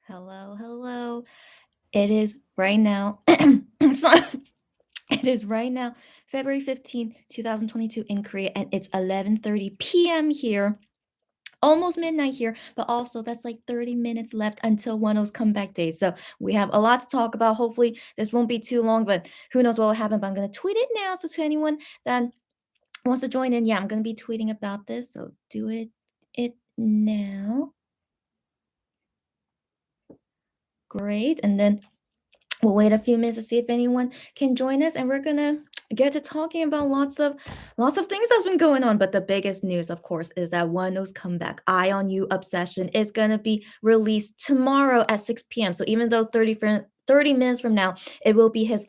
Hello, hello. It is right now. Sorry. It is right now, February 15th, 2022 in Korea, and it's 11:30 p.m. here. Almost midnight here, but also that's like 30 minutes left until Wonho's comeback day. So we have a lot to talk about. Hopefully, this won't be too long, but who knows what will happen. But I'm gonna tweet it now. So to anyone that wants to join in, yeah, I'm gonna be tweeting about this. So do it now. Great. And then we'll wait a few minutes to see if anyone can join us, and we're gonna get to talking about lots of things that's been going on. But the biggest news, of course, is that Wano's comeback, Eye on You Obsession, is gonna be released tomorrow at 6 p.m. So even though 30 minutes from now, it will be his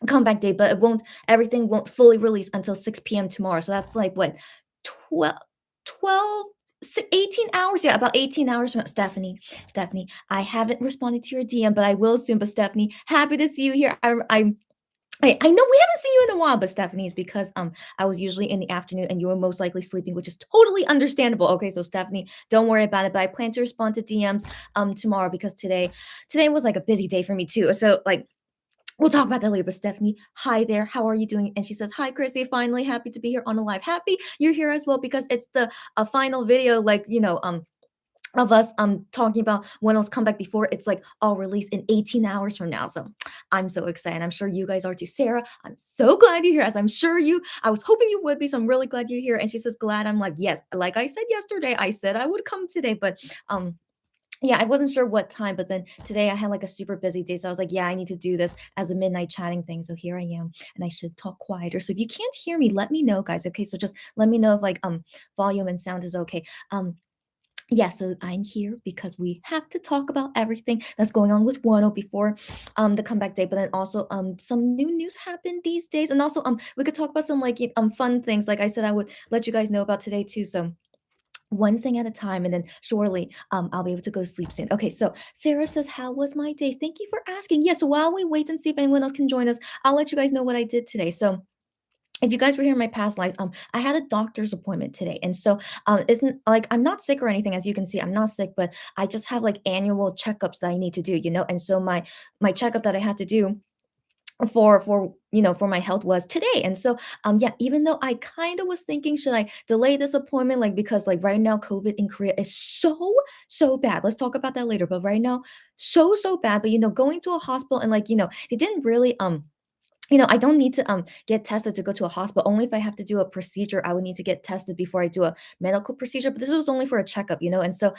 comeback day, but it won't everything won't fully release until 6 p.m. tomorrow. So that's like what 12 12 18 hours. Yeah, about 18 hours from Stephanie, I haven't responded to your DM, but I will soon. But Stephanie, happy to see you here. I know we haven't seen you in a while, but Stephanie is because I was usually in the afternoon and you were most likely sleeping, which is totally understandable. Okay, so Stephanie, don't worry about it. But I plan to respond to DMs tomorrow because today was like a busy day for me too. So like we'll talk about that later. But Stephanie, hi there. How are you doing? And she says, "Hi, Chrissy. Finally, happy to be here on a live. Happy you're here as well because it's the a final video, like of us talking about when else come back before it's like all released in 18 hours from now. So I'm so excited. I'm sure you guys are too. Sarah, I'm so glad you're here. As I'm sure I was hoping you would be. So I'm really glad you're here. And she says, glad. I'm like, yes. Like I said yesterday, I said I would come today, but yeah, I wasn't sure what time, but then today I had like a super busy day. So I was like, yeah, I need to do this as a midnight chatting thing. So here I am, and I should talk quieter. So if you can't hear me, let me know, guys. Okay. So just let me know if like volume and sound is okay. Yeah, so I'm here because we have to talk about everything that's going on with Wano before the comeback day, but then also some new news happened these days. And also we could talk about some like fun things. Like I said, I would let you guys know about today too. So one thing at a time, and then surely I'll be able to go to sleep soon. Okay, so Sarah says, how was my day? Thank you for asking. Yeah, so while we wait and see if anyone else can join us, I'll let you guys know what I did today. So if you guys were here in my past lives, I had a doctor's appointment today, and so isn't like I'm not sick or anything, as you can see, I'm not sick, but I just have like annual checkups that I need to do, and so my checkup that I had to do for my health was today. And so yeah, even though I kind of was thinking, should I delay this appointment, like because like right now COVID in Korea is so bad. Let's talk about that later, but right now so bad. But going to a hospital, and like they didn't really I don't need to get tested to go to a hospital. Only if I have to do a procedure, I would need to get tested before I do a medical procedure. But this was only for a checkup, and so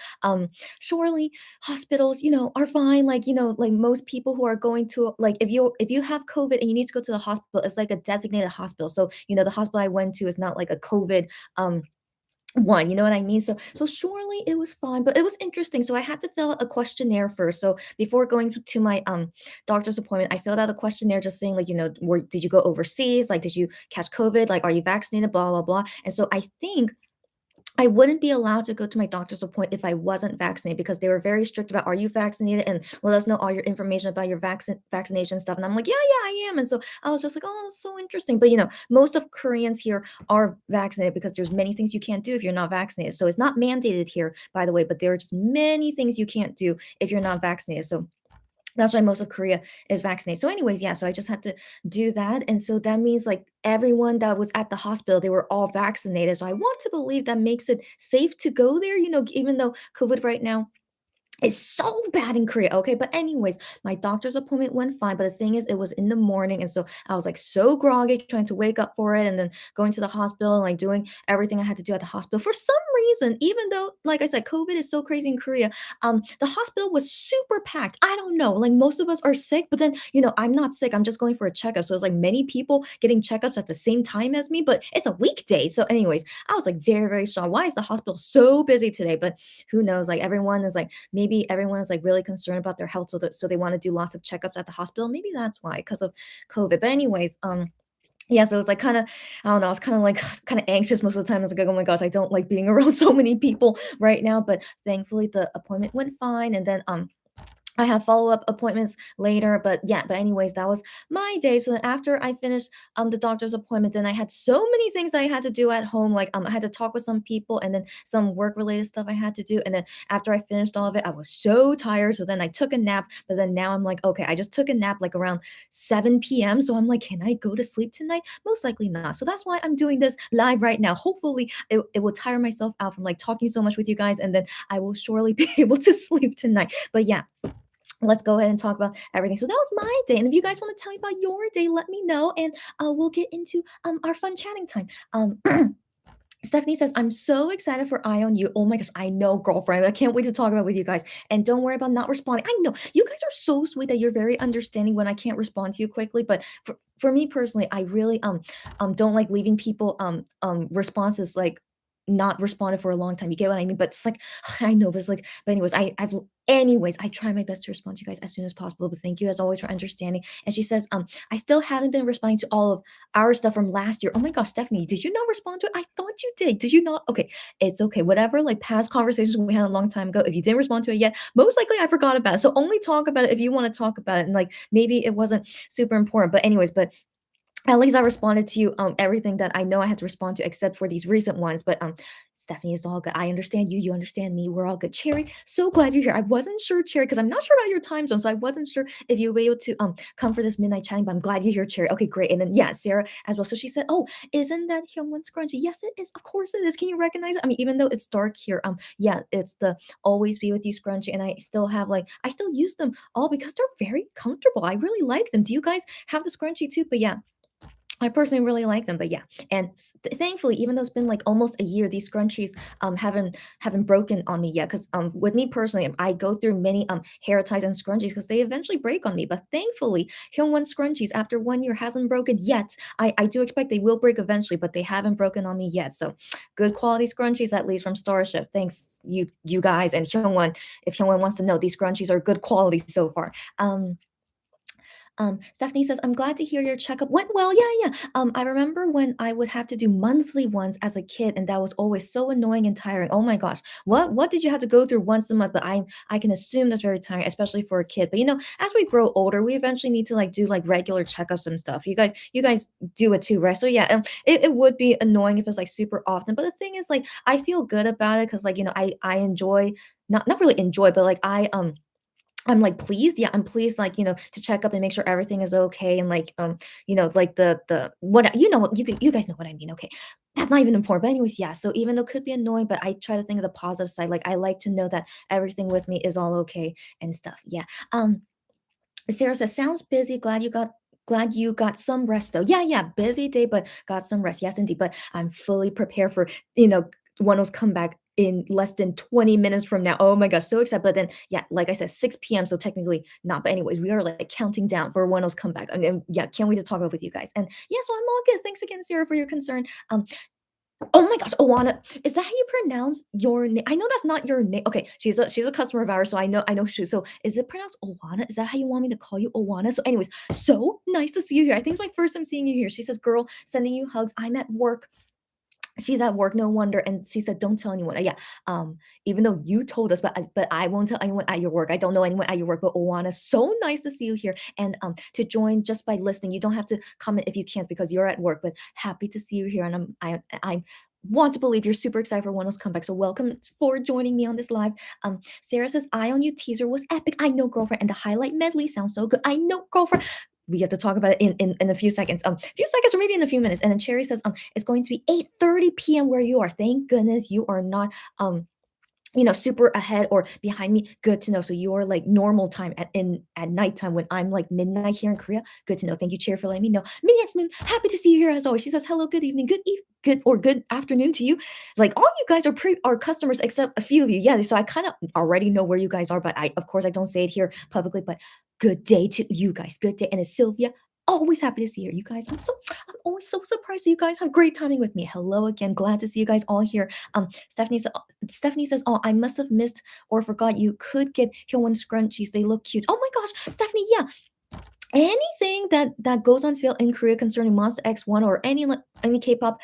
surely hospitals, are fine. Like like most people who are going to like if you have COVID and you need to go to the hospital, it's like a designated hospital. So the hospital I went to is not like a COVID one, you know what I mean? So surely it was fine, but it was interesting. So I had to fill out a questionnaire first. So before going to my doctor's appointment, I filled out a questionnaire just saying like, did you go overseas? Like, did you catch COVID? Like, are you vaccinated? Blah blah blah. And so I think I wouldn't be allowed to go to my doctor's appointment if I wasn't vaccinated because they were very strict about, are you vaccinated? And let us know all your information about your vaccination stuff. And I'm like, yeah, I am. And so I was just like, oh, that's so interesting. But most of Koreans here are vaccinated because there's many things you can't do if you're not vaccinated. So it's not mandated here, by the way, but there are just many things you can't do if you're not vaccinated. So that's why most of Korea is vaccinated. So, anyways, yeah, so I just had to do that. And so that means like everyone that was at the hospital, they were all vaccinated. So I want to believe that makes it safe to go there, even though COVID right now it's so bad in Korea. Okay. But anyways, my doctor's appointment went fine. But the thing is, it was in the morning. And so I was like so groggy trying to wake up for it and then going to the hospital and like doing everything I had to do at the hospital. For some reason, even though, like I said, COVID is so crazy in Korea, the hospital was super packed. I don't know. Like most of us are sick, but then, I'm not sick. I'm just going for a checkup. So it's like many people getting checkups at the same time as me, but it's a weekday. So, anyways, I was like very, very shocked. Why is the hospital so busy today? But who knows? Like everyone is like, maybe everyone's like really concerned about their health, so they want to do lots of checkups at the hospital. Maybe that's why, because of COVID. But anyways, yeah, so it's like kind of, I don't know, I was kind of like kind of anxious most of the time. I was like, oh my gosh, I don't like being around so many people right now. But thankfully, the appointment went fine, and then I have follow-up appointments later, but yeah, but anyways, that was my day. So then after I finished the doctor's appointment, then I had so many things I had to do at home. Like I had to talk with some people and then some work-related stuff I had to do. And then after I finished all of it, I was so tired. So then I took a nap, but then now I'm like, okay, I just took a nap like around 7 p.m. So I'm like, can I go to sleep tonight? Most likely not. So that's why I'm doing this live right now. Hopefully it will tire myself out from like talking so much with you guys, and then I will surely be able to sleep tonight. But yeah, let's go ahead and talk about everything. So that was my day. And if you guys want to tell me about your day, let me know and we'll get into our fun chatting time. Stephanie says, I'm so excited for Eye on You. Oh my gosh, I know, girlfriend. I can't wait to talk about it with you guys. And don't worry about not responding. I know you guys are so sweet that you're very understanding when I can't respond to you quickly. But for me personally, I really don't like leaving people responses like not responded for a long time. You get what I mean? But it's like I know, but it's like, but anyways, I try my best to respond to you guys as soon as possible. But thank you as always for understanding. And she says, I still haven't been responding to all of our stuff from last year. Oh my gosh, Stephanie, did you not respond to it? I thought you did. Did you not? Okay, it's okay. Whatever, like past conversations we had a long time ago, if you didn't respond to it yet, most likely I forgot about it. So only talk about it if you want to talk about it. And like maybe it wasn't super important. But anyways, but at least I responded to you everything that I know I had to respond to except for these recent ones. But Stephanie is all good. I understand you, you understand me. We're all good. Cherry, so glad you're here. I wasn't sure, Cherry, because I'm not sure about your time zone. So I wasn't sure if you were able to come for this midnight chatting, but I'm glad you're here, Cherry. Okay, great. And then yeah, Sarah as well. So she said, oh, isn't that Hyungwon scrunchie? Yes, it is. Of course it is. Can you recognize it? I mean, even though it's dark here, yeah, it's the always be with you scrunchie. And I still have like I still use them all because they're very comfortable. I really like them. Do you guys have the scrunchie too? But yeah, I personally really like them, but yeah, and thankfully, even though it's been like almost a year, these scrunchies haven't broken on me yet. Because with me personally, I go through many hair ties and scrunchies because they eventually break on me. But thankfully, Hyungwon scrunchies after 1 year hasn't broken yet. I do expect they will break eventually, but they haven't broken on me yet. So good quality scrunchies at least from Starship. Thanks you guys and Hyungwon. If Hyungwon wants to know, these scrunchies are good quality so far. Stephanie says, I'm glad to hear your checkup went well. Yeah, yeah. I remember when I would have to do monthly ones as a kid, and that was always so annoying and tiring. Oh my gosh. What did you have to go through once a month? But I can assume that's very tiring, especially for a kid. But as we grow older, we eventually need to like do like regular checkups and stuff. You guys do it too, right? So yeah, it would be annoying if it's like super often. But the thing is, like, I feel good about it because like, I enjoy not really enjoy, but like I'm, like, pleased. Yeah, I'm pleased, like, to check up and make sure everything is okay and, like, like, the what you guys know what I mean, okay. That's not even important, but anyways, yeah, so even though it could be annoying, but I try to think of the positive side, like, I like to know that everything with me is all okay and stuff, yeah. Um, Sarah says, "Sounds busy, glad you got some rest, though." Yeah, yeah, busy day, but got some rest, yes, indeed, but I'm fully prepared for, Wano's comeback in less than 20 minutes from now. Oh my gosh, so excited. But then, yeah, like I said, 6 p.m. So technically not. But anyways, we are like counting down for Wano's comeback. And yeah, can't wait to talk about it with you guys. And yeah, so I'm all good. Thanks again, Sarah, for your concern. Oh my gosh, Owana, is that how you pronounce your name? I know that's not your name. Okay, she's a customer of ours, so I know she. So is it pronounced Owana? Is that how you want me to call you, Owana? So, anyways, so nice to see you here. I think it's my first time seeing you here. She says, "Girl, sending you hugs. I'm at work." She's at work, no wonder, and she said, "Don't tell anyone." Yeah, even though you told us, but I won't tell anyone at your work. I don't know anyone at your work, but Owana, so nice to see you here and to join just by listening. You don't have to comment if you can't because you're at work, but happy to see you here, and I want to believe you're super excited for Wano's comeback. So welcome for joining me on this live. Sarah says, "Eye on You teaser was epic." I know, girlfriend, and the highlight medley sounds so good. I know, girlfriend. We have to talk about it in a few seconds. Few seconds or maybe in a few minutes. And then Cherry says, it's going to be 8:30 p.m. where you are. Thank goodness you are not super ahead or behind me. Good to know. So you are like normal time at nighttime when I'm like midnight here in Korea. Good to know. Thank you, Cherry, for letting me know. Miniax Moon, happy to see you here as always. She says, hello, good evening, good afternoon to you. Like all you guys are customers except a few of you. Yeah, so I kind of already know where you guys are, but I of course I don't say it here publicly, but good day to you guys. Good day. And it's Sylvia. Always happy to see you guys. I'm always so surprised that you guys have great timing with me. Hello again. Glad to see you guys all here. Stephanie says, "Oh, I must have missed or forgot you could get Hyunwon scrunchies. They look cute." Oh my gosh, Stephanie, yeah. Anything that goes on sale in Korea concerning Monster X1 or any K-pop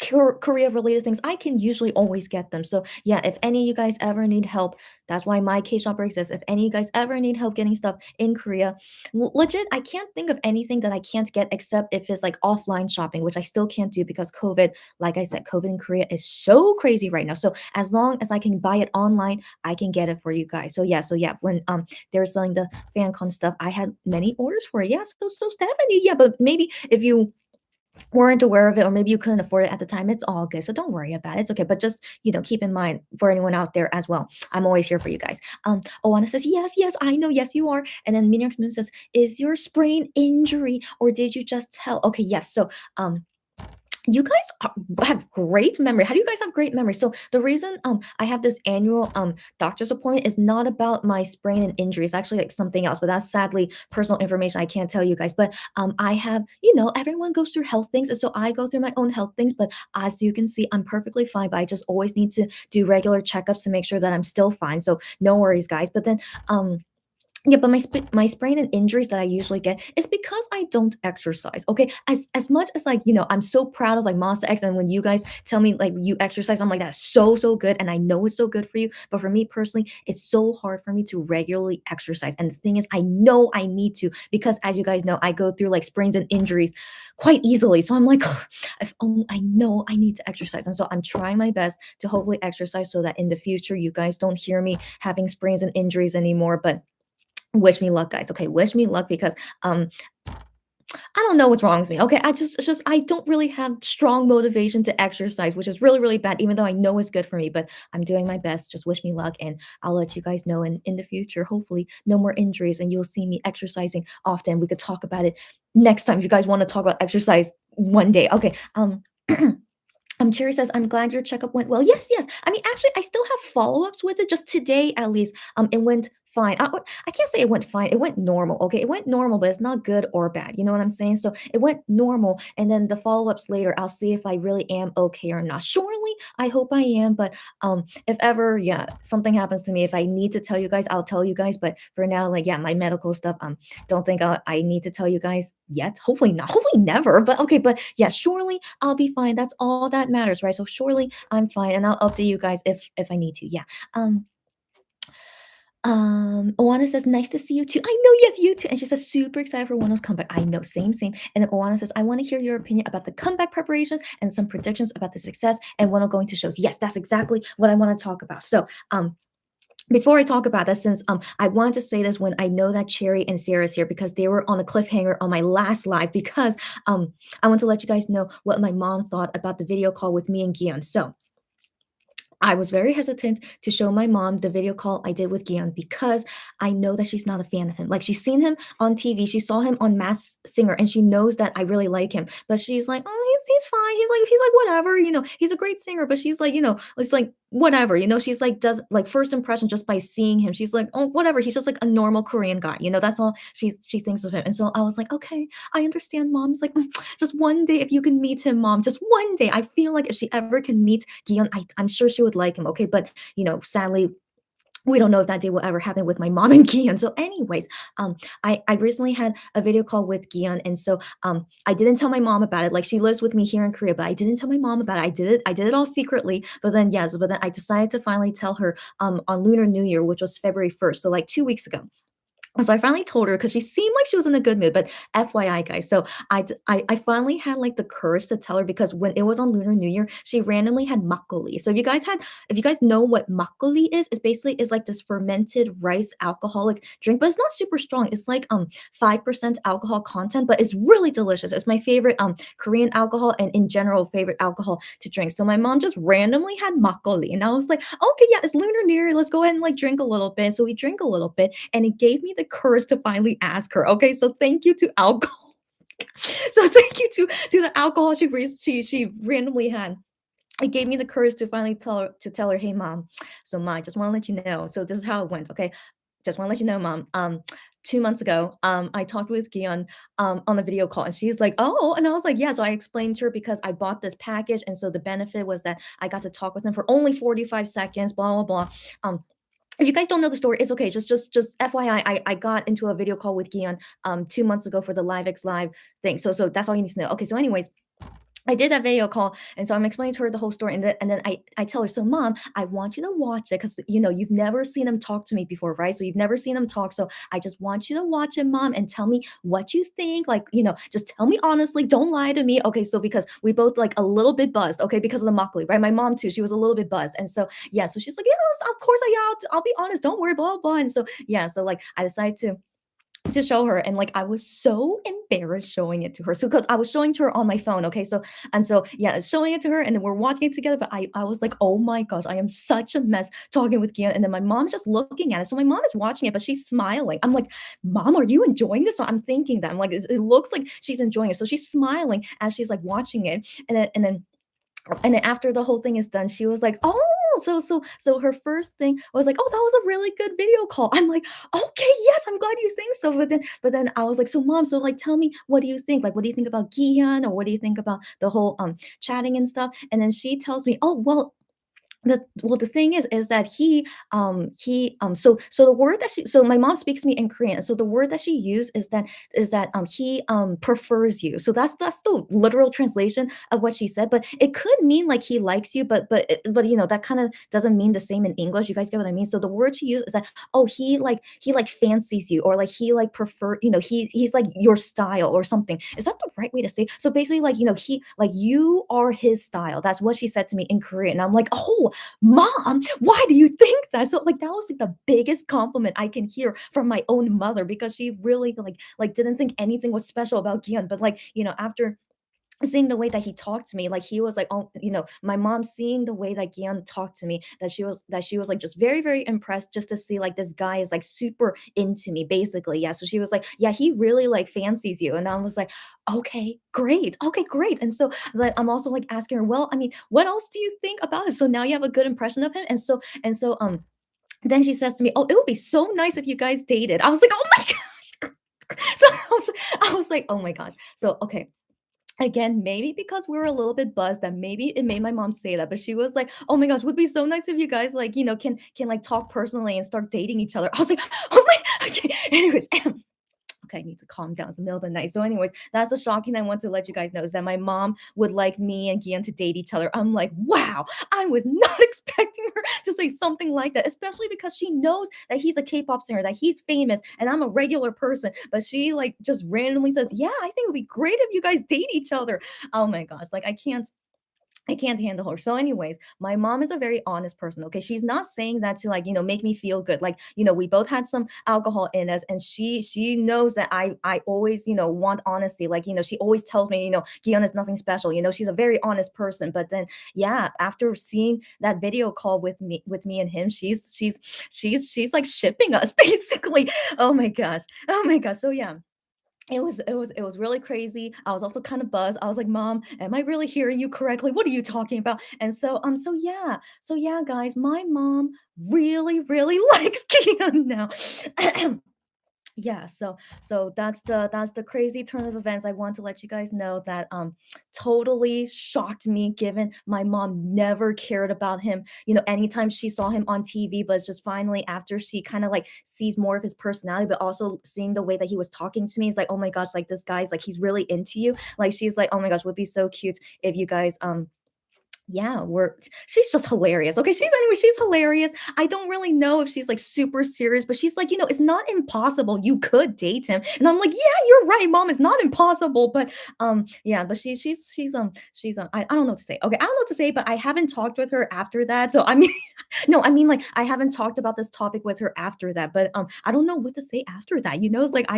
Korea related things, I can usually always get them. So yeah, if any of you guys ever need help, that's why my K shopper exists. If any of you guys ever need help getting stuff in Korea, legit, I can't think of anything that I can't get except if it's like offline shopping, which I still can't do because COVID. Like I said, COVID in Korea is so crazy right now. So as long as I can buy it online, I can get it for you guys. So yeah, when they were selling the FanCon stuff, I had many orders for it. Yeah, so Stephanie, yeah, but maybe if you weren't aware of it or maybe you couldn't afford it at the time, it's all good. So don't worry about it. It's okay. But just, keep in mind for anyone out there as well. I'm always here for you guys. Oana says, yes, yes, I know. Yes, you are. And then Miniox Moon says, is your sprain injury or did you just tell? Okay, yes. So you guys have great memory. How do you guys have great memory? So the reason I have this annual doctor's appointment is not about my sprain and injury. It's actually like something else, but that's sadly personal information I can't tell you guys. But I have, everyone goes through health things, and so I go through my own health things. But as you can see, I'm perfectly fine. But I just always need to do regular checkups to make sure that I'm still fine. So no worries, guys. But then yeah, but my sprain and injuries that I usually get is because I don't exercise. Okay, as much as like I'm so proud of like Monster X, and when you guys tell me like you exercise, I'm like that's so good, and I know it's so good for you. But for me personally, it's so hard for me to regularly exercise. And the thing is, I know I need to because as you guys know, I go through like sprains and injuries quite easily. So I'm like, I know I need to exercise, and so I'm trying my best to hopefully exercise so that in the future you guys don't hear me having sprains and injuries anymore. But wish me luck, guys. Okay, wish me luck because I don't know what's wrong with me. Okay, it's just I don't really have strong motivation to exercise, which is really bad. Even though I know it's good for me, but I'm doing my best. Just wish me luck, and I'll let you guys know in the future. Hopefully, no more injuries, and you'll see me exercising often. We could talk about it next time if you guys want to talk about exercise one day. Okay. Cherry says, "I'm glad your checkup went well." Yes, yes. I mean, actually, I still have follow-ups with it. Just today, at least, it went fine. I can't say it went fine. It went normal. Okay, it went normal, but it's not good or bad. You know what I'm saying? So it went normal, and then the follow-ups later, I'll see if I really am okay or not. Surely, I hope I am. But if ever, yeah, something happens to me, if I need to tell you guys, I'll tell you guys. But for now, like, yeah, my medical stuff, don't think I need to tell you guys yet. Hopefully not. Hopefully never. But okay. But yeah, surely I'll be fine. That's all that matters, right? So surely I'm fine, and I'll update you guys if I need to. Yeah. Oana says, "Nice to see you too." I know, yes, you too. And she says, "Super excited for Wonho's comeback." I know, same. And then Oana says, "I want to hear your opinion about the comeback preparations and some predictions about the success and Wonho going to shows." Yes, that's exactly what I want to talk about. So, before I talk about that, since I wanted to say this when I know that Cherry and Sarah's here because they were on a cliffhanger on my last live because I want to let you guys know what my mom thought about the video call with me and Gion. So I was very hesitant to show my mom the video call I did with Gian because I know that she's not a fan of him. Like she's seen him on TV, she saw him on Mass Singer, and she knows that I really like him. But she's like, oh, he's fine. He's like whatever, He's a great singer, but she's like, it's like whatever, She's like does like first impression just by seeing him. She's like, oh, whatever. He's just like a normal Korean guy, That's all she thinks of him. And so I was like, okay, I understand. Mom's like, just one day if you can meet him, mom, just one day. I feel like if she ever can meet Gion, I'm sure she would like him. Okay, but sadly, we don't know if that day will ever happen with my mom and Gian. So, anyways, I recently had a video call with Gian, and so I didn't tell my mom about it. Like she lives with me here in Korea, but I didn't tell my mom about it. I did it all secretly. But then but then I decided to finally tell her on Lunar New Year, which was February 1st, so like 2 weeks ago. So I finally told her because she seemed like she was in a good mood, but FYI, guys. So I finally had like the courage to tell her because when it was on Lunar New Year, she randomly had makgeolli. So if you guys know what makgeolli is basically is like this fermented rice alcoholic drink, but it's not super strong. It's like 5% alcohol content, but it's really delicious. It's my favorite Korean alcohol and in general favorite alcohol to drink. So my mom just randomly had makgeolli, and I was like, okay, yeah, it's Lunar New Year. Let's go ahead and like drink a little bit. So we drink a little bit, and it gave me the courage to finally ask her. Okay, so thank you to alcohol. So thank you to the alcohol she randomly had. It gave me the courage to finally tell her, hey mom. So mom, I just want to let you know. So this is how it went. Okay, just want to let you know, mom. 2 months ago, I talked with Gion on a video call, and she's like, "Oh," and I was like, "Yeah." So I explained to her because I bought this package, and so the benefit was that I got to talk with him for only 45 seconds. Blah blah blah. If you guys don't know the story, it's okay. Just FYI, I got into a video call with Gian 2 months ago for the Live X Live thing. So that's all you need to know. Okay, so anyways, I did that video call, and so I'm explaining to her the whole story, and then I tell her, "So, mom, I want you to watch it because you've never seen him talk to me before, right? So you've never seen him talk, so I just want you to watch it, mom, and tell me what you think. Like, just tell me honestly. Don't lie to me, okay? So because we both like a little bit buzzed, okay, because of the Mockley, right? My mom too, she was a little bit buzzed, and so yeah, so she's like, "Yes, of course, I'll be honest. Don't worry, blah blah." And so yeah, so like I decided to show her, and like I was so embarrassed showing it to her. So because I was showing to her on my phone, okay? So and so yeah, showing it to her and then we're watching it together, but I was like, "Oh my gosh, I am such a mess talking with Gian." And then my mom's just looking at it. So my mom is watching it, but she's smiling. I'm like, "Mom, are you enjoying this?" So I'm thinking that. I'm like, it looks like she's enjoying it. So she's smiling as she's like watching it. And then after the whole thing is done, she was like, "Oh," so her first thing was like, "Oh, that was a really good video call." I'm like, "Okay, yes, I'm glad you think so." But then I was like, "So mom, so like tell me, what do you think? Like what do you think about Gian, or what do you think about the whole chatting and stuff?" And then she tells me, "Oh, the thing is that so the word that she so my mom speaks to me in Korean. So the word that she used is that he prefers you. So that's the literal translation of what she said, but it could mean like he likes you, but that kind of doesn't mean the same in English. You guys get what I mean? So the word she used is that, oh, he like fancies you, or like he like prefer, he's like your style or something. Is that the right way to say? So basically, like, he like you are his style. That's what she said to me in Korean. And I'm like, "Oh, mom, why do you think that?" So like that was like the biggest compliment I can hear from my own mother, because she really like didn't think anything was special about Gian. But like, after seeing the way that he talked to me, like he was like, oh, my mom seeing the way that Gian talked to me, that she was like just very, very impressed, just to see like this guy is like super into me, basically. Yeah. So she was like, "Yeah, he really like fancies you." And I was like, "Okay, great. Okay, great." And so like I'm also like asking her, "Well, I mean, what else do you think about him? So now you have a good impression of him." And so then she says to me, "Oh, it would be so nice if you guys dated." I was like, "Oh my gosh." So I was like, "Oh my gosh." So okay, again, maybe because we were a little bit buzzed, that maybe it made my mom say that, but she was like, "Oh my gosh, would be so nice if you guys like, can like talk personally and start dating each other." I was like, "Oh my." Okay. Anyways, okay, I need to calm down. It's the middle of the night. So, anyways, that's the shocking thing I want to let you guys know, is that my mom would like me and Gian to date each other. I'm like, wow, I was not expecting her to say something like that, especially because she knows that he's a K-pop singer, that he's famous, and I'm a regular person. But she like just randomly says, "Yeah, I think it would be great if you guys date each other." Oh my gosh, like I can't handle her. So, anyways, my mom is a very honest person. Okay. She's not saying that to like, make me feel good. Like, we both had some alcohol in us, and she knows that I always, want honesty. Like, she always tells me, Gion is nothing special. She's a very honest person. But then yeah, after seeing that video call with me and him, she's like shipping us basically. Oh my gosh. Oh my gosh. So yeah, it was really crazy. I was also kind of buzzed. I was like, "Mom, am I really hearing you correctly? What are you talking about?" And so yeah, guys, my mom really, really likes Keon now. Yeah, so that's the crazy turn of events. I want to let you guys know that totally shocked me, given my mom never cared about him, anytime she saw him on TV. But it's just finally after she kind of like sees more of his personality, but also seeing the way that he was talking to me, it's like, "Oh my gosh, like this guy's like, he's really into you." Like she's like, "Oh my gosh, would be so cute if you guys yeah, she's just hilarious. Okay, she's hilarious. I don't really know if she's like super serious, but she's like, it's not impossible. You could date him. And I'm like, "Yeah, you're right, mom. It's not impossible." But yeah, but I don't know what to say. Okay, I don't know what to say, but I haven't talked with her after that. So I mean, no, I mean like I haven't talked about this topic with her after that. But I don't know what to say after that. It's like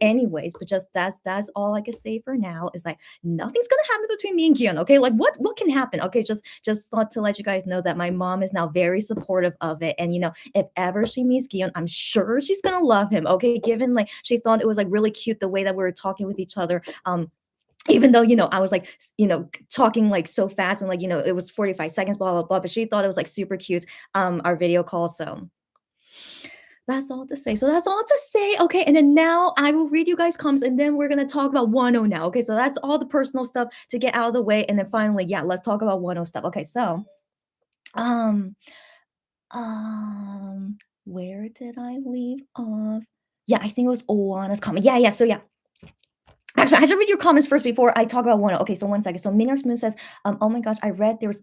anyways, but just that's all I can say for now, is like nothing's gonna happen between me and Kian. Okay, like what can happen? Okay, just thought to let you guys know that my mom is now very supportive of it, and if ever she meets Kian, I'm sure she's gonna love him. Okay, given like she thought it was like really cute the way that we were talking with each other. Even though I was like talking like so fast, and like it was 45 seconds, blah blah blah, but she thought it was like super cute, our video call. So that's all to say. So that's all to say. Okay. And then now I will read you guys' comments, and then we're going to talk about 1 now. Okay. So that's all the personal stuff to get out of the way. And then finally, yeah, let's talk about 1 stuff. Okay. So, um, where did I leave off? Yeah, I think it was Oana's comment. Yeah. Yeah. So, yeah. Actually, I should read your comments first before I talk about one. Okay, so one second. So Minar's Moon says, "Oh my gosh, I read there was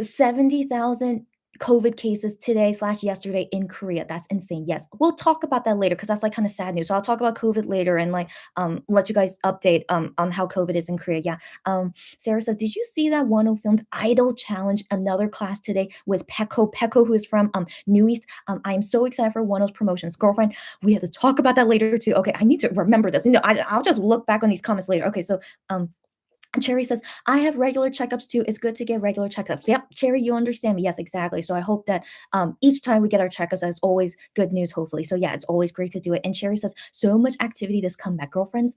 70,000 COVID cases today slash yesterday in Korea. That's insane." Yes, we'll talk about that later because that's like kind of sad news. So I'll talk about COVID later and like let you guys update on how COVID is in Korea. Yeah. Sarah says, "Did you see that Wonho filmed Idol Challenge another class today with Peko, who is from New East? I am so excited for Wonho's promotions. Girlfriend, we have to talk about that later too. Okay, I need to remember this. You know, I'll just look back on these comments later. Okay, so um Cherry says, I have regular checkups too. It's good to get regular checkups. Yep, Cherry, you understand me. Yes, exactly. So I hope that each time we get our checkups, that's always good news, hopefully. So yeah, it's always great to do it. And Cherry says, so much activity this comeback. Girlfriends,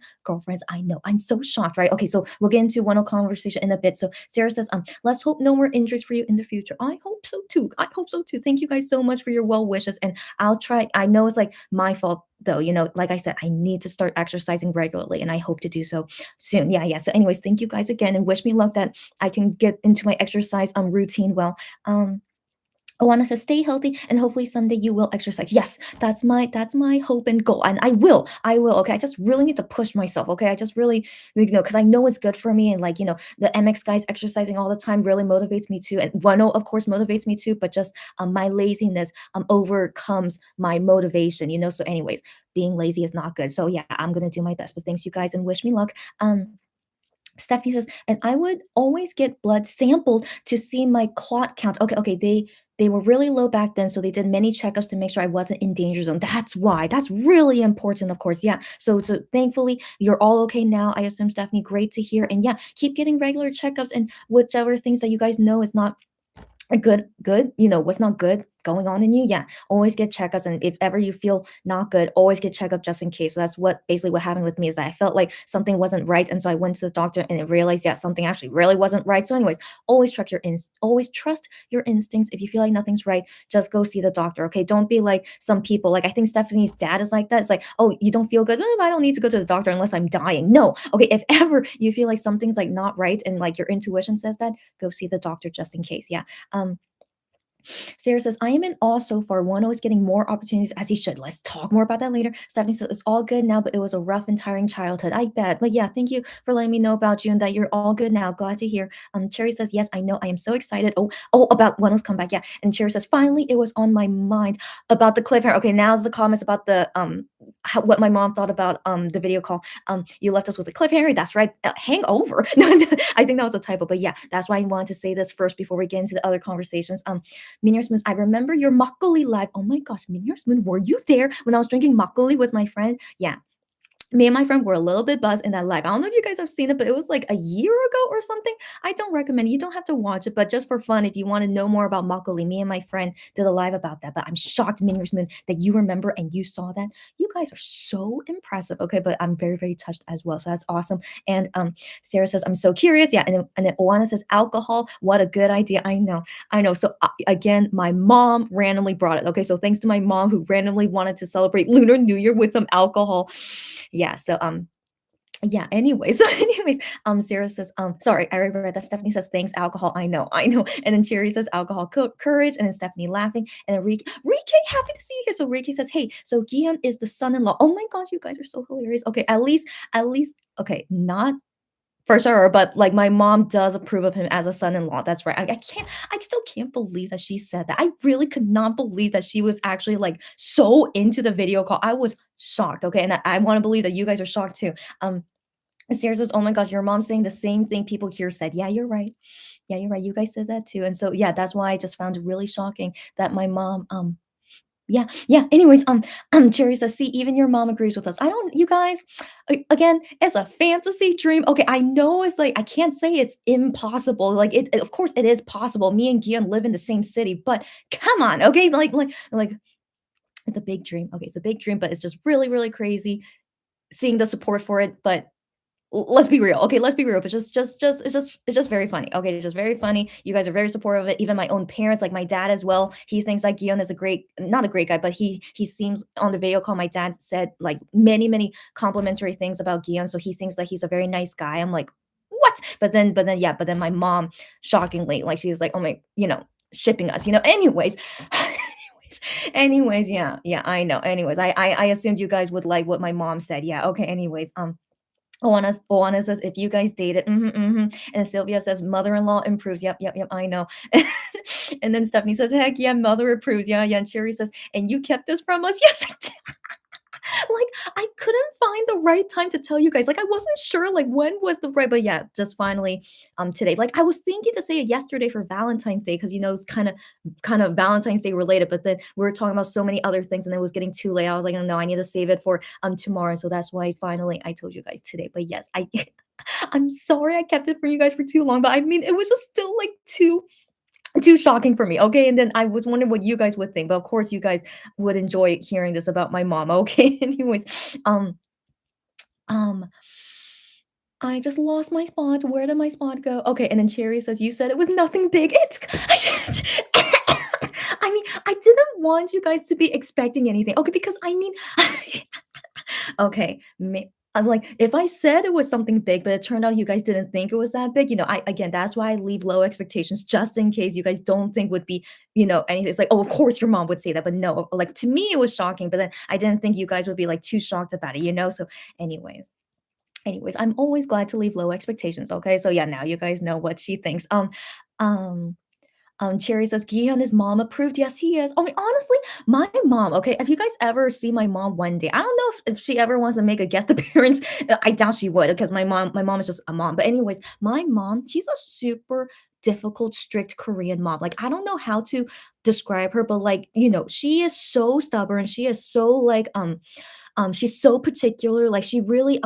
I know. I'm so shocked, right? Okay, so we'll get into one conversation in a bit. So Sarah says, let's hope no more injuries for you in the future. I hope so too. I hope so too. Thank you guys so much for your well wishes. And I'll try. I know it's like my fault though, like I said, I need to start exercising regularly and I hope to do so soon. Yeah, yeah. So, anyways, thank you guys again and wish me luck that I can get into my exercise routine well. Alana says, "Stay healthy, and hopefully someday you will exercise." Yes, that's my hope and goal, and I will. I will. Okay, I just really need to push myself. Okay, I just really, because I know it's good for me, and like the MX guys exercising all the time really motivates me too, and Wano of course motivates me too. But just my laziness overcomes my motivation. So, anyways, being lazy is not good. So yeah, I'm gonna do my best. But thanks you guys, and wish me luck. Stephanie says, and I would always get blood sampled to see my clot count. Okay, okay, they were really low back then, so they did many checkups to make sure I wasn't in danger zone. That's why. That's really important, of course. Yeah. So thankfully you're all okay now. I assume, Stephanie. Great to hear. And yeah, keep getting regular checkups and whichever things that you guys know is not good, what's not good going on in you. Yeah, always get checkups, and if ever you feel not good, always get checkup just in case. So that's basically what happened with me, is that I felt like something wasn't right, and so I went to the doctor and I realized, yeah, something actually really wasn't right. So anyways, always trust your instincts. If you feel like nothing's right, just go see the doctor. Okay, don't be like some people. Like I think Stephanie's dad is like that. It's like, oh, you don't feel good. I don't need to go to the doctor unless I'm dying. No. Okay, if ever you feel like something's like not right and like your intuition says that, go see the doctor just in case. Yeah. um Sarah says, I am in awe so far. Wano is getting more opportunities as he should. Let's talk more about that later. Stephanie says, it's all good now, but it was a rough and tiring childhood. I bet. But yeah, thank you for letting me know about you and that you're all good now. Glad to hear. Cherry says, yes, I know. I am so excited. Oh, about Wano's comeback. Yeah. And Cherry says, finally, it was on my mind about the cliffhanger. Okay, now's the comments about the what my mom thought about the video call. You left us with a cliffhanger. That's right. Hangover. No, I think that was a typo, but yeah, that's why I wanted to say this first before we get into the other conversations. Minier's Moon, I remember your makgeolli live. Oh my gosh, Minier's Moon, were you there when I was drinking makgeolli with my friend? Yeah, me and my friend were a little bit buzzed in that live. I don't know if you guys have seen it, but it was like a year ago or something. I don't recommend it. You don't have to watch it, but just for fun, if you want to know more about makgeolli, me and my friend did a live about that. But I'm shocked, Minier's Moon, that you remember and you saw that. You guys are so impressive. Okay, but I'm very, very touched as well. So that's awesome. And Sarah says, I'm so curious. Yeah, and then Oana says, alcohol. What a good idea. I know. So again, my mom randomly brought it. Okay, so thanks to my mom who randomly wanted to celebrate Lunar New Year with some alcohol. Yeah. So yeah, Sarah says, sorry, I already read that. Stephanie says, thanks, alcohol. I know. And then Cherry says, alcohol, courage. And then Stephanie laughing. And then Rike, happy to see you here. So Rike says, hey, so Gian is the son-in-law. Oh my gosh, you guys are so hilarious. Okay, at least, okay, not for sure, but like my mom does approve of him as a son-in-law. That's right. I still can't believe that she said that. I really could not believe that she was actually like so into the video call. I was shocked. Okay. And I want to believe that you guys are shocked too. Sarah says, oh my gosh, your mom's saying the same thing people here said. Yeah, you're right. Yeah, you're right. You guys said that too. And so yeah, that's why I just found it really shocking that my mom yeah. Anyways, Cherry says, see, even your mom agrees with us. I don't, you guys, again, it's a fantasy dream. Okay, I know it's like I can't say it's impossible. Like of course it is possible. Me and Gian live in the same city, but come on, okay, like it's a big dream. Okay, it's a big dream, but it's just really, really crazy seeing the support for it. But let's be real. Okay, let's be real. But it's just very funny. Okay, it's just very funny. You guys are very supportive of it. Even my own parents, like my dad as well. He thinks like Guillaume is not a great guy, but he seems on the video call. My dad said like many complimentary things about Guillaume, so he thinks that he's a very nice guy. I'm like, what? But then my mom, shockingly, like she's like, oh my, shipping us. Anyways. Anyways, yeah, I know. Anyways, I assumed you guys would like what my mom said. Yeah, okay. Anyways, Oana says, "If you guys dated," and Sylvia says, "Mother-in-law improves." Yep, yep, yep, I know. And then Stephanie says, "Heck yeah, mother approves." Yeah, yeah. And Cherry says, "And you kept this from us?" Yes, I did. Like, I couldn't find the right time to tell you guys. Like, I wasn't sure, like, when was the right, but yeah, just finally, today. Like, I was thinking to say it yesterday for Valentine's Day because, it's kind of Valentine's Day related, but then we were talking about so many other things and it was getting too late. I was like, "Oh, no, I need to save it for, tomorrow." So that's why finally I told you guys today. But yes, I I'm sorry I kept it for you guys for too long, but I mean, it was just still, like, too shocking for me, okay? And then I was wondering what you guys would think, but of course you guys would enjoy hearing this about my mom, okay? Anyways, um, I just lost my spot. Where did my spot go? Okay, and then Cherry says, "You said it was nothing big." It's I mean, I didn't want you guys to be expecting anything, okay? Because I mean, okay, I'm like, if I said it was something big, but it turned out you guys didn't think it was that big, I again, that's why I leave low expectations just in case you guys don't think would be, anything. It's like, oh, of course your mom would say that, but no, like to me it was shocking, but then I didn't think you guys would be like too shocked about it. So anyways, I'm always glad to leave low expectations. Okay, so yeah, now you guys know what she thinks. Um, Cherry says, "Gihan is mom approved." Yes, he is. I mean, honestly, my mom, okay, if you guys ever see my mom one day, I don't know if she ever wants to make a guest appearance. I doubt she would because my mom is just a mom. But anyways, my mom, she's a super difficult, strict Korean mom. Like, I don't know how to describe her, but like, she is so stubborn. She is so like, she's so particular. Like, she really,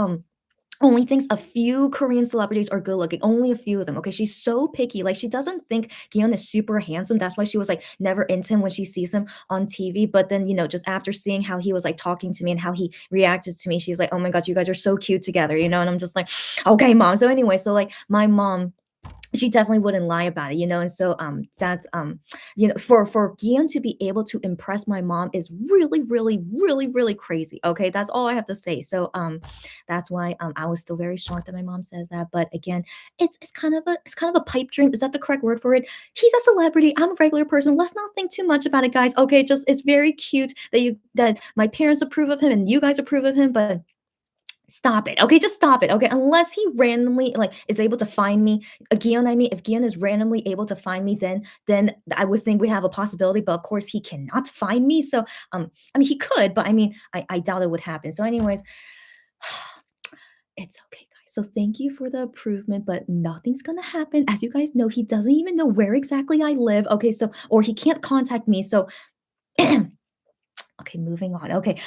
only thinks a few Korean celebrities are good looking, only a few of them, okay? She's so picky, like, she doesn't think Gion is super handsome, that's why she was, like, never into him when she sees him on TV, but then, just after seeing how he was, like, talking to me and how he reacted to me, she's like, "Oh my god, you guys are so cute together," and I'm just like, "Okay, mom." So anyway, so, like, my mom, she definitely wouldn't lie about it. And so that's for Gian to be able to impress my mom is really, really, really, really crazy. Okay, that's all I have to say. So that's why I was still very shocked that my mom says that. But again, it's kind of a pipe dream. Is that the correct word for it? He's a celebrity. I'm a regular person. Let's not think too much about it, guys. Okay, just it's very cute that my parents approve of him and you guys approve of him, but stop it. Okay, just stop it. Okay, unless he randomly like is able to find me, Gian. I mean, if Gian is randomly able to find me, then I would think we have a possibility. But of course, he cannot find me. So, I mean, he could, but I mean, I doubt it would happen. So, anyways, it's okay, guys. So, thank you for the improvement, but nothing's gonna happen. As you guys know, he doesn't even know where exactly I live. Okay, so or he can't contact me. So, okay, moving on. Okay,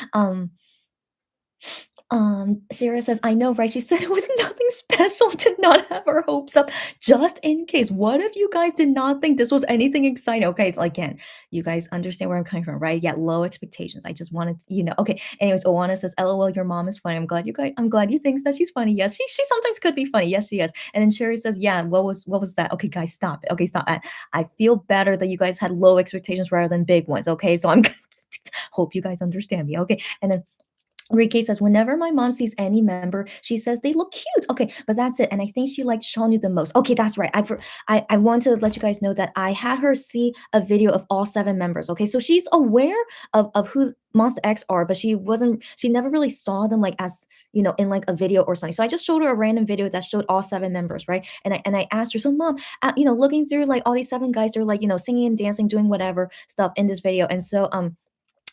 Sarah says, "I know, right?" She said it was nothing special to not have her hopes up, just in case. What if you guys did not think this was anything exciting? Okay, again, you guys understand where I'm coming from, right? Yeah, low expectations. I just wanted, Okay. Anyways, Owana says, "LOL, your mom is funny. I'm glad you think that she's funny. Yes, she sometimes could be funny. Yes, she is." And then Sherry says, "Yeah, what was that?" Okay, guys, stop it. Okay, stop. I feel better that you guys had low expectations rather than big ones. Okay, so I'm hope you guys understand me. Okay, and then Rike says, "Whenever my mom sees any member, she says they look cute." Okay, but that's it. And I think she liked Shawnu the most. Okay, that's right. I want to let you guys know that I had her see a video of all seven members. Okay, so she's aware of who Monster X are, but she never really saw them like as in like a video or something. So I just showed her a random video that showed all seven members, right? And I asked her, "So mom, looking through like all these seven guys, they're like singing and dancing, doing whatever stuff in this video." And so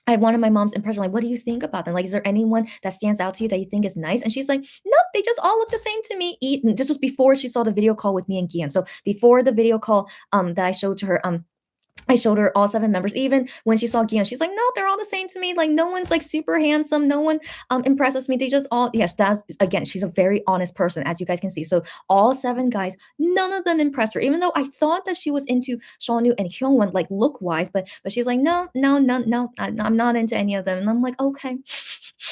I wanted my mom's impression, like, "What do you think about them? Like, is there anyone that stands out to you that you think is nice?" And she's like, "Nope, they just all look the same to me." And this was before she saw the video call with me and Gian. So before the video call that I showed to her, I showed her all 7 members. Even when she saw Gian, she's like, "No, they're all the same to me. Like, no one's, like, super handsome. No one, impresses me. They just all" Yes, that's again, she's a very honest person, as you guys can see. So all 7 guys, none of them impressed her, even though I thought that she was into Seonu and Hyungwon, like, look-wise, but she's like, "No, no, no, no, I'm not into any of them." And I'm like, "Okay."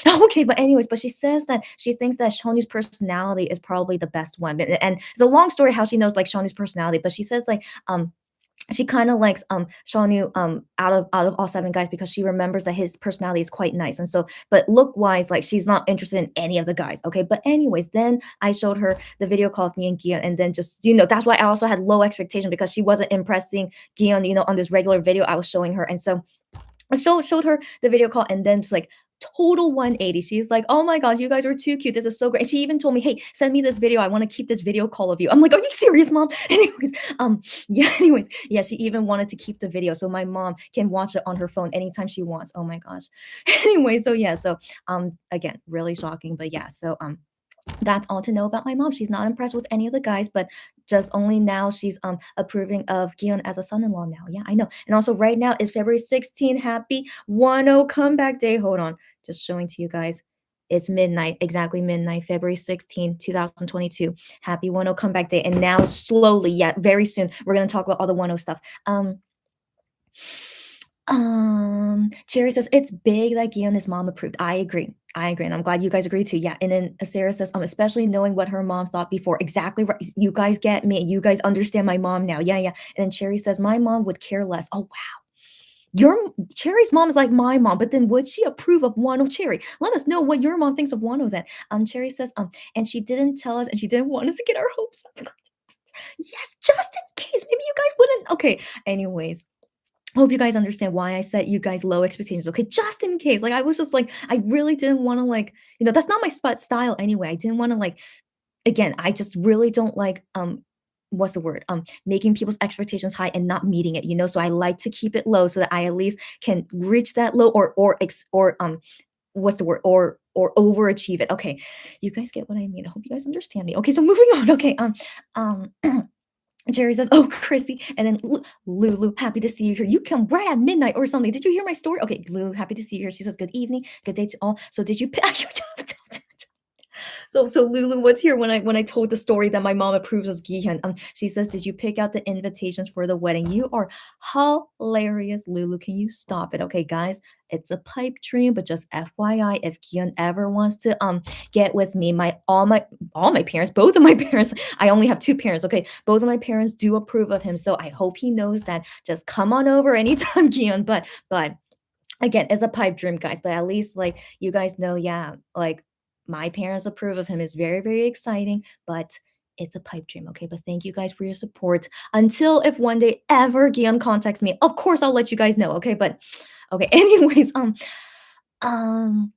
Okay, but anyways, but she says that she thinks that Shawnu's personality is probably the best one. And it's a long story how she knows, like, Shawnu's personality, but she says, like, she kinda likes, Shawnyu, out of all 7 guys because she remembers that his personality is quite nice, and so but look-wise, like, she's not interested in any of the guys, okay? But anyways, then I showed her the video call of me and Gion, and then just that's why I also had low expectation because she wasn't impressing Gion, on this regular video I was showing her, and so I showed her the video call, and then just, like, total 180. She's like, "Oh my gosh, you guys are too cute. This is so great." And she even told me, "Hey, send me this video. I want to keep this video call of you." I'm like, "Are you serious, mom?" Anyways, yeah, anyways, yeah, she even wanted to keep the video so my mom can watch it on her phone anytime she wants. Oh my gosh. Anyway, so yeah, so again, really shocking, but yeah, so that's all to know about my mom. She's not impressed with any of the guys, but just only now she's approving of Gion as a son-in-law now. Yeah, I know. And also right now is February 16th. Happy Wonho Comeback Day. Hold on. Just showing to you guys. It's midnight, exactly midnight, February 16th, 2022. Happy Wonho Comeback Day. And now slowly, yeah, very soon, we're gonna talk about all the Wonho stuff. Cherry says it's big that Gia and his mom approved. I agree. I agree. And I'm glad you guys agree too. Yeah. And then Sarah says, especially knowing what her mom thought before. Exactly right. You guys get me. You guys understand my mom now. Yeah, yeah. And then Cherry says, my mom would care less. Oh wow. Your Cherry's mom is like my mom, but then would she approve of Wano Cherry? Let us know what your mom thinks of Wano then. Cherry says, and she didn't tell us and she didn't want us to get our hopes up. Yes, just in case. Maybe you guys wouldn't. Okay. Anyways, hope you guys understand why I set you guys low expectations. Okay, just in case. Like I was just like, I really didn't want to like, that's not my spot style anyway. I didn't want to like, again, I just really don't like what's the word? Making people's expectations high and not meeting it. So I like to keep it low so that I at least can reach that low or what's the word? Or overachieve it. Okay. You guys get what I mean. I hope you guys understand me. Okay, so moving on. Okay. Um Jerry says, "Oh, Chrissy," and then Lulu, happy to see you here. You come right at midnight or something. Did you hear my story? Okay, Lulu, happy to see you here. She says, "Good evening, good day to all." So, did you? So Lulu was here when I told the story that my mom approves of Gihan. She says, "Did you pick out the invitations for the wedding?" You are hilarious, Lulu. Can you stop it? Okay, guys, it's a pipe dream, but just FYI, if Gihan ever wants to get with me, all my parents, both of my parents, I only have two parents. Okay, both of my parents do approve of him, so I hope he knows that. Just come on over anytime, Gihan. But again, it's a pipe dream, guys, but at least like you guys know, yeah, like my parents approve of him is very, very exciting, but it's a pipe dream, okay? But thank you guys for your support. Until if one day ever Gian contacts me, of course I'll let you guys know, okay? But okay, anyways, um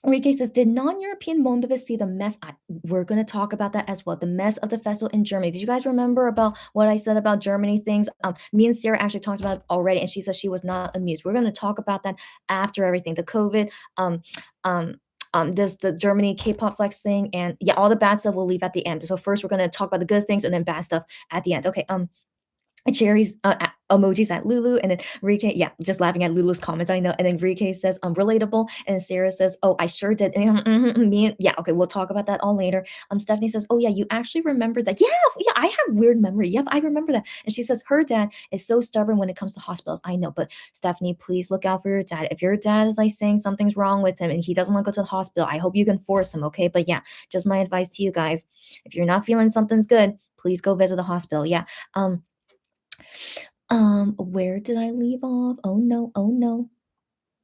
Enrique says, did non-European Mondibus see the mess? We're going to talk about that as well. The mess of the festival in Germany. Did you guys remember about what I said about Germany things? Me and Sarah actually talked about it already, and she said she was not amused. We're going to talk about that after everything. The COVID, um, this the Germany K-pop flex thing, and yeah, all the bad stuff we'll leave at the end. So first, we're going to talk about the good things, and then bad stuff at the end. Okay. Cherries emojis at Lulu, and then Rike, yeah, just laughing at Lulu's comments. I know, and then Rike says, relatable," and Sarah says, "Oh, I sure did." Yeah, okay, we'll talk about that all later. Stephanie says, "Oh yeah, you actually remember that?" Yeah, yeah, I have weird memory. Yep, I remember that. And she says her dad is so stubborn when it comes to hospitals. I know, but Stephanie, please look out for your dad. If your dad is like saying something's wrong with him and he doesn't want to go to the hospital, I hope you can force him. Okay, but yeah, just my advice to you guys: if you're not feeling something's good, please go visit the hospital. Yeah. Where did I leave off? Oh no, oh no.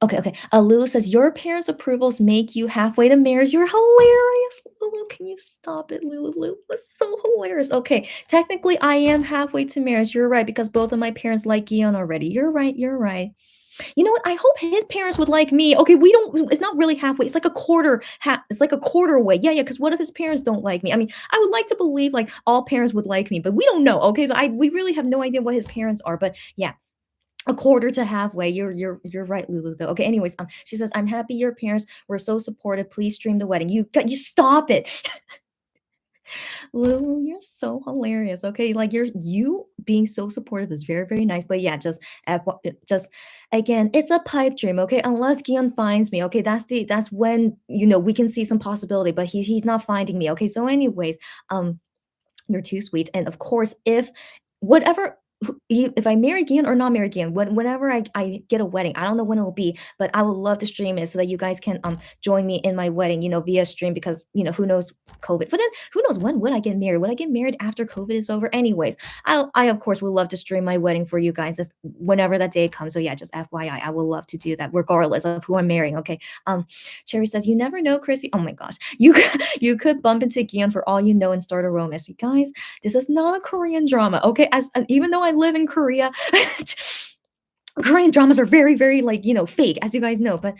Okay, okay. Lulu says your parents' approvals make you halfway to marriage. You're hilarious, Lulu. Can you stop it, Lulu? Lulu is so hilarious. Okay, technically I am halfway to marriage. You're right because both of my parents like Gion already. You're right. You're right. You know what? I hope his parents would like me. Okay, we don't it's not really halfway. It's like a quarter it's like a quarter way. Yeah, yeah, because what if his parents don't like me? I mean, I would like to believe like all parents would like me, but we don't know. Okay, but we really have no idea what his parents are. But yeah, a quarter to halfway. You're right, Lulu. Though. Okay. Anyways, she says, "I'm happy your parents were so supportive. Please stream the wedding." You stop it. Lulu, you're so hilarious. Okay, like you being so supportive is very, very nice. But yeah, just again, it's a pipe dream. Okay, unless Gion finds me. Okay, that's when we can see some possibility. But he's not finding me. Okay, so anyways, you're too sweet. And of course, whatever if I marry Gian or not marry Gian, whenever I get a wedding, I don't know when it will be, but I would love to stream it so that you guys can join me in my wedding, via stream because who knows COVID. But then who knows when would I get married? Would I get married after COVID is over? Anyways, I of course would love to stream my wedding for you guys if whenever that day comes. So yeah, just FYI, I will love to do that regardless of who I'm marrying. Okay. Cherry says, "You never know, Chrissy." Oh my gosh, you could bump into Gian for all you know and start a romance. You guys, this is not a Korean drama, okay? As even though I live in Korea, Korean dramas are very, very like fake, as you guys know. But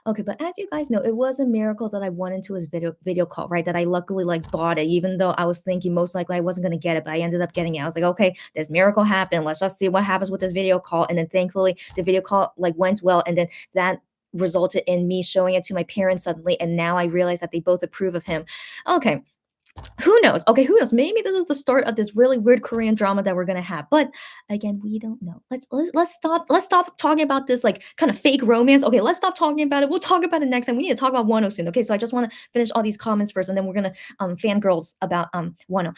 Okay, but as you guys know, it was a miracle that I went into his video call, right? That I luckily like bought it, even though I was thinking most likely I wasn't gonna get it, but I ended up getting it. I was like, okay, this miracle happened. Let's just see what happens with this video call. And then thankfully the video call like went well. And then that resulted in me showing it to my parents suddenly. And now I realize that they both approve of him. Okay, who knows? Okay, who knows? Maybe this is the start of this really weird Korean drama that we're gonna have. But again, we don't know. Let's stop talking about this like kind of fake romance. Okay, let's stop talking about it. We'll talk about it next time. We need to talk about Wano soon. Okay, so I just want to finish all these comments first, and then we're gonna fangirls about Wano.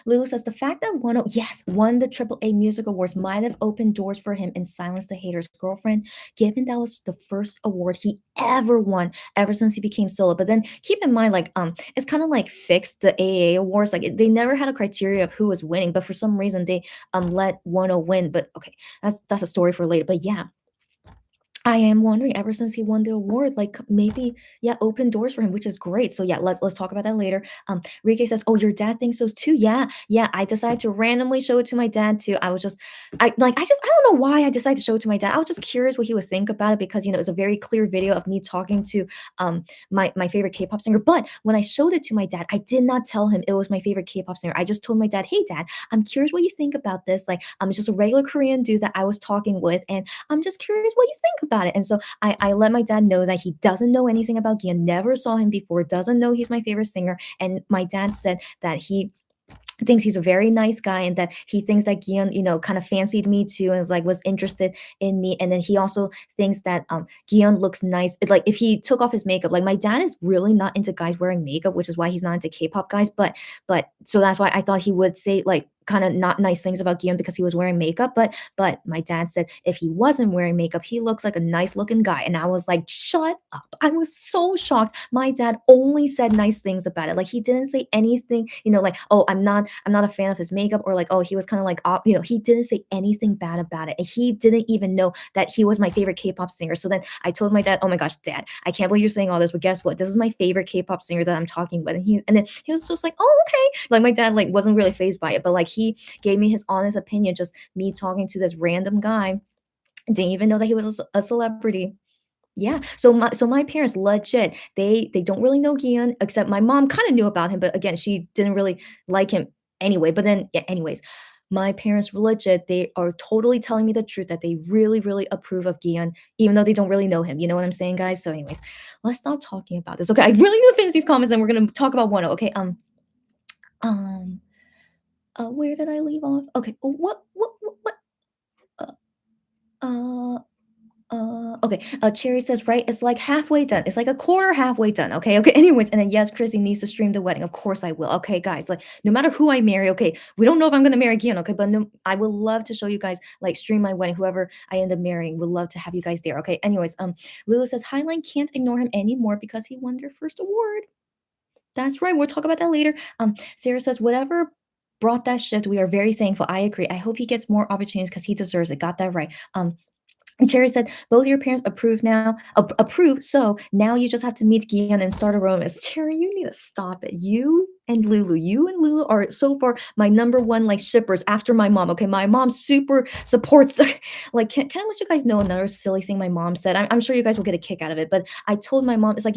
Lulu says the fact that Wano, yes, won the AAA Music Awards might have opened doors for him and silenced the haters' girlfriend, given that was the first award he ever won ever since he became solo. But then keep in mind, like, it's kind of like fixed the AAA awards. Like, they never had a criteria of who was winning, but for some reason they let Wano win. But okay, that's a story for later. But yeah, I am wondering ever since he won the award, like maybe, yeah, open doors for him, which is great. So yeah, let's talk about that later. Rike says, "Oh, your dad thinks so too." Yeah, yeah. I decided to randomly show it to my dad too. I don't know why I decided to show it to my dad. I was just curious what he would think about it because it's a very clear video of me talking to my favorite K-pop singer. But when I showed it to my dad, I did not tell him it was my favorite K-pop singer. I just told my dad, "Hey, dad, I'm curious what you think about this. Like, it's just a regular Korean dude that I was talking with, and I'm just curious what you think about it." And so I let my dad know that he doesn't know anything about Gian, never saw him before, doesn't know he's my favorite singer. And my dad said that he thinks he's a very nice guy and that he thinks that Gian, kind of fancied me too and was interested in me. And then he also thinks that Gian looks nice. Like if he took off his makeup, like my dad is really not into guys wearing makeup, which is why he's not into K-pop guys. But so that's why I thought he would say like kind of not nice things about Gian because he was wearing makeup. But my dad said if he wasn't wearing makeup, he looks like a nice looking guy. And I was like, shut up. I was so shocked. My dad only said nice things about it. Like he didn't say anything, like, oh, I'm not a fan of his makeup or like, oh, he was kind of like, he didn't say anything bad about it. And he didn't even know that he was my favorite K-pop singer. So then I told my dad, oh my gosh, dad, I can't believe you're saying all this, but guess what? This is my favorite K-pop singer that I'm talking with. And then he was just like, oh, okay. Like my dad like wasn't really fazed by it, but like he gave me his honest opinion, just me talking to this random guy. Didn't even know that he was a celebrity. Yeah. So my parents legit, they don't really know Gian, except my mom kind of knew about him, but again, she didn't really like him anyway. But then yeah, anyways, my parents were legit, they are totally telling me the truth that they really, really approve of Gian, even though they don't really know him. You know what I'm saying, guys? So anyways, let's stop talking about this. Okay, I really need to finish these comments and we're gonna talk about Wano. Okay. Um, where did I leave off? Okay. What? Uh, uh okay. Cherry says, right, it's like halfway done. It's like a quarter halfway done. Okay. Okay. Anyways, and then yes, Chrissy needs to stream the wedding. Of course I will. Okay, guys. Like, no matter who I marry, okay, we don't know if I'm gonna marry again, okay, but no, I would love to show you guys like stream my wedding. Whoever I end up marrying, would love to have you guys there. Okay. Anyways, Lulu says Highline can't ignore him anymore because he won their first award. That's right. We'll talk about that later. Sarah says, whatever brought that shift, we are very thankful. I agree. I hope he gets more opportunities because he deserves it. Got that right. And Cherry said, both your parents approve now, approve. So now you just have to meet Gian and start a romance. Cherry, you need to stop it. You and Lulu are so far my number one like shippers after my mom. Okay, my mom super supports. Like, can I let you guys know another silly thing my mom said? I'm sure you guys will get a kick out of it. But I told my mom, it's like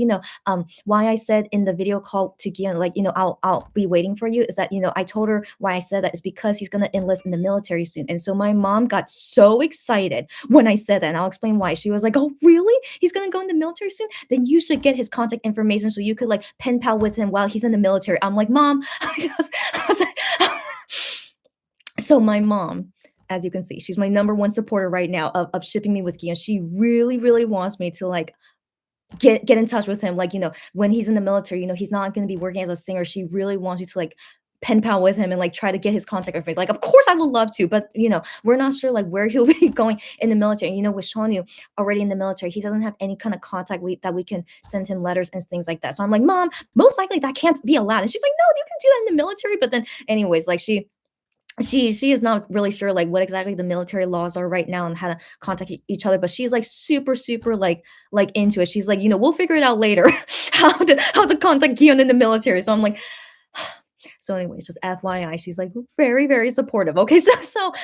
why I said in the video call to Gian, like I'll be waiting for you. Is that I told her why I said that is because he's gonna enlist in the military soon, and so my mom got so excited when I said that, and I'll explain why. She was like, "Oh, really? He's gonna go in the military soon? Then you should get his contact information so you could like pen pal with him while he's in the military." I'm like, "Mom," I was like, so my mom, as you can see, she's my number one supporter right now of shipping me with Gian. She really, really wants me to like get in touch with him. Like, when he's in the military, he's not gonna be working as a singer. She really wants you to like pen pal with him and like try to get his contact information. Like, of course I would love to, but we're not sure like where he'll be going in the military. With Shanu already in the military, he doesn't have any kind of contact that we can send him letters and things like that. So I'm like, Mom, most likely that can't be allowed. And she's like, no, you can do that in the military. But then anyways, like she is not really sure like what exactly the military laws are right now and how to contact each other, but she's like super super like into it. She's like, we'll figure it out later how to contact Gion in the military. So I'm like, So anyways, just FYI, she's like very, very supportive. Okay,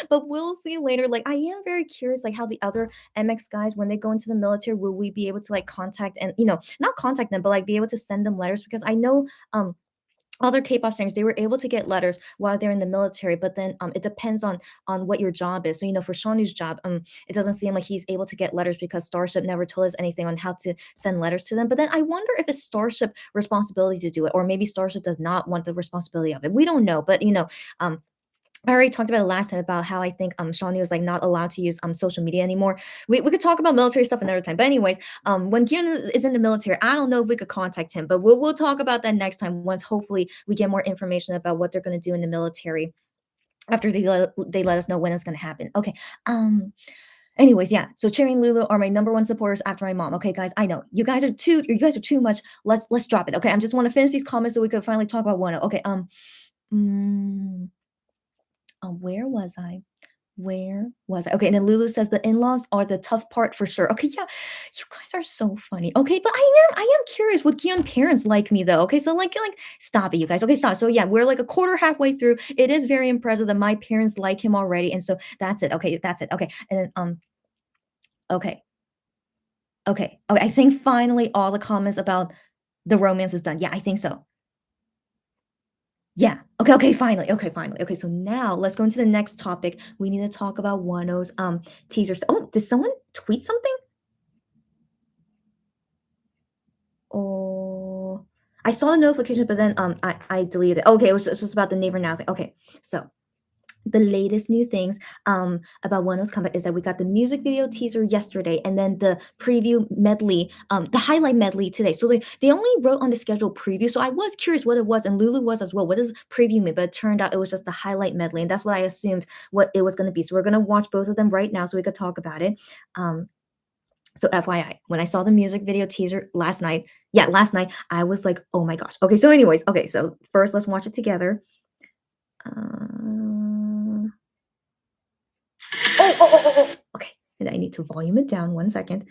but we'll see later. Like I am very curious, like how the other MX guys, when they go into the military, will we be able to like contact and not contact them, but like be able to send them letters? Because I know other K-pop singers, they were able to get letters while they're in the military, but then it depends on what your job is. So for Shawnu's job, it doesn't seem like he's able to get letters because Starship never told us anything on how to send letters to them. But then I wonder if it's Starship responsibility to do it, or maybe Starship does not want the responsibility of it. We don't know, but um, I already talked about it last time about how I think Shawnee was like not allowed to use social media anymore. We could talk about military stuff another time. But anyways, when Gyun is in the military, I don't know if we could contact him, but we'll talk about that next time once hopefully we get more information about what they're gonna do in the military after they let us know when it's gonna happen. Okay. Anyways, yeah. So Cherry and Lulu are my number one supporters after my mom. Okay, guys, I know you guys are too much. Let's drop it. Okay, I just want to finish these comments so we could finally talk about one. Okay, mm, where was I? Where was I? Okay, and then Lulu says the in-laws are the tough part for sure. Okay, yeah, you guys are so funny. Okay, but I am curious. Would Keon parents like me though? Okay, so like stop it, you guys. Okay, stop. So yeah, we're like a quarter halfway through. It is very impressive that my parents like him already, and so that's it. Okay, that's it. Okay, and then okay, okay. I think finally all the comments about the romance is done. Yeah, I think so. Yeah. Okay, finally. Okay, finally. Okay, so now let's go into the next topic. We need to talk about Wano's teasers. Oh, did someone tweet something? Oh, I saw the notification, but then I deleted it. Okay, it was just about the neighbor now thing. Okay, so the latest new things about Wano's comeback is that we got the music video teaser yesterday and then the preview medley, the highlight medley today. So they only wrote on the schedule preview. So I was curious what it was, and Lulu was as well. What does preview mean? But it turned out it was just the highlight medley, and that's what I assumed what it was going to be. So we're going to watch both of them right now so we could talk about it. So FYI, when I saw the music video teaser last night, yeah, last night, I was like, oh my gosh. Okay, so anyways, okay, so first let's watch it together. Uh, oh. Okay, and I need to volume it down 1 second.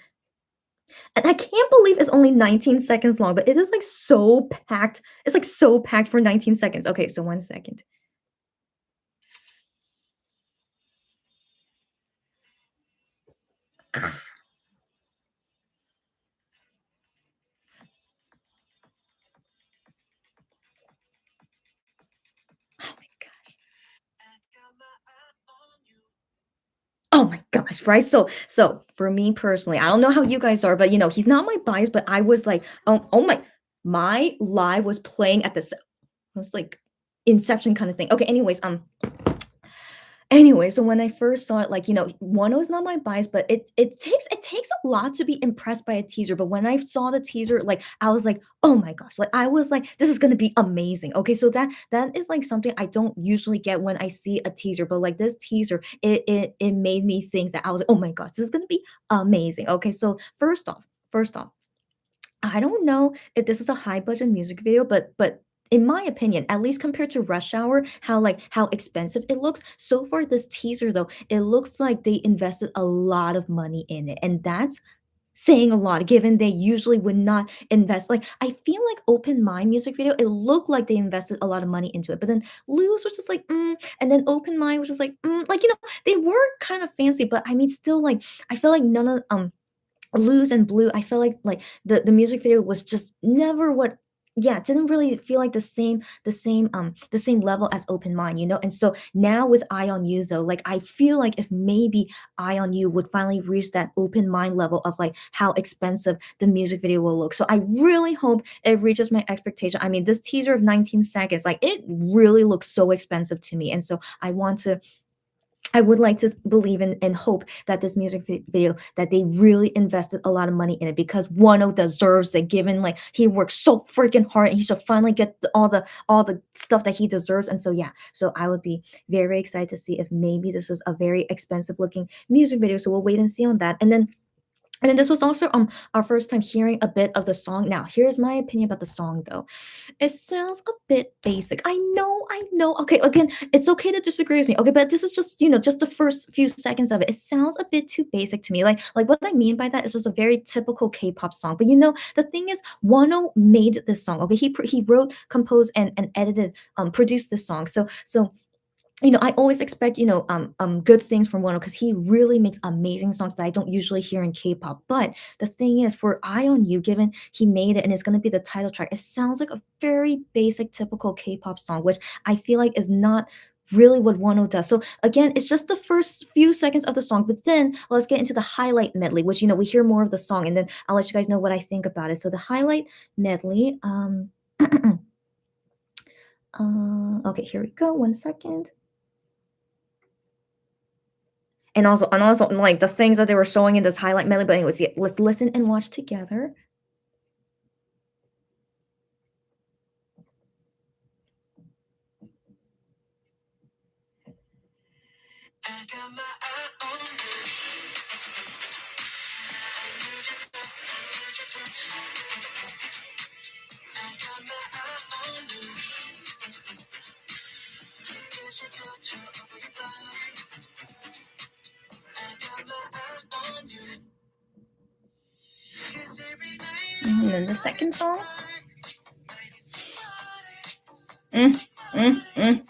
And I can't believe it's only 19 seconds long, but it is like so packed. It's like so packed for 19 seconds. Okay, so 1 second. Oh my gosh. Oh my gosh, right? So for me personally, I don't know how you guys are, but he's not my bias, but I was like, oh my live was playing at this. It was like Inception kind of thing. Okay, anyways, anyway, so when I first saw it, like, one was not my bias, but it takes a lot to be impressed by a teaser. But when I saw the teaser, like I was like, oh my gosh, like I was like, this is gonna be amazing. Okay, so that is like something I don't usually get when I see a teaser, but like this teaser, it made me think that I was like, oh my gosh, this is gonna be amazing. Okay, so first off. I don't know if this is a high budget music video, but in my opinion, at least compared to Rush Hour, how expensive it looks, so far this teaser though, it looks like they invested a lot of money in it. And that's saying a lot given they usually would not invest. Like I feel like Open Mind music video, it looked like they invested a lot of money into it. But then Lose was just like, and then Open Mind was just like, like they were kind of fancy, but I mean still like I feel like none of Lose and Blue, I feel like the music video was just never what yeah, it didn't really feel like the same level as Open Mind. And so now with Eye on You though, like I feel like if maybe Eye on You would finally reach that Open Mind level of like how expensive the music video will look. So I really hope it reaches my expectation. I mean, this teaser of 19 seconds, like it really looks so expensive to me. And so I would like to believe and hope that this music video that they really invested a lot of money in it because Wano deserves it. Given like he worked so freaking hard, and he should finally get all the stuff that he deserves. And so yeah, so I would be very excited to see if maybe this is a very expensive looking music video. So we'll wait and see on that. And then And then this was also our first time hearing a bit of the song. Now, here's my opinion about the song though. It sounds a bit basic. I know. Okay, again, it's okay to disagree with me. Okay, but this is just, just the first few seconds of it. It sounds a bit too basic to me. Like what I mean by that is just a very typical K-pop song. But the thing is, Wano made this song. Okay, he wrote, composed, and edited, produced this song. So I always expect, good things from Wonho because he really makes amazing songs that I don't usually hear in K-pop. But the thing is, for "Eye on You," given he made it and it's gonna be the title track, it sounds like a very basic, typical K-pop song, which I feel like is not really what Wonho does. So again, it's just the first few seconds of the song, but then let's get into the highlight medley, which we hear more of the song, and then I'll let you guys know what I think about it. So the highlight medley, okay, here we go. 1 second. And also, like, the things that they were showing in this highlight medley, but anyways, yeah, let's listen and watch together. And then the second song. Mm, mm, mm.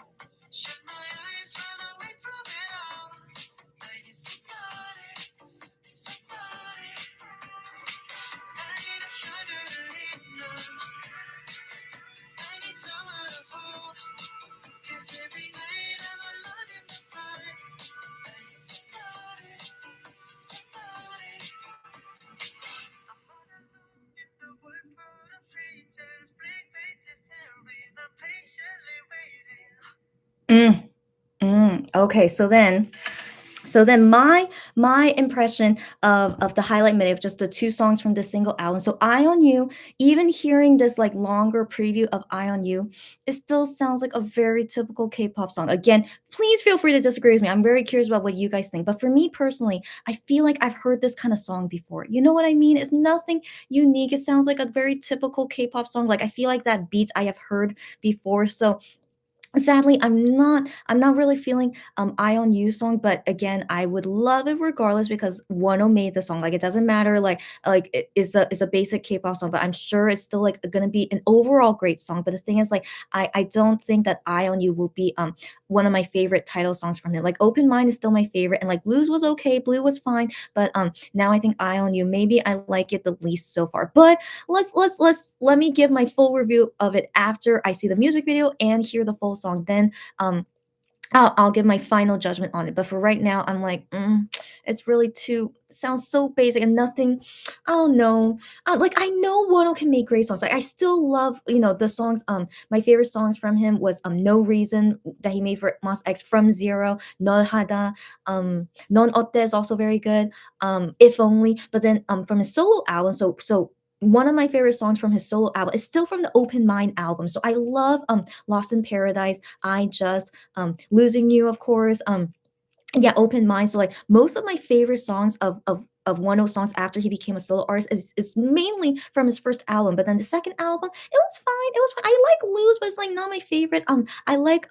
Mm, okay, so then my impression of the highlight minute of just the two songs from this single album. So "Eye on You," even hearing this like longer preview of "Eye on You," it still sounds like a very typical K-pop song. Again, please feel free to disagree with me. I'm very curious about what you guys think. But for me personally, I feel like I've heard this kind of song before. You know what I mean? It's nothing unique. It sounds like a very typical K-pop song. Like I feel like that beats I have heard before. So sadly, I'm not really feeling "Eye on You" song, but again, I would love it regardless because Wonho made the song. Like it doesn't matter, like it's a basic K-pop song, but I'm sure it's still like gonna be an overall great song. But the thing is, like, I don't think that "Eye on You" will be one of my favorite title songs from him. Like "Open Mind" is still my favorite, and like "Lose" was okay, "Blue" was fine, but now I think "Eye on You" maybe I like it the least so far. But let me give my full review of it after I see the music video and hear the full song. Then I'll give my final judgment on it. But for right now, I'm like, it's really too sounds so basic and nothing. I don't know. Like I know Wano can make great songs. Like I still love, the songs. My favorite songs from him was "No Reason" that he made for Mos X, "From Zero," "널 하다," "Non 어때" is also very good. "If Only," but then from his solo album, so one of my favorite songs from his solo album is still from the Open Mind album. So I love Lost in Paradise, I Just, Losing You, of course, yeah, Open Mind. So like most of my favorite songs of one of songs after he became a solo artist is mainly from his first album. But then the second album, it was fine. It was fine. I like Lose, but it's like not my favorite. I like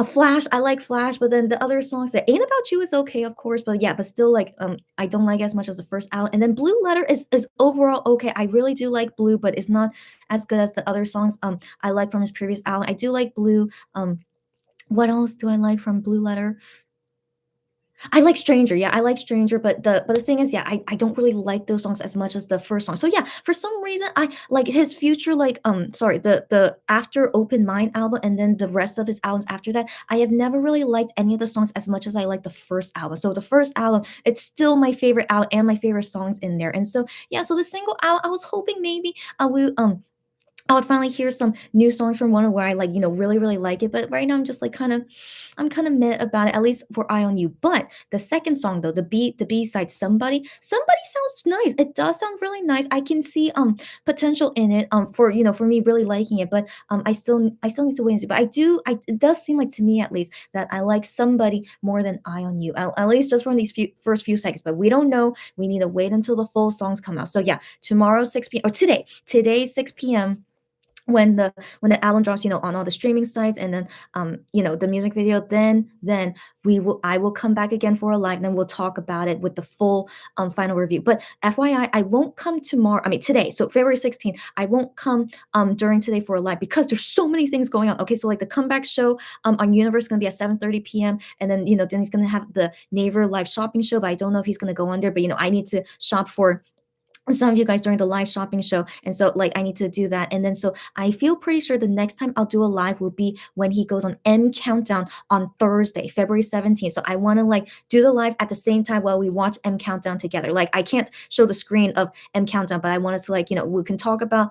Flash, I like Flash, but then the other songs that Ain't About You is okay, of course, but yeah, but still like I don't like as much as the first album. And then Blue Letter is overall okay. I really do like Blue, but it's not as good as the other songs I like from his previous album. I do like Blue. What else do I like from Blue Letter? I like Stranger, yeah, I like Stranger, but the thing is, yeah, I don't really like those songs as much as the first song. So yeah, for some reason, I like his future, like sorry, the after Open Mind album, and then the rest of his albums after that. I have never really liked any of the songs as much as I like the first album. So the first album, it's still my favorite album and my favorite songs in there. And so yeah, so the single out, I was hoping maybe we I would finally hear some new songs from Wonho where I like, really, really like it. But right now I'm just like I'm kind of meh about it, at least for Eye on You. But the second song though, the B side, Somebody sounds nice. It does sound really nice. I can see potential in it for for me really liking it. But I still need to wait and see. But it does seem like to me at least that I like Somebody more than Eye on You. At least just from these first few seconds. But we don't know. We need to wait until the full songs come out. So yeah, tomorrow 6 p.m. or today 6 p.m. when the album drops, on all the streaming sites, and then the music video, then I will come back again for a live, and then we'll talk about it with the full final review. But FYI, I won't come tomorrow. I mean today, so February 16th. I won't come during today for a live because there's so many things going on. Okay, so like the comeback show on Universe is gonna be at 7:30 p.m. and then he's gonna have the Naver live shopping show, but I don't know if he's gonna go on there. But I need to shop for some of you guys during the live shopping show, and so like I need to do that. And then so I feel pretty sure the next time I'll do a live will be when he goes on M Countdown on Thursday, February 17th. So I want to like do the live at the same time while we watch M Countdown together. Like I can't show the screen of M Countdown, but I wanted to like we can talk about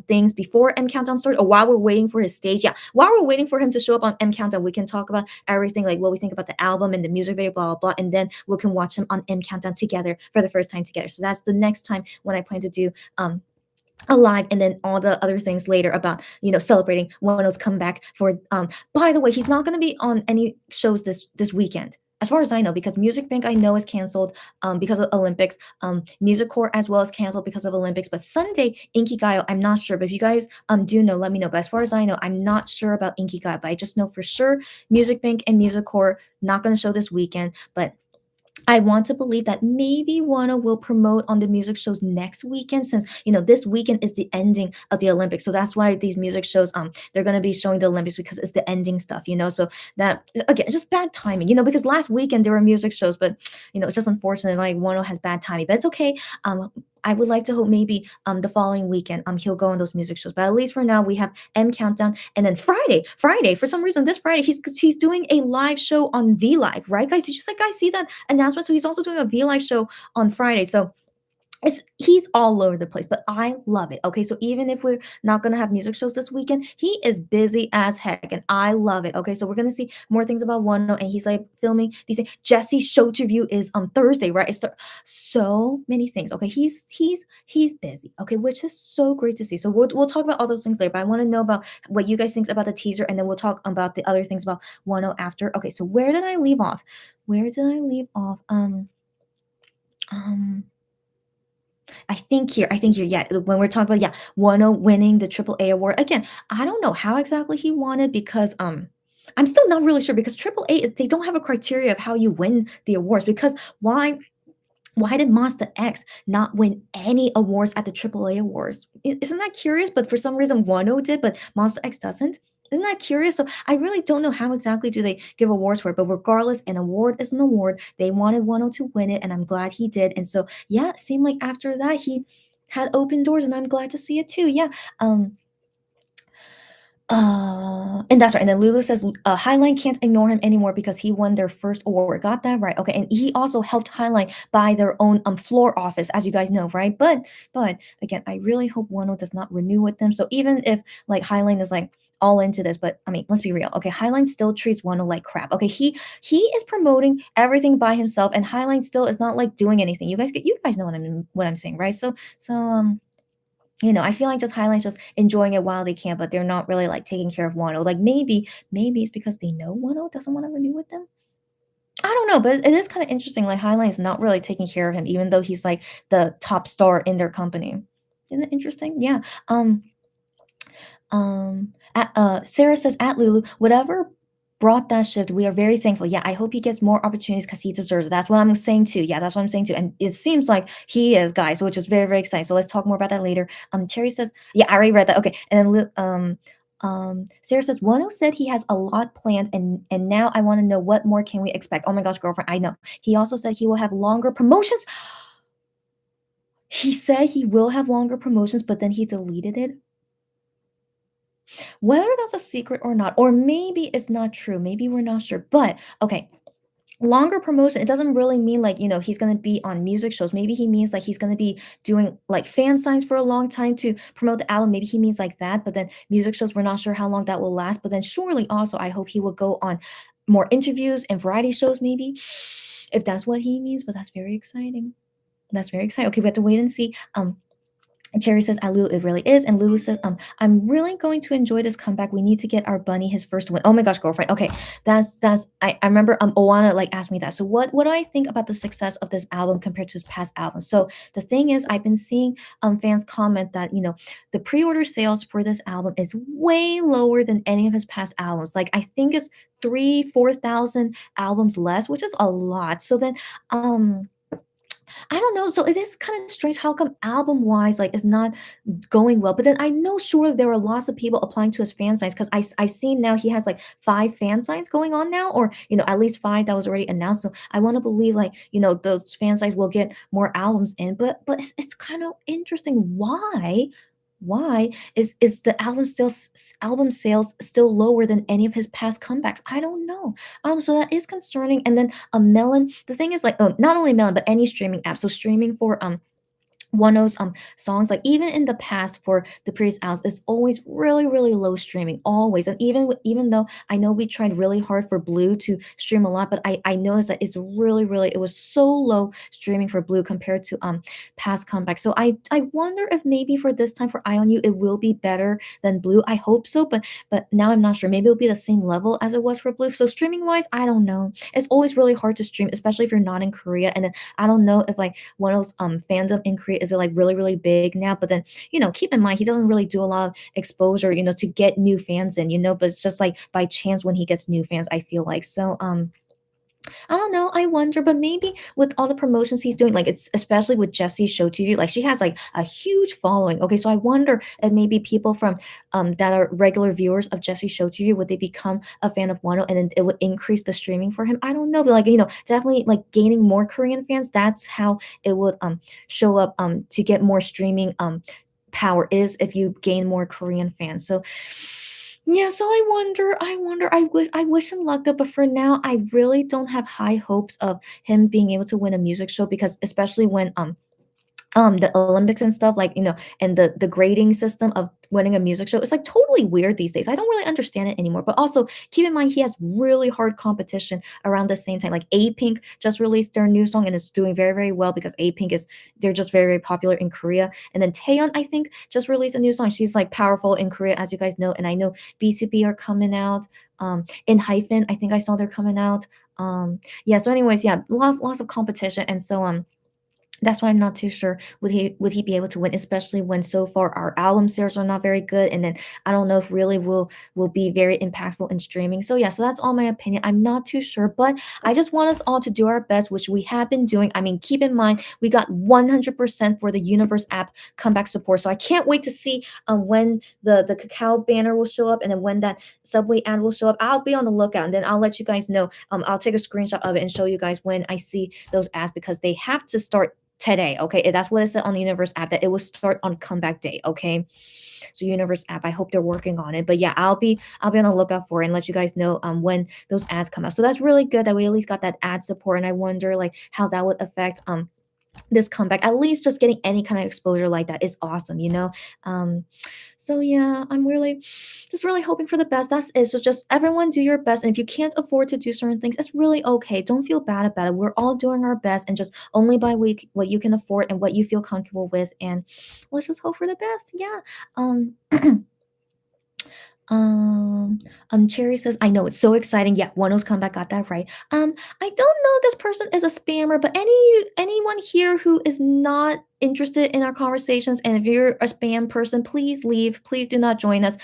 things before M Countdown starts, or while we're waiting for his stage. Yeah, while we're waiting for him to show up on M Countdown, we can talk about everything, like what we think about the album and the music video, blah blah blah, and then we can watch him on M Countdown together for the first time together. So that's the next time when I plan to do alive, and then all the other things later about celebrating Wano's comeback. For by the way, he's not going to be on any shows this weekend as far as I know, because Music Bank I know is canceled because of Olympics. Music Core as well is canceled because of Olympics. But Sunday, Inkigayo, I'm not sure. But if you guys do know, let me know. But as far as I know, I'm not sure about Inkigayo. But I just know for sure Music Bank and Music Core not going to show this weekend. But I want to believe that maybe Wana will promote on the music shows next weekend, since this weekend is the ending of the Olympics. So that's why these music shows they're gonna be showing the Olympics, because it's the ending stuff. So that again, just bad timing. Because last weekend there were music shows, but it's just unfortunate like Wano has bad timing. But it's okay. I would like to hope maybe the following weekend he'll go on those music shows. But at least for now we have M Countdown, and then Friday for some reason this Friday he's doing a live show on V Live, right guys? Did you guys see that announcement? So he's also doing a V Live show on Friday. So he's all over the place, but I love it. Okay, so even if we're not gonna have music shows this weekend, he is busy as heck, and I love it. Okay, so we're gonna see more things about Wano, and he's like filming these things. Jesse's show to review is on Thursday, right? So many things. Okay, he's busy. Okay, which is so great to see. So we'll talk about all those things later. But I want to know about what you guys think about the teaser, and then we'll talk about the other things about Wano after. Okay, so where did I leave off? Where did I leave off? Um. I think here, yeah, when we're talking about, yeah, Wano winning the Triple A award. Again, I don't know how exactly he won it, because I'm still not really sure, because Triple A is, they don't have a criteria of how you win the awards. Because why did Monster X not win any awards at the AAA awards? Isn't that curious? But for some reason, Wano did, but Monster X doesn't. Isn't that curious? So I really don't know how exactly do they give awards for it. But regardless, an award is an award. They wanted Wano to win it, and I'm glad he did. And so yeah, it seemed like after that he had open doors, and I'm glad to see it too. Yeah. And that's right. And then Lulu says Highline can't ignore him anymore because he won their first award. Got that right? Okay. And he also helped Highline buy their own floor office, as you guys know, right? But again, I really hope Wano does not renew with them. So even if like Highline is like all into this, but I mean, let's be real. Okay, Highline still treats Wano like crap. Okay, he is promoting everything by himself, and Highline still is not like doing anything. You guys know what I'm saying, right? I feel like just Highline's just enjoying it while they can, but they're not really like taking care of Wano. Like maybe it's because they know Wano doesn't want to renew with them. I don't know, but it is kind of interesting. Like Highline's not really taking care of him, even though he's like the top star in their company. Isn't it interesting? Yeah. Sarah says at Lulu, whatever brought that shift, we are very thankful. Yeah, I hope he gets more opportunities because he deserves it. That's what I'm saying too. Yeah, that's what I'm saying too. And it seems like he is, guys, which is very, very exciting. So let's talk more about that later. Cherry says, yeah, I already read that. Okay, and then Sarah says, Wano said he has a lot planned, and now I want to know what more can we expect. Oh my gosh, girlfriend, I know. He also said he will have longer promotions. He said he will have longer promotions, but then he deleted it. Whether that's a secret or not, or maybe it's not true, maybe we're not sure. But okay, longer promotion, it doesn't really mean like, he's gonna be on music shows. Maybe he means like he's gonna be doing like fan signs for a long time to promote the album. Maybe he means like that, but then music shows, we're not sure how long that will last. But then surely also I hope he will go on more interviews and variety shows, maybe, if that's what he means. But that's very exciting. That's very exciting. Okay, we have to wait and see. Cherry says, "I Lulu, it really is." And Lulu says, "I'm really going to enjoy this comeback. We need to get our bunny his first win." Oh my gosh, girlfriend. Okay, that's I remember Owana like asked me that. So what do I think about the success of this album compared to his past albums? So the thing is, I've been seeing fans comment that the pre-order sales for this album is way lower than any of his past albums. Like I think it's 3-4 thousand albums less, which is a lot. So then I don't know. So it is kind of strange how come album wise, like, it's not going well. But then I know sure there are lots of people applying to his fan signs because I've seen now he has like 5 fan signs going on now, or at least 5 that was already announced. So I want to believe like those fan signs will get more albums in. But it's kind of interesting why is the album sales still lower than any of his past comebacks? I don't know. So that is concerning. And then Melon, the thing is like, oh, not only Melon but any streaming app. So streaming for one of those songs, like even in the past for the previous albums, it's always really really low streaming, always. And even though I know we tried really hard for Blue to stream a lot, but I noticed that it's really it was so low streaming for Blue compared to past comebacks. So I wonder if maybe for this time for Eye on You it will be better than Blue. I hope so, but now I'm not sure. Maybe it'll be the same level as it was for Blue. So streaming wise, I don't know. It's always really hard to stream, especially if you're not in Korea. And then I don't know if like one of those fandom in Korea is it like really really big now. But then keep in mind he doesn't really do a lot of exposure to get new fans in. But it's just like by chance when he gets new fans, I feel like. So I don't know. I wonder, but maybe with all the promotions he's doing, like it's especially with Jessie Show TV, like she has like a huge following. Okay, so I wonder if maybe people from that are regular viewers of Jessie Show TV, would they become a fan of Wano and then it would increase the streaming for him? I don't know, but like definitely like gaining more Korean fans. That's how it would show up to get more streaming power, is if you gain more Korean fans. So yeah, so I wonder, I wish him luck though, but for now, I really don't have high hopes of him being able to win a music show because especially when the Olympics and stuff, like and the grading system of winning a music show, it's like totally weird these days. I don't really understand it anymore. But also keep in mind he has really hard competition around the same time. Like A Pink just released their new song and it's doing very very well because A Pink is they're just very very popular in Korea. And then Taeyeon, I think, just released a new song. She's like powerful in Korea, as you guys know. And I know B2B are coming out. In Hyphen, I think I saw they're coming out. Yeah. So anyways, yeah, lots of competition, and so that's why I'm not too sure would he be able to win, especially when so far our album sales are not very good, and then I don't know if really will be very impactful in streaming. So yeah, so that's all my opinion. I'm not too sure, but I just want us all to do our best, which we have been doing. I mean, keep in mind we got 100% for the Universe app comeback support, so I can't wait to see when the cacao banner will show up, and then when that Subway ad will show up. I'll be on the lookout, and then I'll let you guys know. I'll take a screenshot of it and show you guys when I see those ads because they have to start today. Okay, that's what it said on the Universe app, that it will start on comeback day. Okay, so Universe app, I hope they're working on it. But yeah, I'll be on the lookout for it and let you guys know when those ads come out. So that's really good that we at least got that ad support. And I wonder like how that would affect this comeback. At least just getting any kind of exposure like that is awesome. So yeah, I'm really just really hoping for the best. That's it. So just everyone do your best, and if you can't afford to do certain things, it's really okay. Don't feel bad about it. We're all doing our best, and just only buy what you can afford and what you feel comfortable with, and let's just hope for the best. Yeah. um um, Cherry says, I know it's so exciting. Yeah, One's comeback got that right. I don't know if this person is a spammer, but anyone here who is not interested in our conversations, and if you're a spam person, please leave. Please do not join us.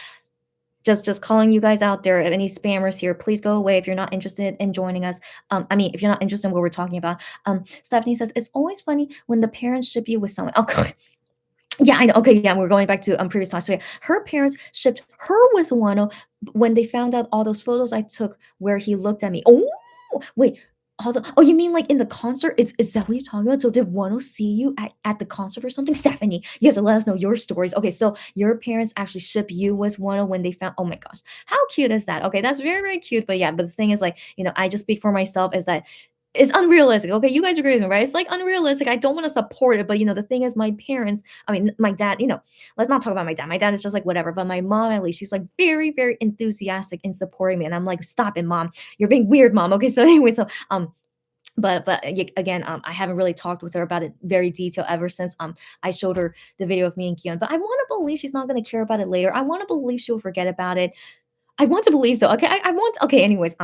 Just calling you guys out there. If any spammers here, please go away if you're not interested in joining us. I mean, if you're not interested in what we're talking about. Stephanie says it's always funny when the parents ship you with someone. Oh, yeah, I know. Okay, yeah, we're going back to previous talks. So yeah, her parents shipped her with Wano when they found out all those photos I took where he looked at me. Oh, wait. Hold on. Oh, you mean like in the concert? Is that what you're talking about? So did Wano see you at the concert or something? Stephanie, you have to let us know your stories. Okay, so your parents actually ship you with Wano when they found. Oh my gosh, how cute is that? Okay, that's very very cute. But yeah, but the thing is like I just speak for myself is that It's unrealistic, okay? You guys agree with me, right? It's, like, unrealistic, I don't wanna support it, but, the thing is my parents I mean, my dad, let's not talk about my dad. My dad is just like, "Whatever," but my mom, at least, she's, like, very, very enthusiastic in supporting me, and I'm like, "Stop it, mom. You're being weird, mom." Okay, so anyway, but again, I haven't really talked with her about it very detailed ever since, I showed her the video of me and Keon, but I wanna believe she's not gonna care about it later. I wanna believe she'll forget about it. I want to believe so, okay? I want okay, anyways,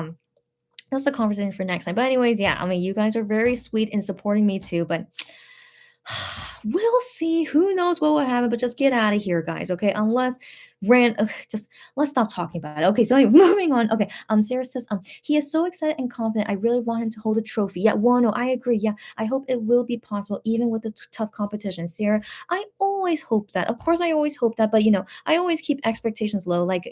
that's a conversation for next time. But anyways, yeah, I mean, you guys are very sweet in supporting me too, but we'll see. Who knows what will happen? But just get out of here, guys. Okay, unless just let's stop talking about it. Okay, so anyway, moving on. Okay, Sarah says, he is so excited and confident. I really want him to hold a trophy. Yeah, Wano, I agree. Yeah, I hope it will be possible, even with the tough competition. Sarah, I always hope that. Of course, I always hope that, but I always keep expectations low. Like,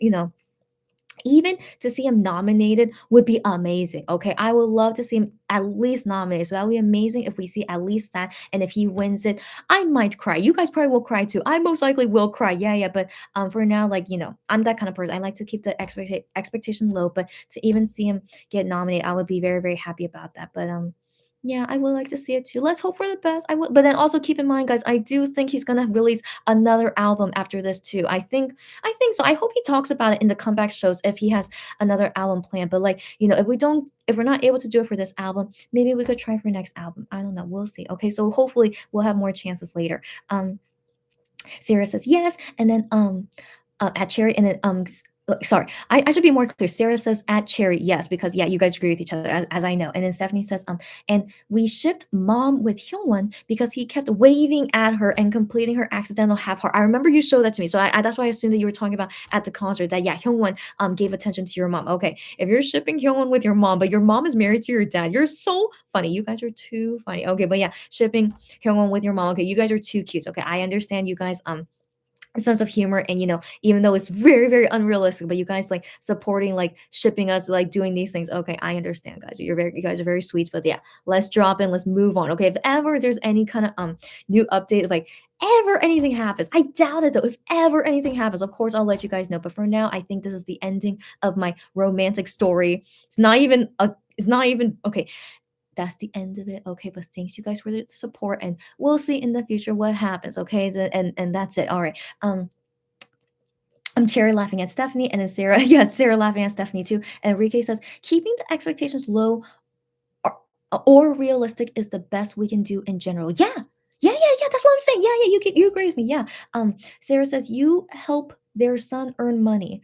even to see him nominated would be amazing. Okay. I would love to see him at least nominated. So that would be amazing if we see at least that. And if he wins it, I might cry. You guys probably will cry too. I most likely will cry. Yeah, yeah. But for now, like, I'm that kind of person. I like to keep the expectation low, but to even see him get nominated, I would be very, very happy about that. But yeah, I would like to see it too. Let's hope for the best. I would, but then also keep in mind, guys, I do think he's gonna release another album after this too. I think so. I hope he talks about it in the comeback shows if he has another album planned. But like, if we're not able to do it for this album, maybe we could try for next album. I don't know. We'll see. Okay, so hopefully we'll have more chances later. Sarah says yes, and then at Cherry, and then sorry, I should be more clear. Sarah says at Cherry yes, because yeah, you guys agree with each other, as I know. And then Stephanie says and we shipped mom with Hyungwon because he kept waving at her and completing her accidental half heart. I remember you showed that to me, so that's why I assumed that you were talking about at the concert that yeah, Hyungwon gave attention to your mom. Okay, if you're shipping Hyungwon with your mom, but your mom is married to your dad, you're so funny. You guys are too funny. Okay, but yeah, shipping Hyungwon with your mom. Okay, you guys are too cute. Okay, I understand you guys sense of humor, and even though it's very, very unrealistic, but you guys like supporting, like shipping us, like doing these things. Okay, I understand, guys. You guys are very sweet, but yeah, let's drop in, let's move on. Okay, if ever there's any kind of new update, like ever anything happens, I doubt it though. If ever anything happens, of course I'll let you guys know. But for now, I think this is the ending of my romantic story. It's not even okay. That's the end of it. Okay, but thanks you guys for the support, and we'll see in the future what happens. Okay, and that's it. All right. I'm Cherry laughing at Stephanie, and then Sarah, yeah, Sarah laughing at Stephanie too. And Enrique says, keeping the expectations low or, or realistic is the best we can do in general. Yeah, yeah, yeah, yeah. That's what I'm saying. Yeah, yeah. You agree with me? Yeah. Sarah says you help their son earn money.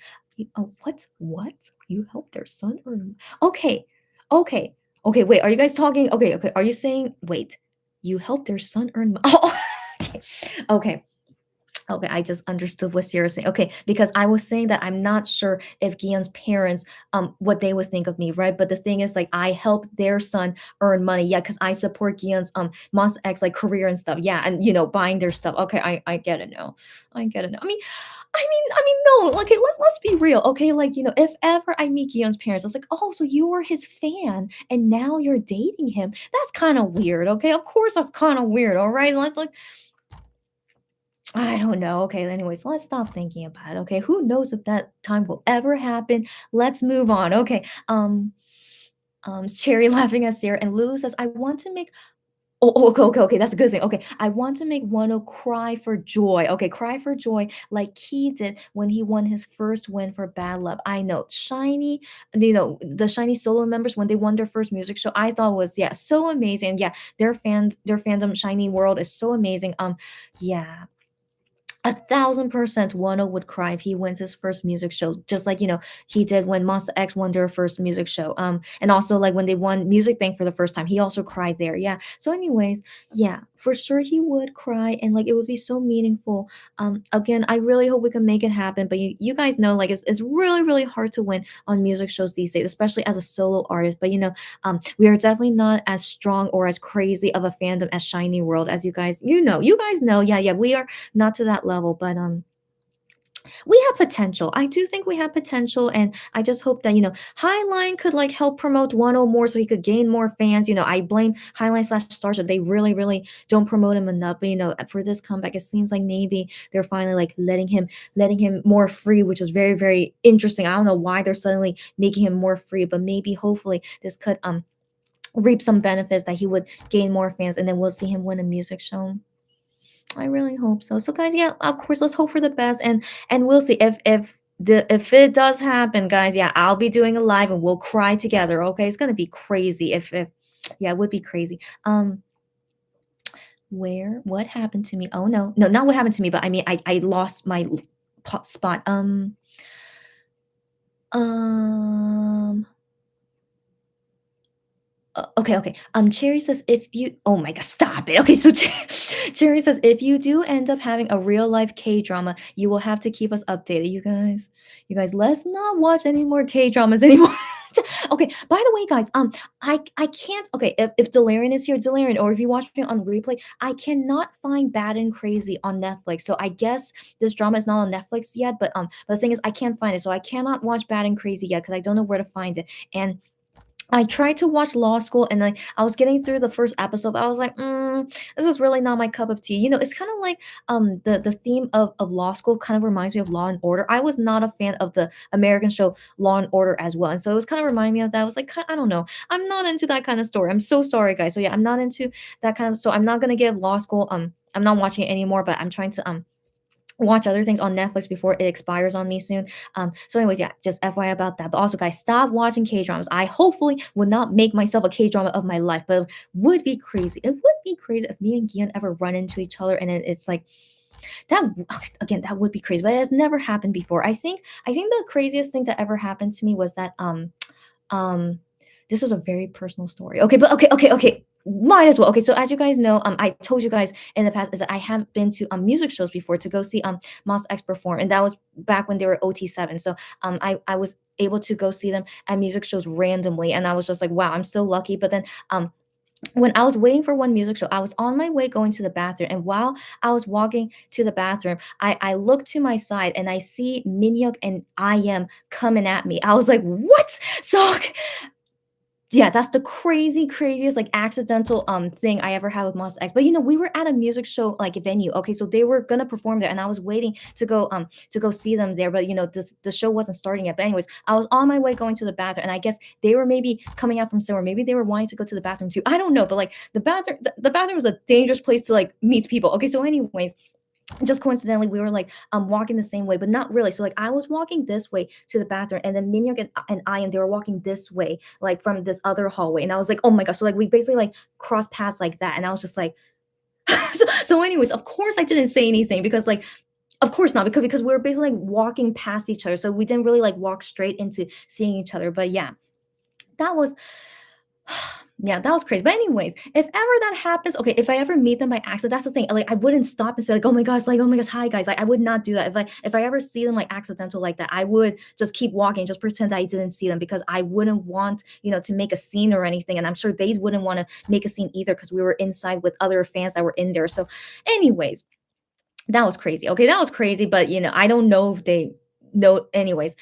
Oh, what? What? You help their son earn? Okay, okay, okay. Wait, are you guys talking? Okay, okay. Are you saying? Wait, you help their son earn? Oh, okay, okay. Okay, I just understood what Sarah's saying. Okay, because I was saying that I'm not sure if Gion's parents, what they would think of me, right? But the thing is, like, I help their son earn money, yeah, because I support Gion's Monster X like career and stuff, yeah, and buying their stuff. Okay, I get it now. I get it now. No. Okay, let's be real. Okay, like if ever I meet Gion's parents, it's like, oh, so you were his fan, and now you're dating him. That's kind of weird. Okay, of course that's kind of weird. All right, let's I don't know. Okay, anyways, let's stop thinking about it. Okay, who knows if that time will ever happen? Let's move on. Okay. Cherry laughing at Sarah, and Lulu says, "I want to make." Oh, okay, okay, okay. That's a good thing. Okay, I want to make Wano cry for joy. Okay, cry for joy like he did when he won his first win for Bad Love. I know, Shiny, the Shiny solo members when they won their first music show. I thought was yeah so amazing. Yeah, their fandom, Shiny World is so amazing. Yeah, 1,000% Wano would cry if he wins his first music show, just like he did when Monster X won their first music show. And also like when they won Music Bank for the first time, he also cried there. Yeah. So, anyways, yeah, for sure he would cry, and like it would be so meaningful. Again, I really hope we can make it happen. But you guys know, like it's really really hard to win on music shows these days, especially as a solo artist. But we are definitely not as strong or as crazy of a fandom as Shiny World, as you guys know. Yeah, yeah, we are not to that level, but we have potential. I do think we have potential, and I just hope that Highline could like help promote 101 more so he could gain more fans. I blame Highline slash Starship. They really, really don't promote him enough. But for this comeback, it seems like maybe they're finally like letting him more free, which is very, very interesting. I don't know why they're suddenly making him more free, but maybe hopefully this could reap some benefits, that he would gain more fans, and then we'll see him win a music show. I really hope so. So guys, yeah, of course, let's hope for the best, and we'll see if it does happen, guys. Yeah, I'll be doing a live and we'll cry together. Okay, it's gonna be crazy if yeah, it would be crazy. Where what happened to me? Oh no, no, not what happened to me, but I mean, I lost my spot. Um. Okay, okay. Cherry says if you. Oh my God, stop it. Okay, so Cherry says if you do end up having a real life K drama, you will have to keep us updated. You guys, let's not watch any more K dramas anymore. Okay. By the way, guys, I can't. Okay, if Delarian is here, Delarian, or if you watch me on replay, I cannot find Bad and Crazy on Netflix. So I guess this drama is not on Netflix yet. But the thing is, I can't find it, so I cannot watch Bad and Crazy yet because I don't know where to find it. And I tried to watch Law School, and like I was getting through the first episode, but I was like, this is really not my cup of tea. It's kind of like the theme of Law School kind of reminds me of Law and Order. I was not a fan of the American show Law and Order as well, and so it was kind of reminding me of that. I was like, I don't know, I'm not into that kind of story. I'm so sorry, guys. So yeah, I'm not into that kind of. So I'm not gonna give Law School. I'm not watching it anymore, but I'm trying to watch other things on Netflix before it expires on me soon. So anyways, yeah, just FYI about that. But also, guys, stop watching K dramas. I hopefully would not make myself a K drama of my life, but it would be crazy. It would be crazy if me and Gian ever run into each other, and it's like that again. That would be crazy, but it has never happened before. I think the craziest thing that ever happened to me was that um, this is a very personal story. Okay, but okay. Might as well. Okay, so as you guys know, I told you guys in the past is that I have been to music shows before to go see Mos X perform, and that was back when they were OT7. So I was able to go see them at music shows randomly, and I was just like, wow, I'm so lucky. But then when I was waiting for one music show, I was on my way going to the bathroom, and while I was walking to the bathroom, I look to my side and I see Minhyuk and I am coming at me. I was like, what? So yeah, that's the craziest, like, accidental, thing I ever had with Monsta X. But, we were at a music show, like, venue, okay, so they were gonna perform there, and I was waiting to go see them there, but, the show wasn't starting yet. But anyways, I was on my way going to the bathroom, and I guess they were maybe coming out from somewhere. Maybe they were wanting to go to the bathroom too. I don't know, but, like, the bathroom was a dangerous place to, like, meet people. Okay, so anyways, just coincidentally, we were like walking the same way, but not really. So like I was walking this way to the bathroom, and then Minhyuk and I and they were walking this way, like from this other hallway. And I was like, oh my gosh. So like we basically like crossed paths like that. And I was just like, so anyways, of course I didn't say anything because like of course not, because we were basically like walking past each other. So we didn't really like walk straight into seeing each other. But yeah, that was yeah, that was crazy. But anyways, if ever that happens, okay, if I ever meet them by accident, that's the thing. Like I wouldn't stop and say like, oh my gosh, hi guys. Like I would not do that. If I ever see them like accidental like that, I would just keep walking, just pretend I didn't see them because I wouldn't want, to make a scene or anything. And I'm sure they wouldn't want to make a scene either because we were inside with other fans that were in there. So, anyways, that was crazy. Okay, that was crazy, but I don't know if they know anyways.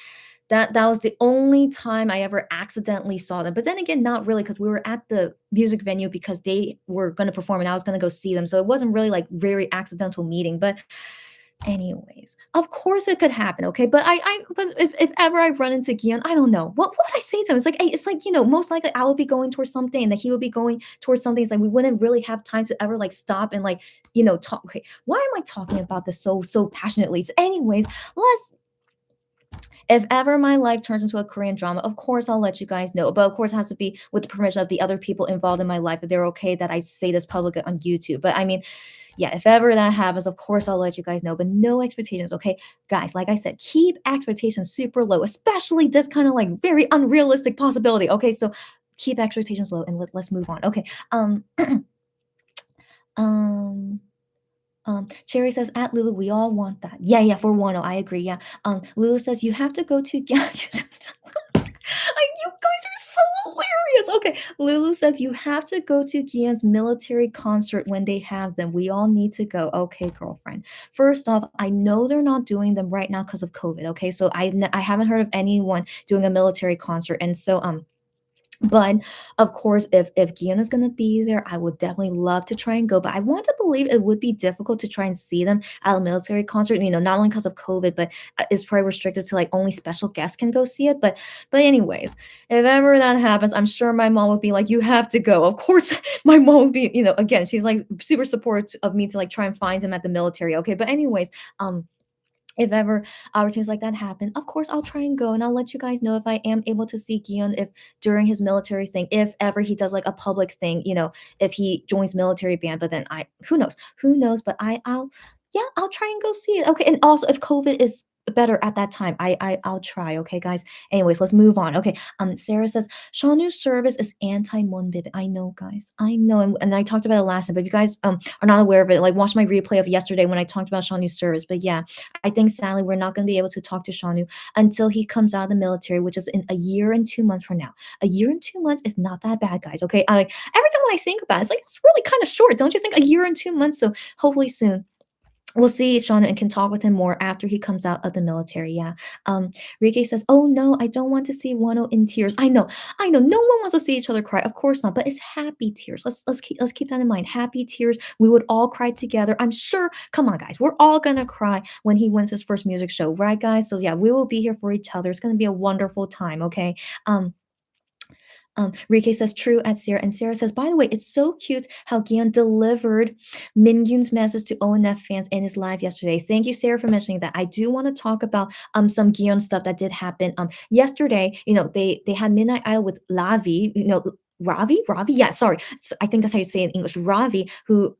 That was the only time I ever accidentally saw them. But then again, not really, because we were at the music venue because they were gonna perform and I was gonna go see them. So it wasn't really like very accidental meeting. But anyways, of course it could happen, okay? But if ever I run into Gian, I don't know. What would I say to him? It's like, most likely I would be going towards something and that he would be going towards something. It's like we wouldn't really have time to ever like stop and like, talk. Okay, why am I talking about this so passionately? So anyways, let's if ever my life turns into a Korean drama, of course I'll let you guys know. But of course, it has to be with the permission of the other people involved in my life. If they're okay that I say this publicly on YouTube. But I mean, yeah, if ever that happens, of course I'll let you guys know. But no expectations, okay? Guys, like I said, keep expectations super low, especially this kind of like very unrealistic possibility. Okay, so keep expectations low and let's move on. Okay. Um Cherry says, at Lulu, we all want that. Yeah, for Wano, I agree. Yeah. Lulu says, you have to go to you guys are so hilarious. Okay. Lulu says, you have to go to Gian's military concert when they have them. We all need to go. Okay, girlfriend. First off, I know they're not doing them right now because of COVID. Okay. So I haven't heard of anyone doing a military concert. And so, But of course, if Gian is gonna be there, I would definitely love to try and go. But I want to believe it would be difficult to try and see them at a military concert. Not only because of COVID, but it's probably restricted to like only special guests can go see it. But anyways, if ever that happens, I'm sure my mom would be like, "You have to go." Of course, my mom would be. Again, she's like super supportive of me to like try and find him at the military. Okay, but anyways, if ever opportunities like that happen, of course I'll try and go, and I'll let you guys know if I am able to see Gion if during his military thing, if ever he does like a public thing, if he joins military band. But then who knows? But I'll yeah, I'll try and go see it. Okay, and also if COVID is better at that time, I'll try. Okay, guys. Anyways, let's move on. Okay, Sarah says Shanu's service is anti-Monbib. I know, guys. I know, and I talked about it last time. But if you guys are not aware of it, like watch my replay of yesterday when I talked about Shanu's service. But yeah, I think sadly we're not going to be able to talk to Shanu until he comes out of the military, which is in a year and 2 months from now. A year and 2 months is not that bad, guys. Okay, every time when I think about it, it's like it's really kind of short, don't you think? A year and 2 months. So hopefully soon we'll see Shauna and can talk with him more after he comes out of the military. Yeah. Rike says, "Oh no, I don't want to see Wano in tears." I know. No one wants to see each other cry. Of course not. But it's happy tears. Let's keep that in mind. Happy tears. We would all cry together. I'm sure. Come on, guys. We're all gonna cry when he wins his first music show, right, guys? So yeah, we will be here for each other. It's gonna be a wonderful time. Okay. Um, Rike says true at Sarah, and Sarah says, by the way, it's so cute how Gian delivered Mingyun's message to ONF fans in his live yesterday. Thank you, Sarah, for mentioning that. I do want to talk about some Gian stuff that did happen. Yesterday, they had Midnight Idol with Lavi, Ravi, yeah, sorry. So I think that's how you say it in English. Ravi, who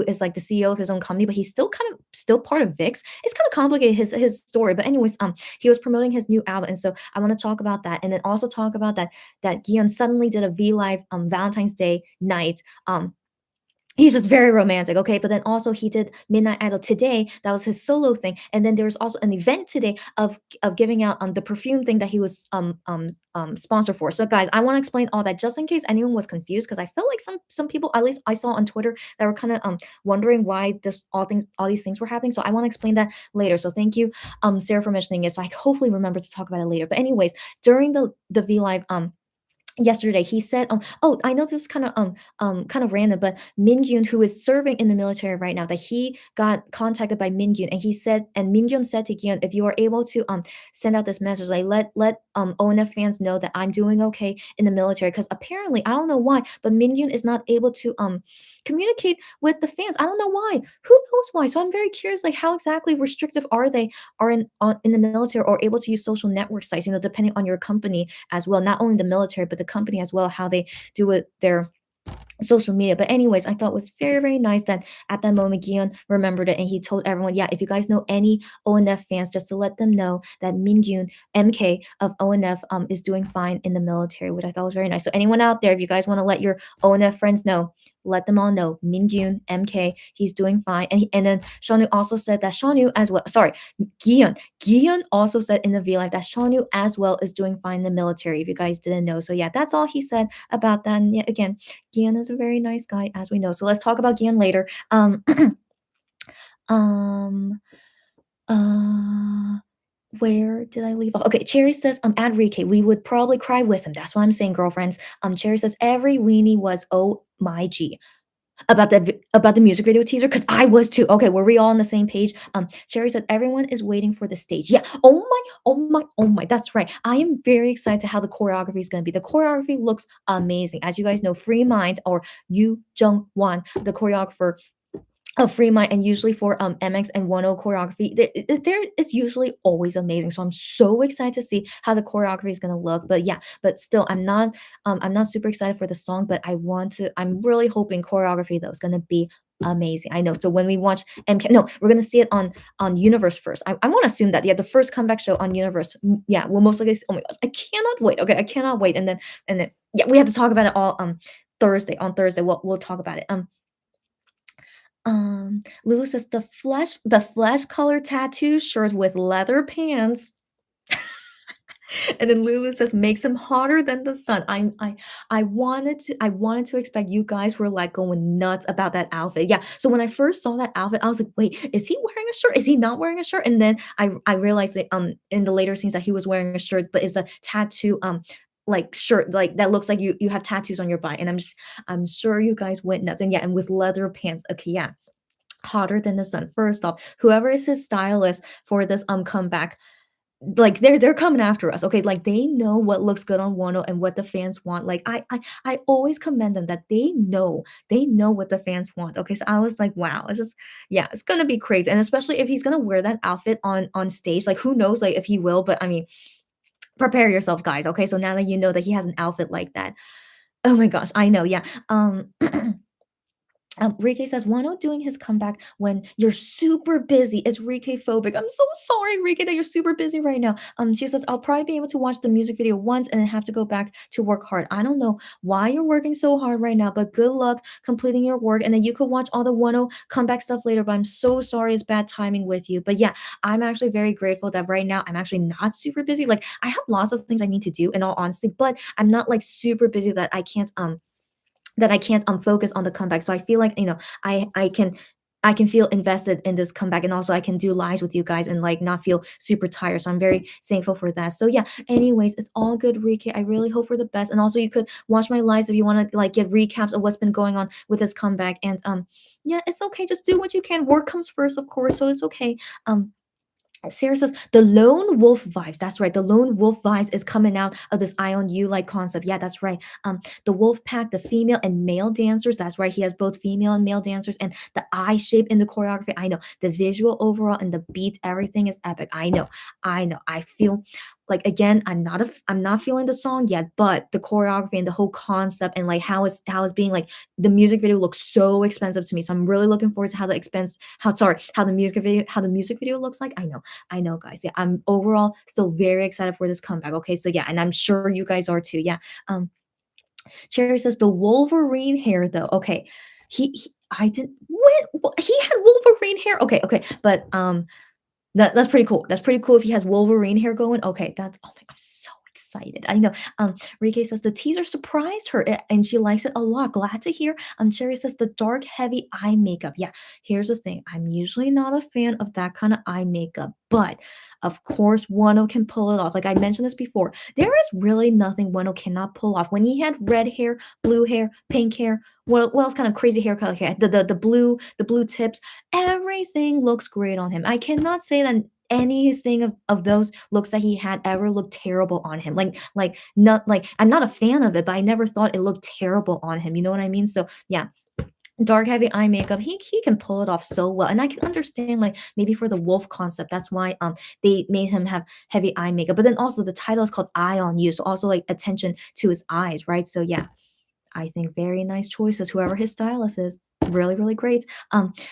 is like the CEO of his own company, but he's still kind of still part of VIX. It's kind of complicated his story, but anyways, he was promoting his new album, and so I want to talk about that, and then also talk about that Gion suddenly did a V Live Valentine's Day night. He's just very romantic, okay? But then also he did Midnight Idol today. That was his solo thing. And then there was also an event today of giving out the perfume thing that he was sponsored for. So guys, I want to explain all that just in case anyone was confused, because I felt like some people, at least I saw on Twitter, that were kind of wondering why this all these things were happening. So I want to explain that later. So thank you, Sarah, for mentioning it. So I hopefully remember to talk about it later. But anyways, during the V Live yesterday he said, oh, I know this is kind of random, but Mingyun, who is serving in the military right now, that he got contacted by Mingyun, and Mingyun said to Gyun, if you are able to send out this message, like let ONF fans know that I'm doing okay in the military, because apparently I don't know why, but Mingyun is not able to communicate with the fans. I don't know why. Who knows why? So I'm very curious, like how exactly restrictive are in the military, or able to use social network sites, depending on your company as well, not only the military but the company as well, how they do it, their social media. But anyways, I thought it was very, very nice that at that moment Gion remembered it, and he told everyone, yeah, if you guys know any ONF fans, just to let them know that Mingyun MK of ONF is doing fine in the military, which I thought was very nice. So anyone out there, if you guys want to let your ONF friends know, let them all know Mingyun MK, he's doing fine. And then Shanu also said that Shanu as well, sorry, Gion also said in the V Live that Shanu as well is doing fine in the military, if you guys didn't know. So yeah, that's all he said about that. And yeah, again, Gian is a very nice guy, as we know. So let's talk about Gian later. Um, uh, where did I leave off? Okay, Cherry says, at Rike, we would probably cry with him. That's what I'm saying, girlfriends. Cherry says every weenie was oh my G about the music video teaser, because I was too. Okay, were we all on the same page? Cherry said everyone is waiting for the stage. Yeah. Oh my, oh my, oh my. That's right. I am very excited to how the choreography is going to be. The choreography looks amazing. As you guys know, Free Mind, or Yu Jung Wan, the choreographer of Free Mind, and usually for MX and Wonho choreography, there is usually always amazing. So I'm so excited to see how the choreography is gonna look. But yeah, but still, I'm not super excited for the song, but I'm really hoping choreography though is gonna be amazing. I know. So when we watch MK, no, we're gonna see it on Universe first. I want to assume that, yeah, the first comeback show on Universe, yeah, we'll most likely see, oh my gosh, I cannot wait. Okay, I cannot wait. And then yeah, we have to talk about it all Thursday. On Thursday, we'll talk about it. Lulu says the flesh color tattoo shirt with leather pants. And then Lulu says makes him hotter than the sun. I wanted to expect you guys were like going nuts about that outfit. Yeah. So when I first saw that outfit, I was like, wait, is he wearing a shirt? Is he not wearing a shirt? And then I realized that in the later scenes that he was wearing a shirt, but it's a tattoo shirt like that looks like you have tattoos on your body, and I'm sure you guys went nuts. And yeah, and with leather pants. Okay, yeah, hotter than the sun. First off, whoever is his stylist for this comeback, like they're coming after us. Okay, like they know what looks good on Wano and what the fans want. Like I always commend them that they know what the fans want. Okay, so I was like, wow, it's just, yeah, it's gonna be crazy. And especially if he's gonna wear that outfit on stage, like who knows, like if he will. But I mean, prepare yourselves, guys. Okay, so now that you know that he has an outfit like that, oh my gosh, I know, yeah. Rike says, Wano doing his comeback when you're super busy is Rike phobic. I'm so sorry, Rike, that you're super busy right now. She says, I'll probably be able to watch the music video once and then have to go back to work hard. I don't know why you're working so hard right now, but good luck completing your work. And then you could watch all the Wano comeback stuff later. But I'm so sorry it's bad timing with you. But yeah, I'm actually very grateful that right now I'm actually not super busy. Like I have lots of things I need to do in all honesty, but I'm not like super busy that I can't focus on the comeback. So I feel like, I can feel invested in this comeback, and also I can do lives with you guys and like not feel super tired. So I'm very thankful for that. So yeah, anyways, it's all good, Rike. I really hope for the best. And also you could watch my lives if you want to like get recaps of what's been going on with this comeback. And yeah, it's okay. Just do what you can. Work comes first, of course. So it's okay. Sarah says the lone wolf vibes. That's right. The lone wolf vibes is coming out of this eye on you like concept. Yeah, that's right. The wolf pack, the female and male dancers. That's right. He has both female and male dancers, and the eye shape in the choreography. I know the visual overall and the beats. Everything is epic. I know. I know. I feel like again. I'm not feeling the song yet, but the choreography and the whole concept and like how it's being like the music video looks so expensive to me. So I'm really looking forward to how the music video looks like. I know, guys. Yeah, I'm overall still very excited for this comeback. Okay, so yeah, and I'm sure you guys are too. Yeah. Cherry says the Wolverine hair though. Okay, I didn't. What? He had Wolverine hair. Okay, okay, but that's pretty cool. That's pretty cool if he has Wolverine hair going. Okay, that's, oh my, I'm so excited. I know. Rike says the teaser surprised her and she likes it a lot. Glad to hear. Cherry says the dark, heavy eye makeup. Yeah, here's the thing. I'm usually not a fan of that kind of eye makeup, but of course, Wano can pull it off. Like I mentioned this before, there is really nothing Wano cannot pull off. When he had red hair, blue hair, pink hair, what else kind of crazy haircut? Okay, the blue tips, everything looks great on him. I cannot say that anything of those looks that he had ever looked terrible on him. Like not like I'm not a fan of it, but I never thought it looked terrible on him. You know what I mean? So yeah, dark heavy eye makeup, he can pull it off so well. And I can understand like maybe for the wolf concept, that's why they made him have heavy eye makeup. But then also the title is called Eye on You. So also like attention to his eyes, right? So yeah, I think very nice choices, whoever his stylist is. Really, really great.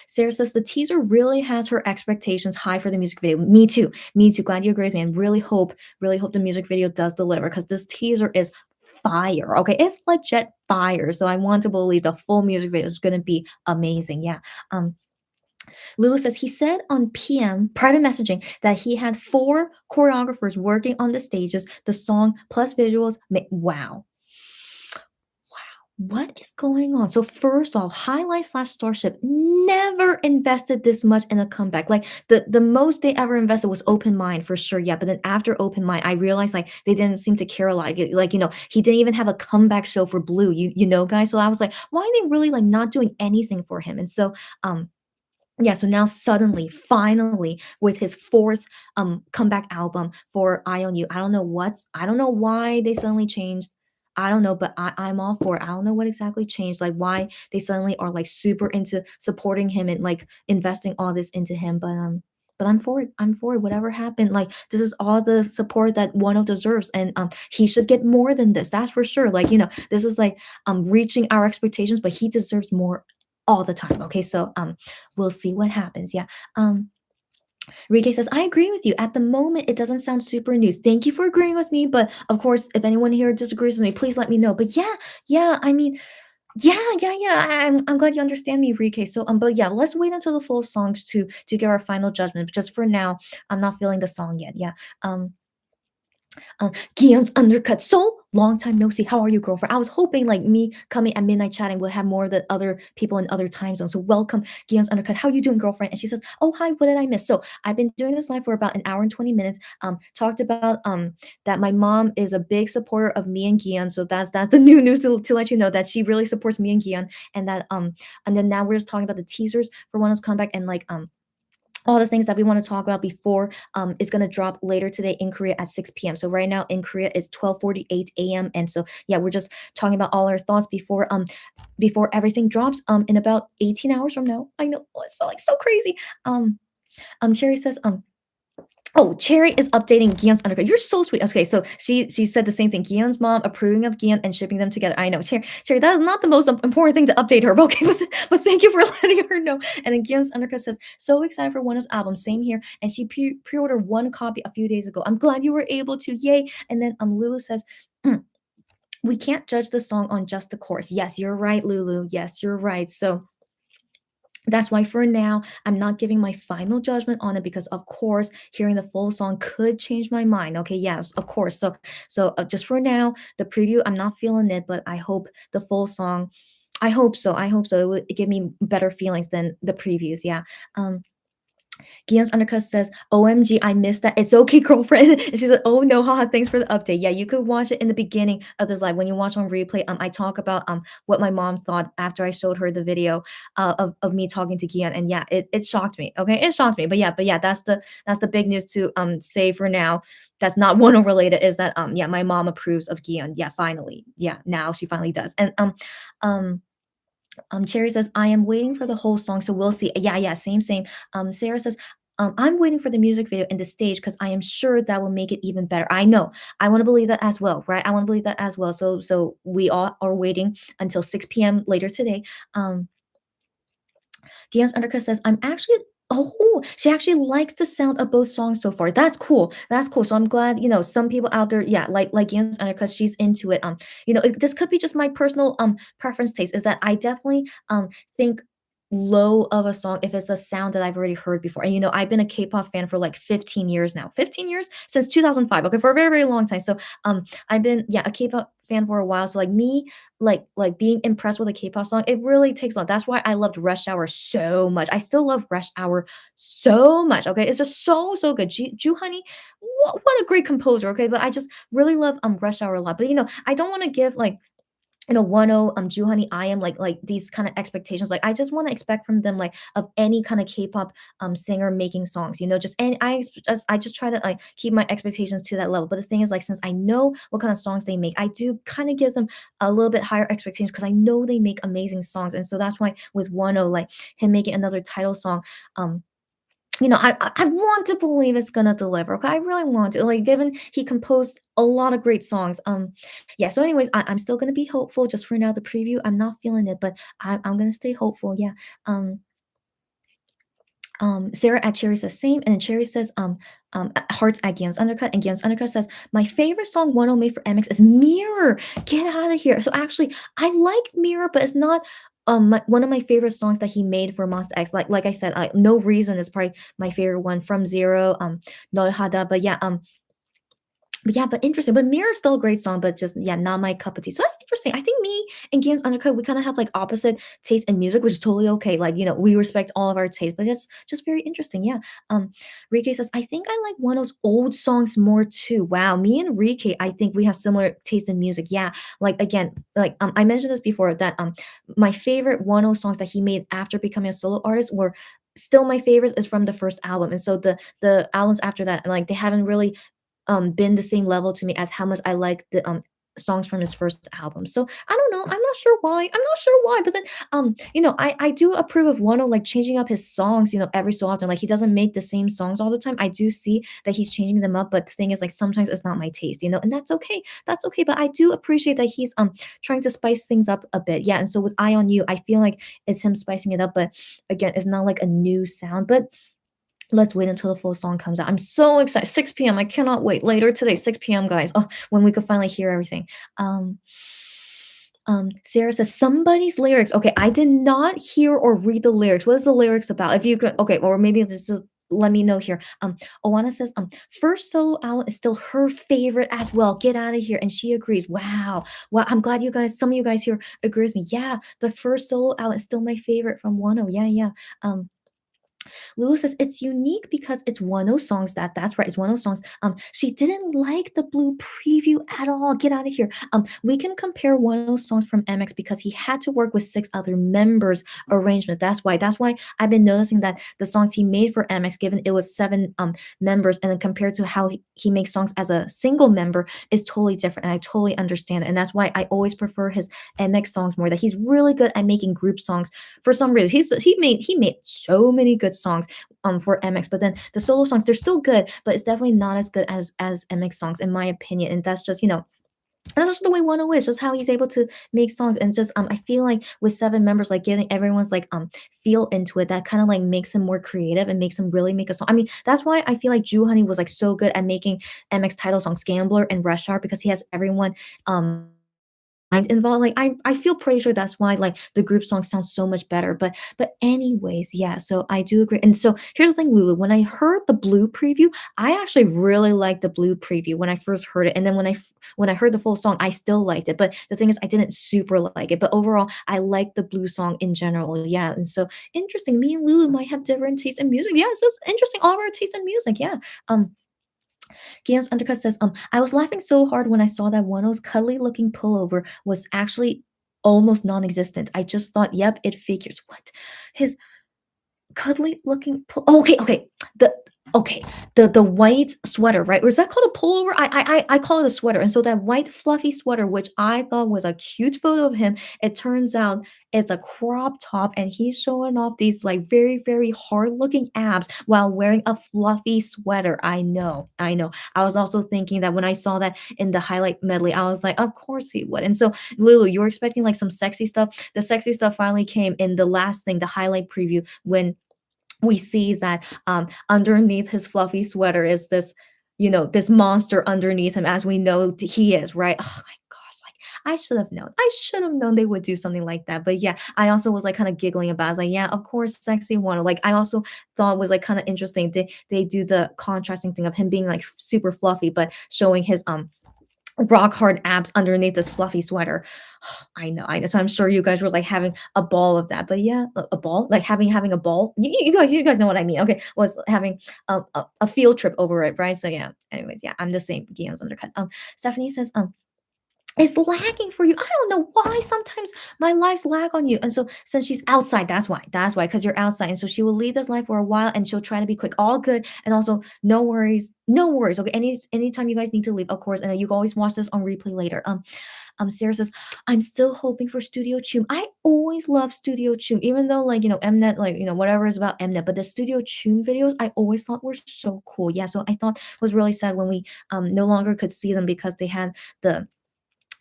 Sarah says the teaser really has her expectations high for the music video. Me too. Me too. Glad you agree with me. And really hope the music video does deliver because this teaser is fire. Okay, it's legit fire. So I want to believe the full music video is going to be amazing. Yeah. Lulu says he said on PM private messaging that he had 4 choreographers working on the stages, the song plus visuals. Wow. What is going on? So first off, Highlight slash Starship never invested this much in a comeback. Like the most they ever invested was Open Mind for sure. Yeah, but then after Open Mind, I realized like they didn't seem to care a lot. Like he didn't even have a comeback show for Blue. You know, guys. So I was like, why are they really like not doing anything for him? And so yeah, so now suddenly, finally, with his fourth comeback album for Eye on You, I don't know why they suddenly changed. I don't know, but I'm all for it. I don't know what exactly changed, like why they suddenly are like super into supporting him and like investing all this into him. But I'm for it. I'm for it. Whatever happened, like this is all the support that Wano deserves, and he should get more than this. That's for sure. Like this is like reaching our expectations, but he deserves more all the time. Okay, so we'll see what happens. Yeah. Rike says, I agree with you. At the moment, it doesn't sound super new. Thank you for agreeing with me. But of course, if anyone here disagrees with me, please let me know. But yeah, I mean, yeah. I'm glad you understand me, Rike. So but yeah, let's wait until the full songs to give our final judgment. But just for now, I'm not feeling the song yet. Yeah. Gion's undercut. So long time no see. How are you, girlfriend? I was hoping like me coming at midnight chatting would have more of the other people in other time zones. So welcome, Gion's undercut. How you doing, girlfriend? And she says, "Oh hi, what did I miss?" So I've been doing this live for about an hour and 20 minutes. Talked about that my mom is a big supporter of me and Gion. So that's the new news to let you know that she really supports me and Gion, and that and then now we're just talking about the teasers for Wonho's comeback and like all the things that we want to talk about before is going to drop later today in Korea at 6 p.m. So right now in Korea it's 12:48 a.m. And so yeah, we're just talking about all our thoughts before everything drops in about 18 hours from now. I know, oh, it's so like so crazy. Um Cherry says oh, Cherry is updating Gion's undercut. You're so sweet. Okay, so she said the same thing. Gion's mom approving of Gion and shipping them together. I know, Cherry, that is not the most important thing to update her. But okay, but thank you for letting her know. And then Gion's undercut says, so excited for Wonho's album. Same here. And she pre-ordered one copy a few days ago. I'm glad you were able to. Yay! And then Lulu says. We can't judge the song on just the chorus. Yes, you're right, Lulu. Yes, you're right. So that's why for now I'm not giving my final judgment on it because of course hearing the full song could change my mind. Okay, yes, of course. So just for now, the preview I'm not feeling it, but I hope the full song. I hope so. I hope so. It would give me better feelings than the previews. Yeah. Um, Gion's undercut says, OMG, I missed that. It's okay, girlfriend. And she said, oh no, haha, thanks for the update. Yeah, you could watch it in the beginning of this live. When you watch on replay, I talk about what my mom thought after I showed her the video of me talking to Gian. And yeah, it shocked me. Okay, it shocked me. But yeah, that's the big news to say for now. That's not one related, is that yeah, my mom approves of Gian. Yeah, finally. Yeah, now she finally does. And um Cherry says, I am waiting for the whole song, so we'll see. Yeah, same. Sarah says, I'm waiting for the music video and the stage because I am sure that will make it even better. I know. I want to believe that as well, right? I want to believe that as well. So we all are waiting until 6 p.m. later today. Um, Gian's undercut says, I'm actually she actually likes the sound of both songs so far. That's cool. That's cool. So I'm glad, some people out there, yeah, like Gian's undercut, she's into it. This could be just my personal preference taste, is that I definitely think low of a song if it's a sound that I've already heard before. And I've been a K-pop fan for like 15 years now. 15 years? Since 2005. Okay, for a very, very long time. So I've been, yeah, a K-pop fan for a while. So like me like being impressed with a K-pop song, it really takes long. That's why I loved Rush Hour so much. I still love Rush Hour so much. Okay, it's just so good. Ju Honey, what a great composer. Okay, but I just really love Rush Hour a lot. But I don't want to give like Wonho, Honey, I am like these kind of expectations. Like I just want to expect from them like of any kind of K-pop singer making songs, just and I just try to like keep my expectations to that level. But the thing is like since I know what kind of songs they make, I do kind of give them a little bit higher expectations because I know they make amazing songs. And so that's why with Wonho, like him making another title song, um I want to believe it's gonna deliver. Okay, I really want to. Like, given he composed a lot of great songs. Yeah. So, anyways, I'm still gonna be hopeful. Just for now, the preview, I'm not feeling it, but I'm gonna stay hopeful. Yeah. Sarah at Cherry says same, and then Cherry says hearts at Gian's undercut, and Gian's undercut says my favorite song One made for MX is Mirror. Get out of here. So actually, I like Mirror, but it's not one of my favorite songs that he made for Monster X. Like I said, No Reason is probably my favorite one from Zero. No Hada, but interesting. But Mirror is still a great song, but just yeah, not my cup of tea. So that's interesting. I think me and Games Undercut, we kind of have like opposite taste in music, which is totally okay. Like, we respect all of our taste, but it's just very interesting. Yeah. Rike says, I think I like one of those old songs more too. Wow. Me and Rike, I think we have similar taste in music. Yeah. Like again, like I mentioned this before that my favorite one of songs that he made after becoming a solo artist were still my favorites is from the first album. And so the albums after that, like they haven't really been the same level to me as how much I like the songs from his first album. So I don't know. I'm not sure why. I'm not sure why. But then I do approve of Wano like changing up his songs, every so often. Like he doesn't make the same songs all the time. I do see that he's changing them up, but the thing is like sometimes it's not my taste, and that's okay. That's okay. But I do appreciate that he's trying to spice things up a bit. Yeah. And so with Eye on You, I feel like it's him spicing it up, but again, it's not like a new sound. But let's wait until the full song comes out. I'm so excited. 6 p.m. I cannot wait. Later today, 6 p.m., guys. Oh, when we could finally hear everything. Sarah says somebody's lyrics. Okay, I did not hear or read the lyrics. What is the lyrics about? If you could, okay, or maybe this is let me know here. Owana says, first solo album is still her favorite as well. Get out of here. And she agrees. Wow. Well, I'm glad you guys, some of you guys here agree with me. Yeah, the first solo album is still my favorite from Wano. Yeah, yeah. Lulu says it's unique because it's one of those songs that's right, it's one of those songs. She didn't like the blue preview at all. Get out of here. We can compare one of those songs from MX because he had to work with six other members arrangements. That's why I've been noticing that the songs he made for MX, given it was seven members, and then compared to how he makes songs as a single member is totally different. And I totally understand it. And that's why I always prefer his MX songs more. That he's really good at making group songs for some reason. He made so many good songs for MX, but then the solo songs they're still good, but it's definitely not as good as MX songs in my opinion. And that's just that's just the way Wano is, just how he's able to make songs. And just I feel like with seven members, like getting everyone's like feel into it, that kind of like makes him more creative and makes him really make a song. I mean, that's why I feel like Ju Honey was like so good at making MX title songs, Gambler and Rush Hour, because he has everyone involved. Like I feel pretty sure that's why like the group song sounds so much better. But anyways, yeah. So I do agree. And so here's the thing, Lulu. When I heard the blue preview, I actually really liked the blue preview when I first heard it. And then when I heard the full song, I still liked it. But the thing is, I didn't super like it. But overall, I like the blue song in general. Yeah. And so interesting. Me and Lulu might have different taste in music. Yeah, so it's interesting. All of our taste in music. Yeah. Gian's Undercut says, I was laughing so hard when I saw that Wano's cuddly looking pullover was actually almost non-existent. I just thought, yep, it figures. What? His cuddly looking okay, okay. The okay, the white sweater, right? Or is that called a pullover? I call it a sweater. And so that white fluffy sweater, which I thought was a cute photo of him, it turns out it's a crop top, and he's showing off these like very, very hard looking abs while wearing a fluffy sweater. I know, I know. I was also thinking that when I saw that in the highlight medley, I was like, of course he would. And so Lulu, you were expecting like some sexy stuff. The sexy stuff finally came in the last thing, the highlight preview, when we see that underneath his fluffy sweater is this, this monster underneath him, as we know he is, right? Oh my gosh, like I should have known. I should have known they would do something like that. But yeah, I also was like kind of giggling about it. I was like, yeah, of course, sexy one. Like I also thought was like kind of interesting. They do the contrasting thing of him being like super fluffy, but showing his rock hard abs underneath this fluffy sweater. I know. So I'm sure you guys were like having a ball of that. But yeah, a ball, like having a ball. You guys know what I mean. Okay, was having a field trip over it, right? So yeah. Anyways, yeah, I'm the same. Gian's Undercut. Stephanie says, it's lagging for you. I don't know why sometimes my lives lag on you. And so since she's outside, that's why. That's why, because you're outside. And so she will leave this live for a while and she'll try to be quick. All good. And also no worries. No worries. Okay. Anytime you guys need to leave, of course. And then you can always watch this on replay later. Sarah says, I'm still hoping for Studio Choom. I always love Studio Choom, even though like Mnet, like whatever is about Mnet, but the Studio Choom videos I always thought were so cool. Yeah. So I thought it was really sad when we no longer could see them because they had the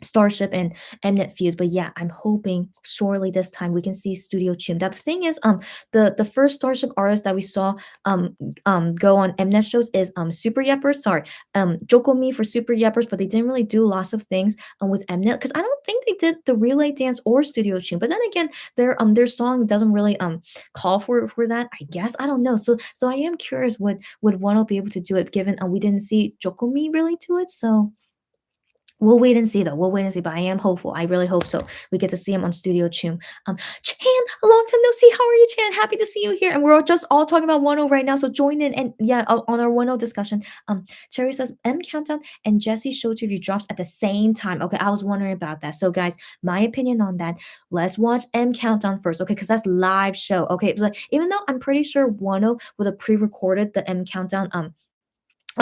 Starship and Mnet feud. But yeah, I'm hoping surely this time we can see Studio Choom. That the thing is, the first Starship artist that we saw go on Mnet shows is Super Yeppers. Sorry, Jokomi for Super Yeppers, but they didn't really do lots of things with Mnet because I don't think they did the relay dance or Studio Choom. But then again, their song doesn't really call for that. I guess I don't know. So I am curious, would Wano be able to do it given we didn't see Jokomi really do it. So we'll wait and see, though. We'll wait and see, but I am hopeful. I really hope so. We get to see him on Studio Choom. Chan, a long time no see. How are you, Chan? Happy to see you here. And we're just all talking about 1 right now, so join in and yeah, on our 1 discussion. Cherry says M Countdown and Jesse's show review drops at the same time. Okay, I was wondering about that. So guys, my opinion on that. Let's watch M Countdown first, okay? Because that's live show. Okay, like even though I'm pretty sure 1 would have pre-recorded the M Countdown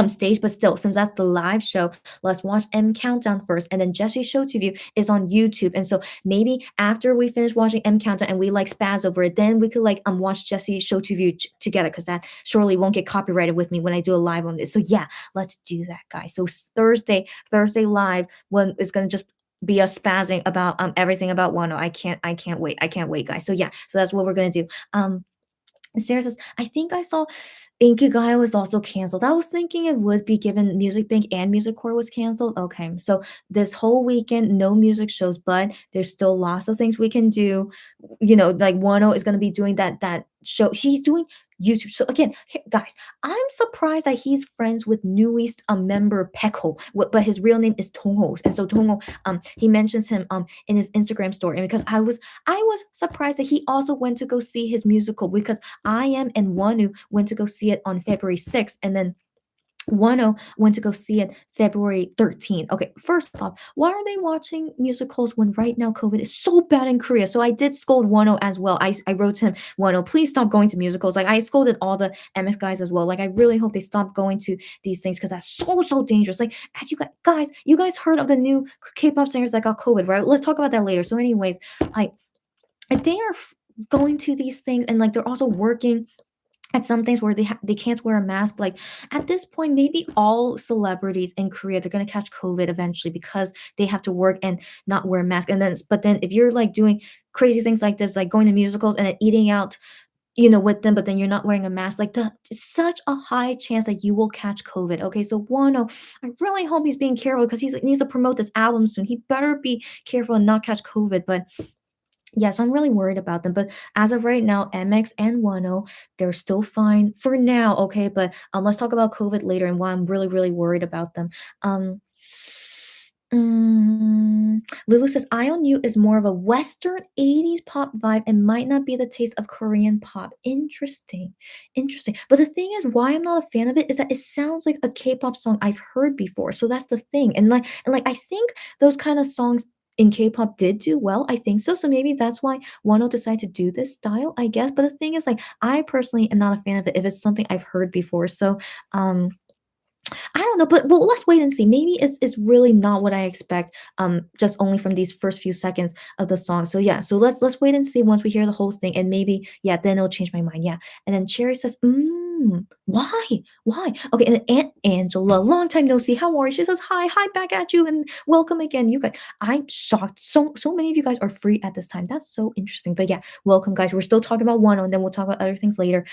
stage, but still, since that's the live show, let's watch M Countdown first, and then Jesse's show to view is on YouTube. And so maybe after we finish watching M Countdown and we like spaz over it, then we could like watch Jesse's show to view together, because that surely won't get copyrighted with me when I do a live on this. So yeah, let's do that, guys. So Thursday live, when it's gonna just be us spazzing about everything about Wano. I can't wait, guys. So yeah, so that's what we're gonna do. Sarah says, I think I saw Inkigai was also canceled. I was thinking it would be given Music Bank and Music Core was canceled. Okay, so this whole weekend, no music shows, but there's still lots of things we can do. Like Wano is going to be doing that show. He's doing YouTube. So again, guys, I'm surprised that he's friends with newest member Peko, but his real name is Tongho. And so Tongho, he mentions him in his Instagram story. And because I was surprised that he also went to go see his musical because I am and Wanu went to go see it on February 6th, and then Wano went to go see it February 13th. Okay, first off, why are they watching musicals when right now COVID is so bad in Korea? So I did scold Wano as well. I wrote to him, Wano, please stop going to musicals. Like I scolded all the MX guys as well. Like I really hope they stop going to these things because that's so dangerous. Like as you guys heard of the new K-pop singers that got COVID, right? Let's talk about that later. So, anyways, like if they are going to these things and like they're also working at some things where they can't wear a mask. Like at this point, maybe all celebrities in Korea they're gonna catch COVID eventually because they have to work and not wear a mask. And then, but then if you're like doing crazy things like this, like going to musicals and then eating out, with them, but then you're not wearing a mask, like the it's such a high chance that you will catch COVID. Okay, so Wano, I really hope he's being careful because he needs to promote this album soon. He better be careful and not catch COVID. But yeah, so I'm really worried about them. But as of right now, MX and Wano, they're still fine for now. Okay, but let's talk about COVID later and why I'm really worried about them. Um, Lulu says, "Eye on You is more of a Western 80s pop vibe and might not be the taste of Korean pop." Interesting. Interesting. But the thing is, why I'm not a fan of it is that it sounds like a K-pop song I've heard before. So that's the thing. And like I think those kind of songs in K-pop did do well. I think so. So maybe that's why Wano decided to do this style, I guess. But the thing is, like, I personally am not a fan of it if it's something I've heard before. So um I don't know, but well, let's wait and see. Maybe it's really not what I expect, just only from these first few seconds of the song. So yeah, so let's wait and see once we hear the whole thing, and maybe yeah, then it'll change my mind. Yeah, and then Cherry says, why, why? Okay, and then Aunt Angela, long time no see. How are you? She says hi back at you, and welcome again. You guys, I'm shocked. So many of you guys are free at this time. That's so interesting. But yeah, welcome guys. We're still talking about one, and then we'll talk about other things later.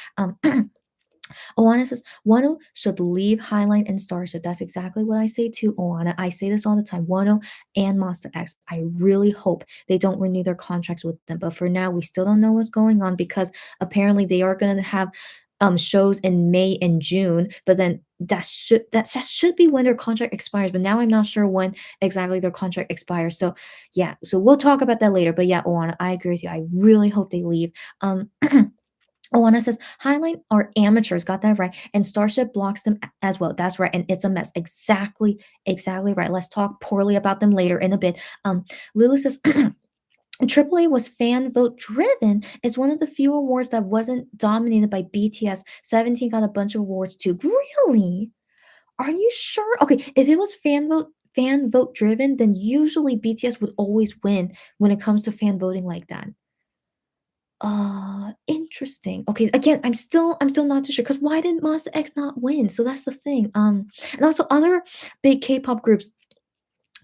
Oana says, Wano should leave Highline and Starship. That's exactly what I say to Oana. I say this all the time. Wano and Monster X. I really hope they don't renew their contracts with them. But for now, we still don't know what's going on because apparently they are going to have shows in May and June. But then that should be when their contract expires. But now I'm not sure when exactly their contract expires. So yeah, so we'll talk about that later. But yeah, Oana, I agree with you. I really hope they leave. Oana says, Highline are amateurs, got that right. And Starship blocks them as well. That's right. And it's a mess. Exactly right. Let's talk poorly about them later in a bit. Lulu says, AAA was fan vote driven. It's one of the few awards that wasn't dominated by BTS. 17 got a bunch of awards too. Really? Are you sure? Okay, if it was fan vote driven, then usually BTS would always win when it comes to fan voting like that. Interesting. Okay, again, I'm still not too sure because why didn't Monster X not win? So that's the thing. And also other big K-pop groups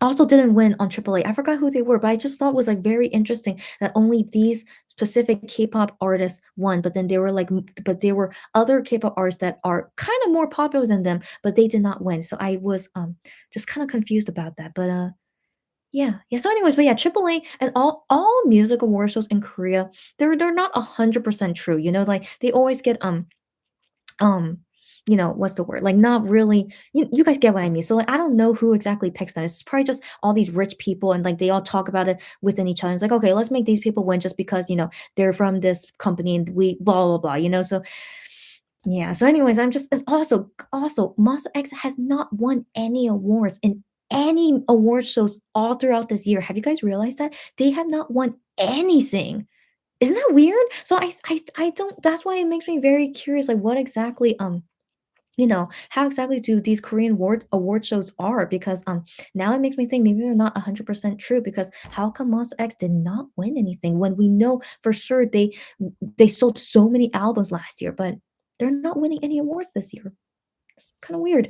also didn't win on AAA. I forgot who they were, but I just thought was like very interesting that only these specific K-pop artists won, but then they were like, but there were other K-pop artists that are kind of more popular than them, but they did not win. So I was just kind of confused about that. But yeah, yeah, so anyways, but yeah, AAA and all music award shows in Korea, they're not 100% true, like, they always get, um, what's the word? Like, not really you guys get what I mean, so, like, I don't know who exactly picks them, it's probably just all these rich people and, like, they all talk about it within each other, it's like, "Okay, let's make these people win just because, they're from this company and we blah, blah, blah," so yeah, so anyways, I'm just and also, Monsta X has not won any awards in any award shows all throughout this year. Have you guys realized that? They have not won anything. Isn't that weird? So I don't that's why it makes me very curious, like, what exactly, how exactly do these Korean award shows are? Because, now it makes me think maybe they're not 100% true because how come Monsta X did not win anything when we know for sure they sold so many albums last year, but they're not winning any awards this year. It's kinda weird.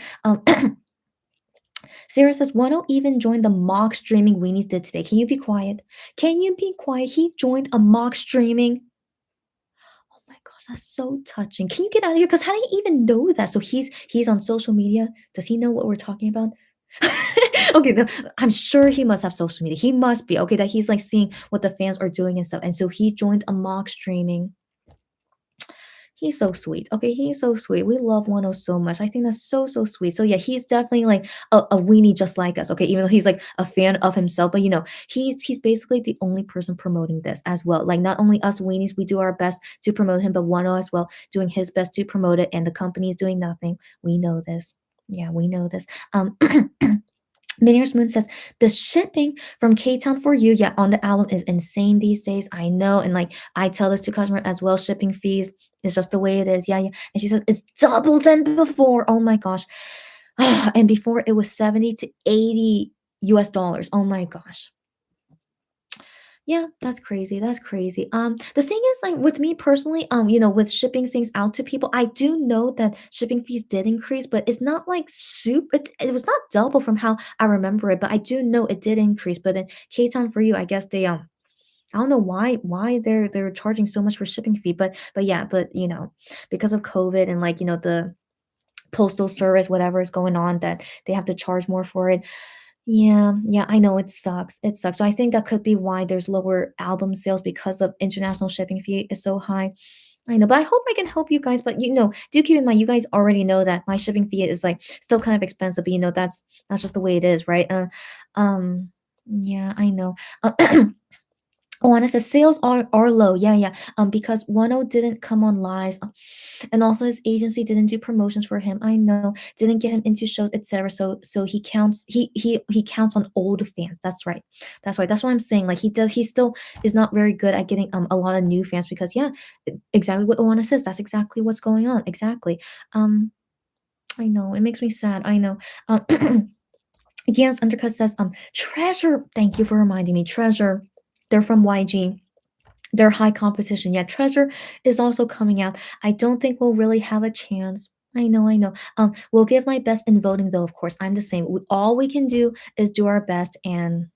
Sarah says, "Wano even joined the mock streaming Weenies did today. Can you be quiet? Can you be quiet? He joined a mock streaming." Oh my gosh, that's so touching. Can you get out of here? Because how do you even know that? So he's on social media. Does he know what we're talking about? Okay, I'm sure he must have social media. He must be okay. That he's like seeing what the fans are doing and stuff. And so he joined a mock streaming. He's so sweet. Okay, he's so sweet. We love Wano so much. I think that's so, so sweet. So yeah, he's definitely like a weenie just like us. Okay, even though he's like a fan of himself, but he's basically the only person promoting this as well. Like not only us weenies, we do our best to promote him, but Wano as well, doing his best to promote it, and the company is doing nothing. We know this. Yeah, we know this. Meteor's Moon says the shipping from K Town for You, yeah, on the album is insane these days. I know, and like I tell this to customers as well. Shipping fees is just the way it is. Yeah, yeah. And she says it's double than before. Oh my gosh. And before it was 70 to 80 US dollars. Oh my gosh. Yeah, that's crazy. That's crazy. The thing is, like with me personally, with shipping things out to people, I do know that shipping fees did increase, but it's not like super. It was not double from how I remember it, but I do know it did increase. But then K Town for You, I guess I don't know why they're charging so much for shipping fee, but yeah, but because of COVID and like the postal service, whatever is going on, that they have to charge more for it. Yeah, yeah, I know it sucks. It sucks. So I think that could be why there's lower album sales because of international shipping fee is so high. I know, but I hope I can help you guys. But do keep in mind, you guys already know that my shipping fee is like still kind of expensive. But that's just the way it is, right? Yeah, I know. Oh, and it says sales are low. Yeah, yeah. Because Wano didn't come on live, and also his agency didn't do promotions for him. I know, didn't get him into shows, etc. So he counts on old fans. That's right. That's right. That's what I'm saying. Like he still is not very good at getting a lot of new fans because yeah, exactly what Oana says. That's exactly what's going on. Exactly. Um, I know it makes me sad. I know. Gian's undercut says treasure. Thank you for reminding me. Treasure. They're from YG. They're high competition. Yeah, Treasure is also coming out. I don't think we'll really have a chance. I know, I know. We'll give my best in voting, though. Of course, I'm the same. All we can do is do our best, and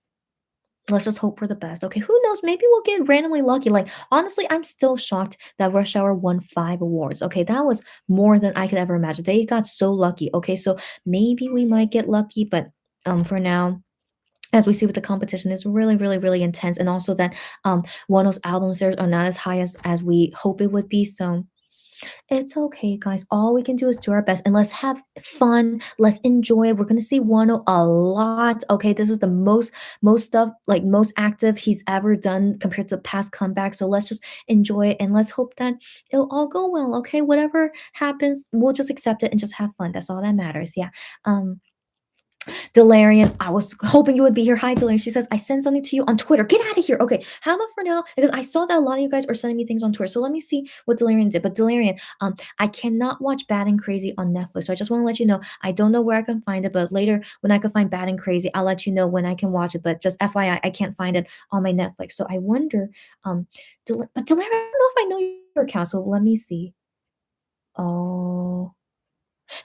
let's just hope for the best. Okay, who knows? Maybe we'll get randomly lucky. Like honestly, I'm still shocked that Rush Hour won 5 awards. Okay, that was more than I could ever imagine. They got so lucky. Okay, so maybe we might get lucky, but for now, as we see with the competition is really really really intense, and also that one of those album sales are not as high as we hope it would be. So it's okay, guys, all we can do is do our best, and let's have fun, let's enjoy it. We're gonna see Wano a lot. Okay, this is the most stuff, like most active he's ever done compared to past comebacks, so let's just enjoy it and let's hope that it'll all go well. Okay, whatever happens, we'll just accept it and just have fun. That's all that matters. Yeah. Delarian, I was hoping you would be here. Hi, Delarian. She says, I sent something to you on Twitter. Get out of here. Okay, how about for now? Because I saw that a lot of you guys are sending me things on Twitter. So let me see what Delarian did. But Delarian, I cannot watch Bad and Crazy on Netflix. So I just want to let you know, I don't know where I can find it, but later when I can find Bad and Crazy, I'll let you know when I can watch it. But just FYI, I can't find it on my Netflix. So I wonder, but Delarian, I don't know if I know your account. So let me see. Oh.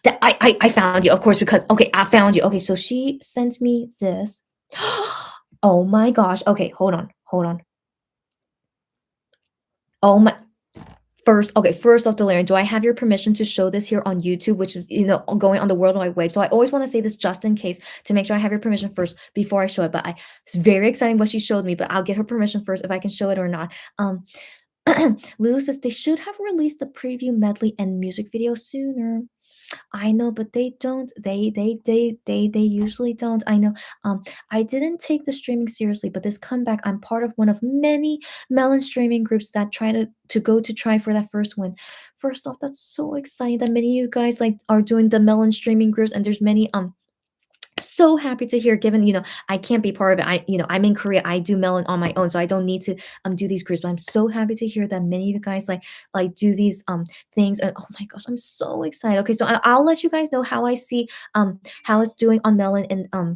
That I found you, of course, because okay, I found you. Okay, so she sent me this. Oh my gosh. Okay, hold on, hold on. Oh my first off, Delarian, do I have your permission to show this here on YouTube, which is going on the World Wide Web? So I always want to say this just in case to make sure I have your permission first before I show it. But it's very exciting what she showed me, but I'll get her permission first if I can show it or not. Lulu says they should have released the preview medley and music video sooner. I know, but they don't. They usually don't. I know. I didn't take the streaming seriously, but this comeback, I'm part of one of many melon streaming groups that try to try for that first win. First off, that's so exciting that many of you guys like are doing the melon streaming groups, and there's many so happy to hear, given I can't be part of it. I'm in Korea. I do melon on my own, so I don't need to do these groups, but I'm so happy to hear that many of you guys like do these things. And oh my gosh, I'm so excited. Okay, so I'll let you guys know how I see how it's doing on melon, and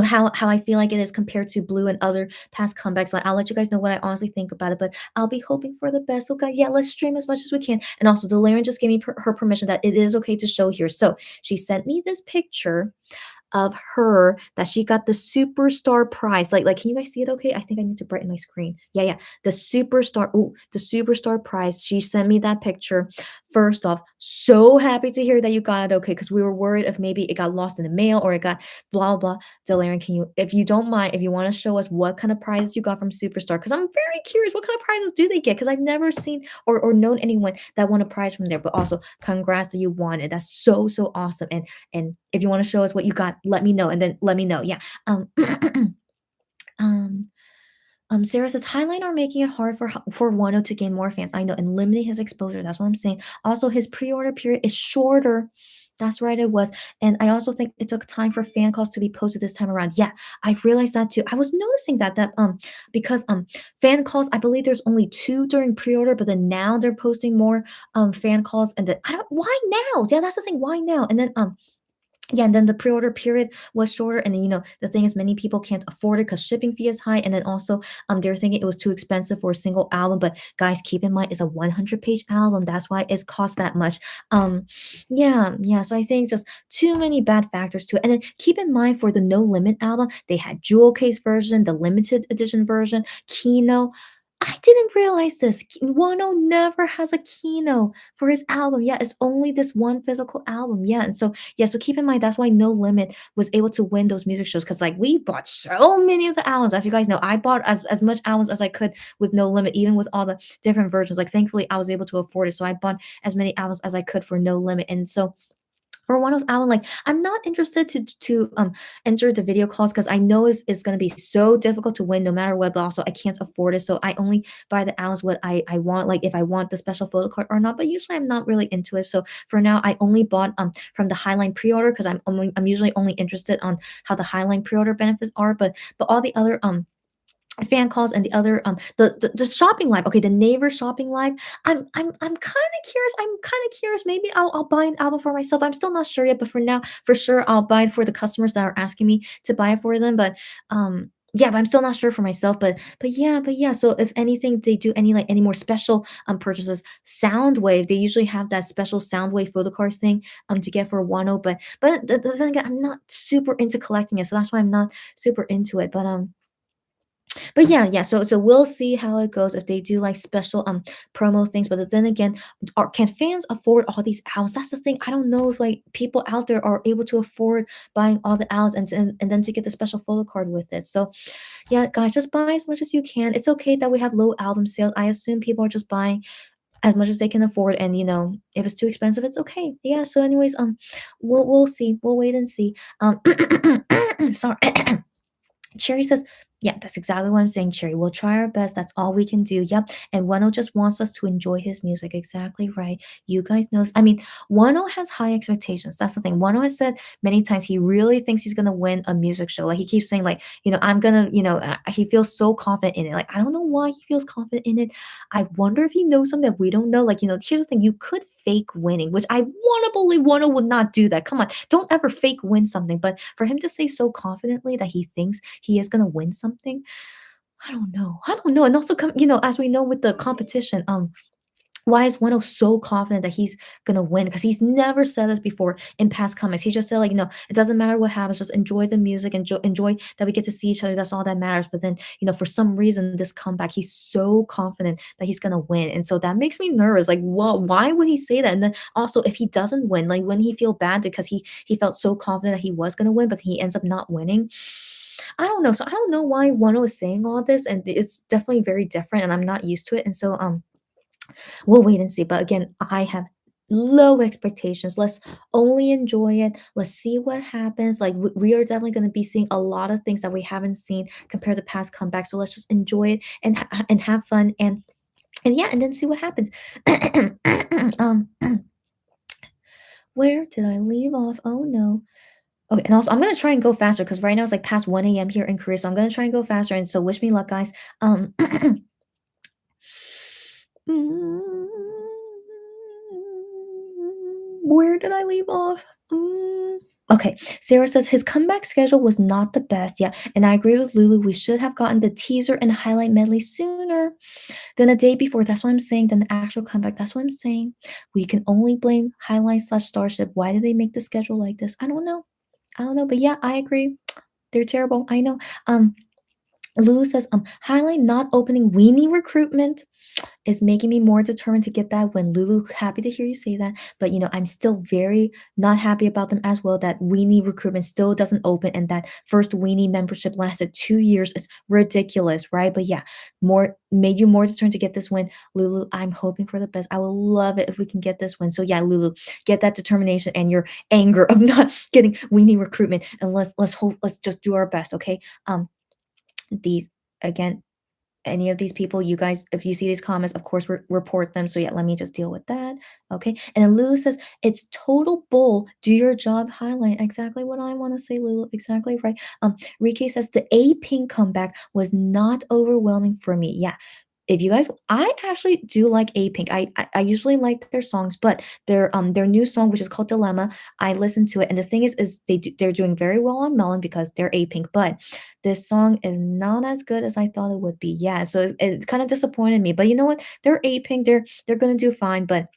how I feel like it is compared to Blue and other past comebacks. Like I'll let you guys know what I honestly think about it, but I'll be hoping for the best. Okay, yeah, let's stream as much as we can. And also, Delarian just gave me her permission that it is okay to show here. So she sent me this picture of her that she got the superstar prize. Like, can you guys see it okay? I think I need to brighten my screen. Yeah, yeah. The superstar prize. She sent me that picture first off, so happy to hear that you got it okay, because we were worried if maybe it got lost in the mail or it got blah blah. Delarian, can you, if you don't mind, if you want to show us what kind of prizes you got from Superstar? Because I'm very curious, what kind of prizes do they get? Because I've never seen or known anyone that won a prize from there. But also, congrats that you won it. That's so awesome. And if you want to show us what you got, let me know, and then let me know. Yeah. Um, Sarah says Highline are making it hard for Wano to gain more fans. I know, and limiting his exposure. That's what I'm saying. Also, his pre-order period is shorter. That's right, it was. And I also think it took time for fan calls to be posted this time around. Yeah, I realized that too. I was noticing that because fan calls, I believe there's only two during pre-order, but then now they're posting more fan calls, and then I don't, why now? Yeah, that's the thing. Why now? And then yeah, and then the pre-order period was shorter, and then the thing is, many people can't afford it because shipping fee is high, and then also they're thinking it was too expensive for a single album. But guys, keep in mind it's a 100-page album. That's why it's cost that much. Yeah. So I think just too many bad factors to it. And then keep in mind for the No Limit album, they had jewel case version, the limited edition version, Kino. I didn't realize this. Wano never has a Kino for his album. Yeah, it's only this one physical album. Yeah, and so yeah, so keep in mind that's why No Limit was able to win those music shows because like we bought so many of the albums. As you guys know, I bought as much albums as I could with No Limit, even with all the different versions. Like thankfully, I was able to afford it, so I bought as many albums as I could for No Limit. And so for one of album, like I'm not interested to enter the video calls because I know it's gonna be so difficult to win no matter what, but also I can't afford it. So I only buy the albums what I want, like if I want the special photo card or not. But usually I'm not really into it. So for now, I only bought from the Highline pre-order because I'm usually only interested on how the Highline pre-order benefits are. But all the other fan calls and the other the shopping live, okay, the neighbor shopping live, I'm kind of curious, maybe I'll buy an album for myself. I'm still not sure yet, but for now, for sure I'll buy it for the customers that are asking me to buy it for them. But yeah, but I'm still not sure for myself. But yeah, so if anything, they do any more special purchases, Soundwave, they usually have that special Soundwave photo card thing to get for Wano. But then again, I'm not super into collecting it, so that's why I'm not super into it. But yeah, so we'll see how it goes if they do like special promo things. But then again, can fans afford all these albums? That's the thing. I don't know if like people out there are able to afford buying all the albums and then to get the special photo card with it. So yeah, guys, just buy as much as you can. It's okay that we have low album sales. I assume people are just buying as much as they can afford, and if it's too expensive, it's okay. Yeah. So anyways, we'll see. We'll wait and see. Sorry. Cherry says, yeah, that's exactly what I'm saying, Cherry. We'll try our best. That's all we can do. Yep. And Wano just wants us to enjoy his music. Exactly right. You guys know. I mean, Wano has high expectations. That's the thing. Wano has said many times he really thinks he's gonna win a music show. Like he keeps saying, like, I'm gonna, he feels so confident in it. Like, I don't know why he feels confident in it. I wonder if he knows something that we don't know. Like, here's the thing, you could fake winning, which I wanna believe Wano would not do that. Come on, don't ever fake win something. But for him to say so confidently that he thinks he is gonna win something, I don't know. I don't know. And also, as we know with the competition, why is Wano so confident that he's gonna win? Because he's never said this before in past comments. He just said, like, it doesn't matter what happens, just enjoy the music, enjoy that we get to see each other. That's all that matters. But then, for some reason, this comeback, he's so confident that he's gonna win, and so that makes me nervous. Like, well, why would he say that? And then also, if he doesn't win, like, when he feel bad because he felt so confident that he was gonna win, but he ends up not winning. I don't know. So I don't know why Wano is saying all this, and it's definitely very different, and I'm not used to it. And so we'll wait and see. But again, I have low expectations. Let's only enjoy it. Let's see what happens. Like we are definitely going to be seeing a lot of things that we haven't seen compared to past comebacks. So let's just enjoy it and have fun and yeah, and then see what happens. um, where did I leave off? Oh no. Okay, and also I'm gonna try and go faster because right now it's like past 1 a.m. here in Korea, so I'm gonna try and go faster. And so wish me luck, guys. Where did I leave off? Okay, Sarah says his comeback schedule was not the best. Yeah, and I agree with Lulu. We should have gotten the teaser and highlight medley sooner than a day before. That's what I'm saying. Than the actual comeback. That's what I'm saying. We can only blame highlight slash starship. Why did they make the schedule like this? I don't know. I don't know. But yeah, I agree. They're terrible. I know. Lulu says, highlight not opening weenie recruitment. is making me more determined to get that win. Lulu, happy to hear you say that, but, I'm still very not happy about them as well, that weenie recruitment still doesn't open, and that first weenie membership lasted 2 years is ridiculous, right? But yeah, more made you more determined to get this win. Lulu, I'm hoping for the best. I would love it if we can get this win. So yeah, Lulu, get that determination and your anger of not getting weenie recruitment, and let's hope, let's just do our best, okay? These again, any of these people, you guys, if you see these comments, of course, report them. So yeah, let me just deal with that. Okay. And then Lulu says, it's total bull. Do your job, highlight. Exactly what I want to say, Lulu. Exactly right. Rike says the A Pink comeback was not overwhelming for me. Yeah, if you guys, I actually do like A Pink. I usually like their songs, but their new song, which is called Dilemma, I listened to it, and the thing is they're doing very well on Melon because they're A Pink, but this song is not as good as I thought it would be. Yeah, so it kind of disappointed me. But you know what? They're A Pink. They're gonna do fine, but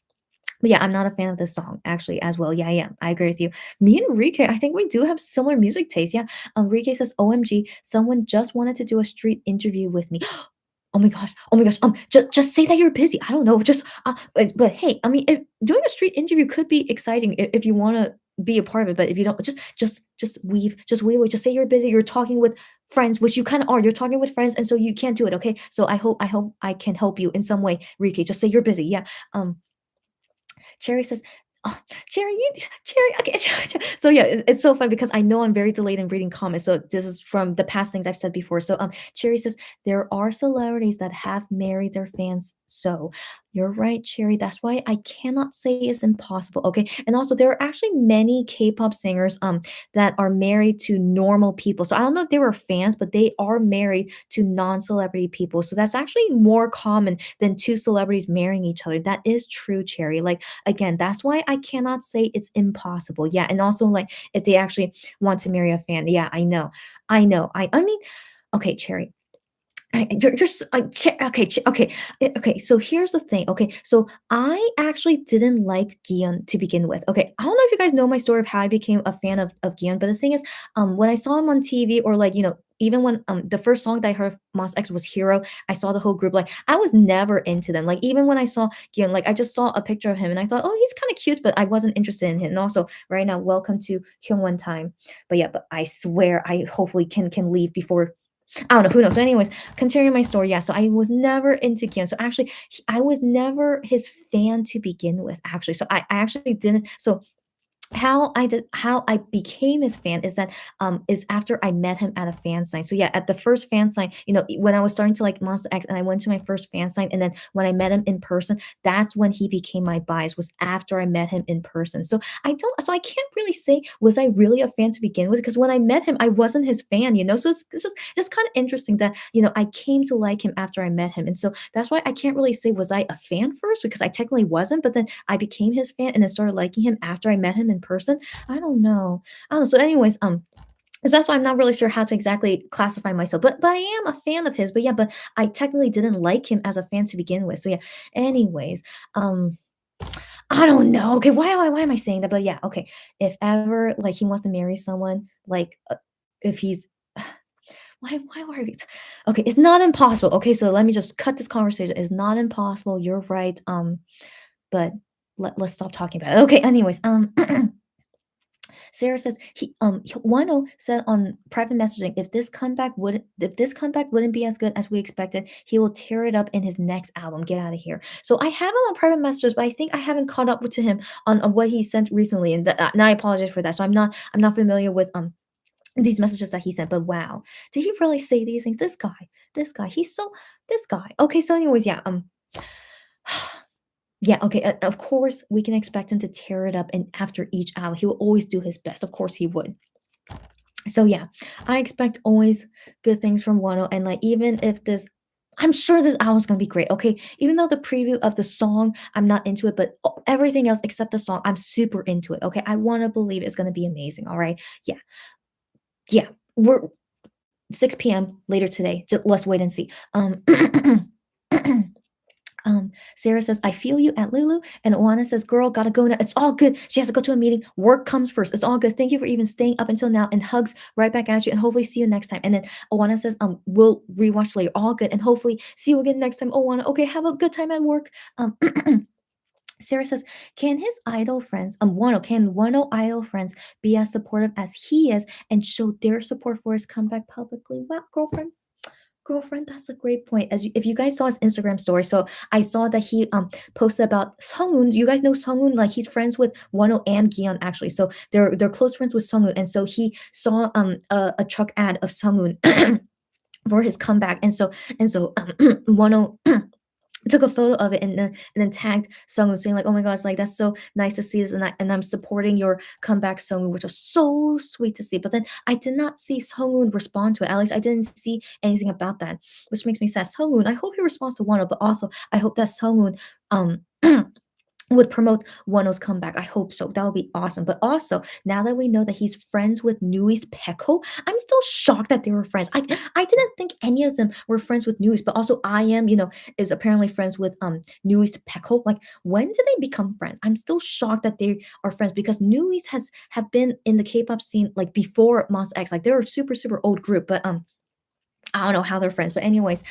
yeah, I'm not a fan of this song actually as well. Yeah, yeah, I agree with you. Me and Rike, I think we do have similar music taste. Yeah. Rike says, "OMG, someone just wanted to do a street interview with me." Oh my gosh. Oh my gosh. Just say that you're busy. I don't know. Just but hey, I mean, if doing a street interview could be exciting if you want to be a part of it. But if you don't, just weave away. Just say you're busy. You're talking with friends, which you kind of are. You're talking with friends, and so you can't do it. Okay. So I hope I can help you in some way, Rike. Just say you're busy. Yeah. Cherry says, "Oh, Cherry, Cherry." Okay, so yeah, it's so fun because I know I'm very delayed in reading comments. So this is from the past things I've said before. So Cherry says there are celebrities that have married their fans. So you're right, Cherry. That's why I cannot say it's impossible. Okay, and also there are actually many K-pop singers that are married to normal people. So I don't know if they were fans, but they are married to non-celebrity people. So that's actually more common than two celebrities marrying each other. That is true, Cherry. Like again, that's why I cannot say it's impossible. Yeah, and also like if they actually want to marry a fan. Yeah, I know. I know. I mean, okay, Cherry. You're okay, okay, okay. So here's the thing. Okay, so I actually didn't like Gion to begin with. Okay, I don't know if you guys know my story of how I became a fan of Gion, but the thing is, when I saw him on TV or like even when the first song that I heard of Mos X was Hero, I saw the whole group. Like I was never into them. Like even when I saw Gion, like I just saw a picture of him and I thought, oh, he's kind of cute, but I wasn't interested in him. And also, right now, welcome to Hyungwon time. But yeah, but I swear I hopefully can leave before I don't know, who knows? So anyways, continuing my story, yeah, so I was never into Keanu. So actually, I was never his fan to begin with, actually. So I actually didn't. So how I became his fan is after I met him at a fan sign. So yeah, at the first fan sign, when I was starting to like Monster X and I went to my first fan sign, and then when I met him in person, that's when he became my bias, was after I met him in person. So I can't really say was I really a fan to begin with, because when I met him, I wasn't his fan, So it's just kind of interesting that I came to like him after I met him. And so that's why I can't really say was I a fan first, because I technically wasn't, but then I became his fan and then started liking him after I met him in person. I don't know. I don't know. So anyways, so that's why I'm not really sure how to exactly classify myself. But I am a fan of his. But yeah, but I technically didn't like him as a fan to begin with. So yeah. Anyways, I don't know. Okay, why am I saying that? But yeah, okay. If ever like he wants to marry someone, like if he's why are we okay, it's not impossible. Okay, so let me just cut this conversation. It's not impossible. You're right. But let's stop talking about it. Okay, anyways, Sarah says Wano said on private messaging, if this comeback wouldn't be as good as we expected, he will tear it up in his next album. Get out of here. So I have him on private messages, but I think I haven't caught up to him on what he sent recently, and I apologize for that. So I'm not familiar with these messages that he sent. But wow, did he really say these things? He's so this guy. Okay, so anyways, yeah, yeah, okay, of course, we can expect him to tear it up, and after each album, he will always do his best. Of course, he would. So yeah, I expect always good things from Wano, and like even if this, I'm sure this album's gonna be great. Okay, even though the preview of the song I'm not into it, but everything else except the song I'm super into it. Okay, I want to believe it's gonna be amazing. All right, yeah, yeah, we're 6 p.m. later today. Just let's wait and see. Sarah says, I feel you at Lulu. And Oana says, girl, gotta go now. It's all good. She has to go to a meeting. Work comes first. It's all good. Thank you for even staying up until now. And hugs right back at you. And hopefully see you next time. And then Oana says, we'll rewatch later. All good. And hopefully see you again next time. Oana, okay, have a good time at work. Sarah says, can his idol friends, can Wano idol friends be as supportive as he is and show their support for his comeback publicly? Well, girlfriend, that's a great point. If you guys saw his Instagram story, so I saw that he posted about Sungwoon. You guys know Sungwoon, like he's friends with Wano and Gion actually. So they're close friends with Sungwoon, and so he saw a truck ad of Sungwoon for his comeback, and so Wano took a photo of it and then tagged Sungwoo saying like, oh my gosh, like that's so nice to see this, and I'm supporting your comeback, Sungwoo, which was so sweet to see. But then I did not see Sungwoo respond to it. At least I didn't see anything about that, which makes me sad. Sungwoo, I hope he responds to Wano, but also I hope that Sungwoo um would promote Wano's comeback. I hope so. That would be awesome. But also, now that we know that he's friends with Nui's Peko, I'm still shocked that they were friends. I didn't think any of them were friends with Nui's, but also I am, is apparently friends with Nui's Peko. Like, when did they become friends? I'm still shocked that they are friends because Nui's have been in the K-pop scene like before Monsta X. Like they're a super, super old group, but I don't know how they're friends, but anyways,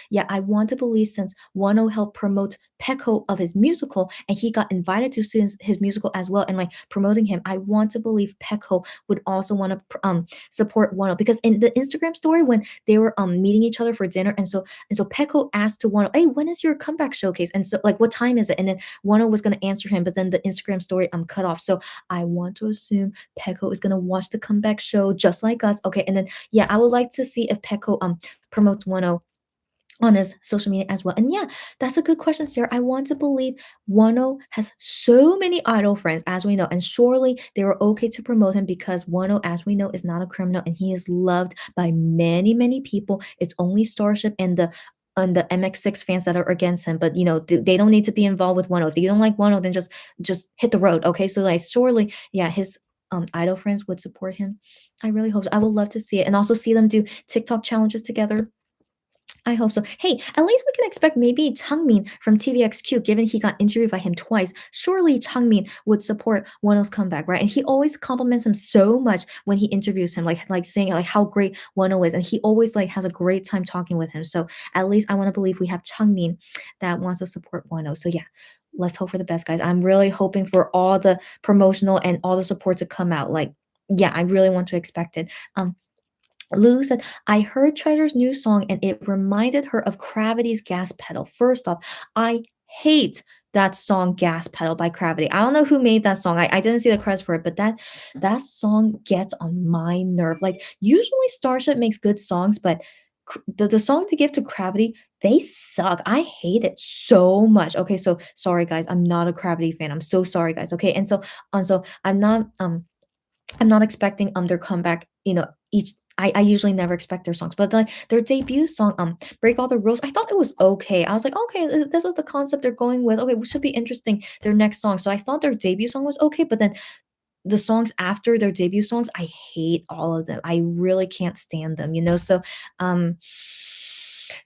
yeah, I want to believe since Wano helped promote Peko of his musical, and he got invited to see his musical as well, and like promoting him, I want to believe Peko would also want to support Wano because in the Instagram story when they were meeting each other for dinner, and so Peko asked to Wano, hey, when is your comeback showcase? And so like, what time is it? And then Wano was gonna answer him, but then the Instagram story cut off. So I want to assume Peko is gonna watch the comeback show just like us. Okay, and then yeah, I would like to see if Peko promotes Wano on his social media as well. And yeah, that's a good question, Sarah. I want to believe Wano has so many idol friends, as we know, and surely they were okay to promote him because Wano, as we know, is not a criminal and he is loved by many, many people. It's only Starship and the MX6 fans that are against him, but they don't need to be involved with Wano. If you don't like Wano, then just hit the road, okay? So like, surely, yeah, his idol friends would support him. I really hope so. I would love to see it and also see them do TikTok challenges together. I hope so. Hey, at least we can expect maybe Changmin from TVXQ, given he got interviewed by him twice. Surely Changmin would support Wano's comeback, right? And he always compliments him so much when he interviews him, like saying like how great Wano is, and he always like has a great time talking with him. So at least I want to believe we have Changmin that wants to support Wano. So yeah. Let's hope for the best, guys. I'm really hoping for all the promotional and all the support to come out. Like, yeah, I really want to expect it. Lulu said, I heard Treasure's new song and it reminded her of Gravity's Gas Pedal. First off, I hate that song Gas Pedal by Gravity. I don't know who made that song. I didn't see the credits for it, but that song gets on my nerve. Like usually Starship makes good songs, but the songs they give to Gravity, they suck. I hate it so much. Okay, so sorry guys, I'm not a Gravity fan. I'm so sorry guys. Okay, and so I'm not expecting their comeback, each I usually never expect their songs, but like their debut song, Break All the Rules, I thought it was okay. I was like, okay, this is the concept they're going with. Okay, which should be interesting, their next song. So I thought their debut song was okay, but then the songs after their debut songs, I hate all of them. I really can't stand them. So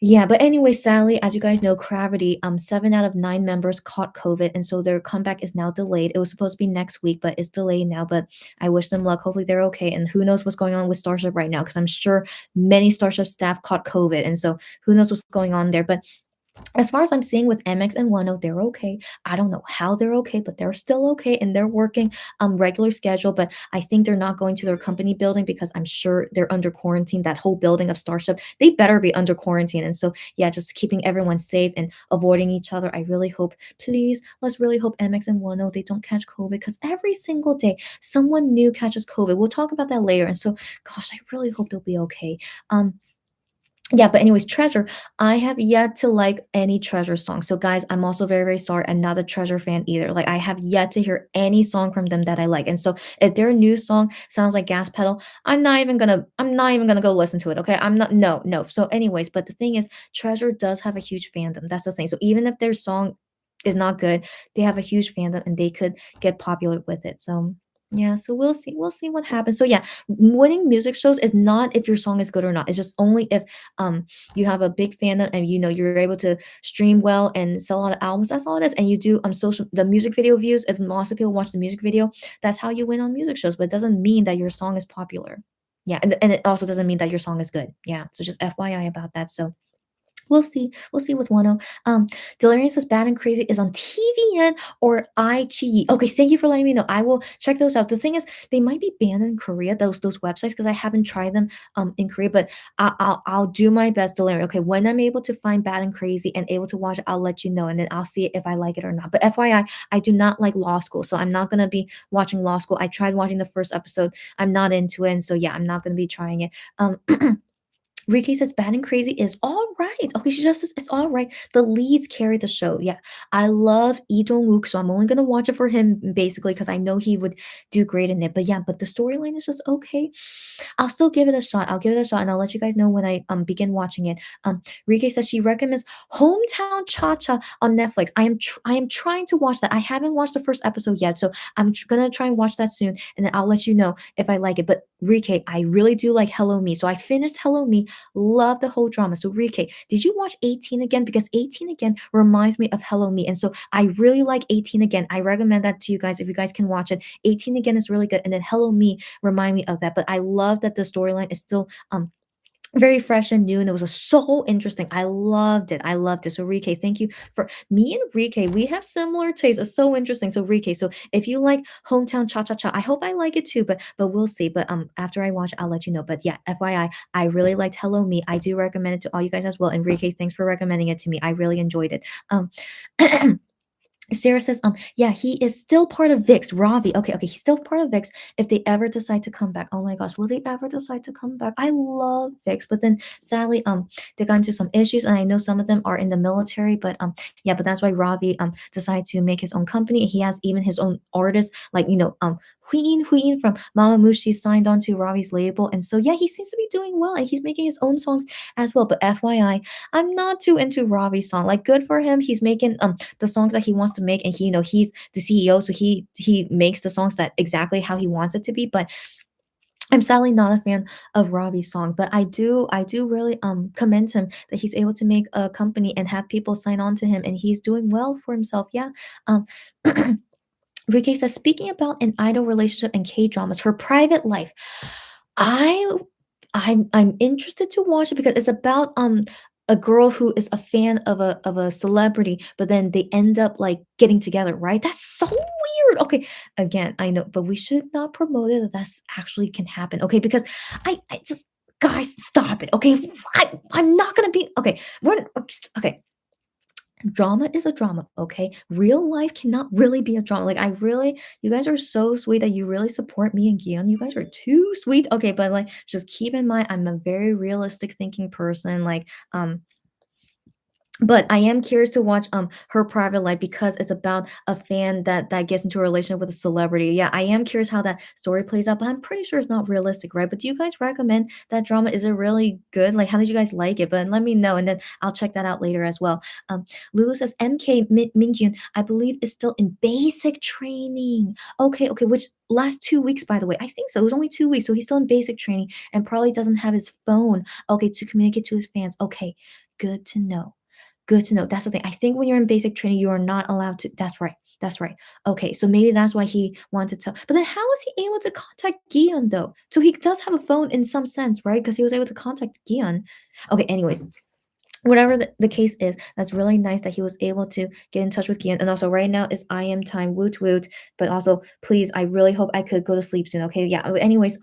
yeah, but anyway, sadly, as you guys know, Gravity, 7 out of 9 members caught COVID, and so their comeback is now delayed. It was supposed to be next week, but it's delayed now. But I wish them luck. Hopefully, they're okay. And who knows what's going on with Starship right now? Because I'm sure many Starship staff caught COVID, and so who knows what's going on there. But as far as I'm seeing with MX and Wano, they're okay. I don't know how they're okay, but they're still okay and they're working regular schedule. But I think they're not going to their company building because I'm sure they're under quarantine. That whole building of Starship, they better be under quarantine. And so yeah, just keeping everyone safe and avoiding each other. I really hope, please, let's really hope MX and Wano they don't catch COVID because every single day someone new catches COVID. We'll talk about that later. And so, gosh, I really hope they'll be okay. Yeah, but anyways, Treasure, I have yet to like any Treasure song. So guys, I'm also very, very sorry. I'm not a Treasure fan either. Like I have yet to hear any song from them that I like. And so if their new song sounds like Gas Pedal, I'm not even gonna go listen to it. Okay. I'm not no. So, anyways, but the thing is, Treasure does have a huge fandom. That's the thing. So even if their song is not good, they have a huge fandom and they could get popular with it. So Yeah, so we'll see what happens. So yeah, winning music shows is not if your song is good or not. It's just only if you have a big fandom and you know you're able to stream well and sell a lot of albums. That's all it is. And you do social the music video views. If lots of people watch the music video, that's how you win on music shows. But it doesn't mean that your song is popular. Yeah, and it also doesn't mean that your song is good. Yeah, so just FYI about that. So we'll see. We'll see with Wano. Delirium says Bad and Crazy is on TVN or iQIYI. Okay, thank you for letting me know. I will check those out. The thing is, they might be banned in Korea, those websites, because I haven't tried them in Korea, but I'll do my best, Delirium. Okay, when I'm able to find Bad and Crazy and able to watch it, I'll let you know, and then I'll see if I like it or not. But FYI, I do not like Law School, so I'm not gonna be watching Law School. I tried watching the first episode. I'm not into it, and so yeah, I'm not gonna be trying it. Riki says Bad and Crazy is all right. Okay, she just says it's all right. The leads carry the show. Yeah, I love Lee Dong-wook, so I'm only gonna watch it for him basically because I know he would do great in it. But yeah, but the storyline is just okay. I'll still give it a shot. I'll give it a shot, and I'll let you guys know when I begin watching it. Rike says she recommends Hometown Cha Cha on Netflix. I am trying to watch that. I haven't watched the first episode yet, so gonna try and watch that soon, and then I'll let you know if I like it. But Rike, I really do like Hello Me, so I finished Hello Me. Love the whole drama. So Rike, did you watch 18 again? Because 18 again reminds me of Hello Me, and so I really like 18 again. I recommend that to you guys if you guys can watch it. 18 again is really good, and then Hello Me remind me of that. But I love that the storyline is still very fresh and new, and it was so interesting. I loved it. I loved it. So Rike, thank you for me and Rike. We have similar tastes. It's so interesting. So Rike, so if you like Hometown Cha Cha Cha, I hope I like it too. But we'll see. But after I watch, I'll let you know. But yeah, FYI, I really liked Hello Me. I do recommend it to all you guys as well. And Rike, thanks for recommending it to me. I really enjoyed it. Sarah says, yeah, he is still part of VIX. Ravi, okay, okay, he's still part of VIX if they ever decide to come back. Oh my gosh, will they ever decide to come back? I love VIX, but then sadly, they got into some issues, and I know some of them are in the military, but yeah, but that's why Ravi decided to make his own company. He has even his own artist, like Huyin from Mama Mushi signed on to Ravi's label, and so yeah, he seems to be doing well, and he's making his own songs as well. But FYI, I'm not too into Ravi's song. Like, good for him. He's making the songs that he wants to make, and he's the CEO, so he makes the songs that exactly how he wants it to be. But I'm sadly not a fan of Robbie's song, but I do really commend him that he's able to make a company and have people sign on to him, and he's doing well for himself. Yeah. Um Rike says, speaking about an idol relationship and K dramas, her private life. I I'm interested to watch it because it's about a girl who is a fan of a celebrity, but then they end up like getting together, right? That's so weird. Okay, again, I know, but we should not promote it that that's actually can happen. Okay, because I just guys stop it. Okay, I'm not gonna be okay. We're okay. Drama is a drama, okay? Real life cannot really be a drama. Like, I really, you guys are so sweet that you really support me and Gian. You guys are too sweet. Okay, but like, just keep in mind, I'm a very realistic thinking person. Like, but I am curious to watch her private life because it's about a fan that gets into a relationship with a celebrity. Yeah, I am curious how that story plays out, but I'm pretty sure it's not realistic, right? But do you guys recommend that drama? Is it really good? Like, how did you guys like it? But let me know, and then I'll check that out later as well. Lulu says MK Mingyun, I believe, is still in basic training. Okay, okay, which last 2 weeks, by the way. I think so. It was only 2 weeks, so he's still in basic training and probably doesn't have his phone. Okay, to communicate to his fans. Okay, good to know. Good to know. That's the thing. I think when you're in basic training, you are not allowed to. That's right. That's right. Okay, so maybe that's why he wanted to. But then, how is he able to contact Gion though? So he does have a phone in some sense, right? Because he was able to contact Gion. Okay. Anyways, whatever the case is, that's really nice that he was able to get in touch with Gian. And also, right now is I am time. Woot woot. But also, please, I really hope I could go to sleep soon. Okay. Yeah. Anyways,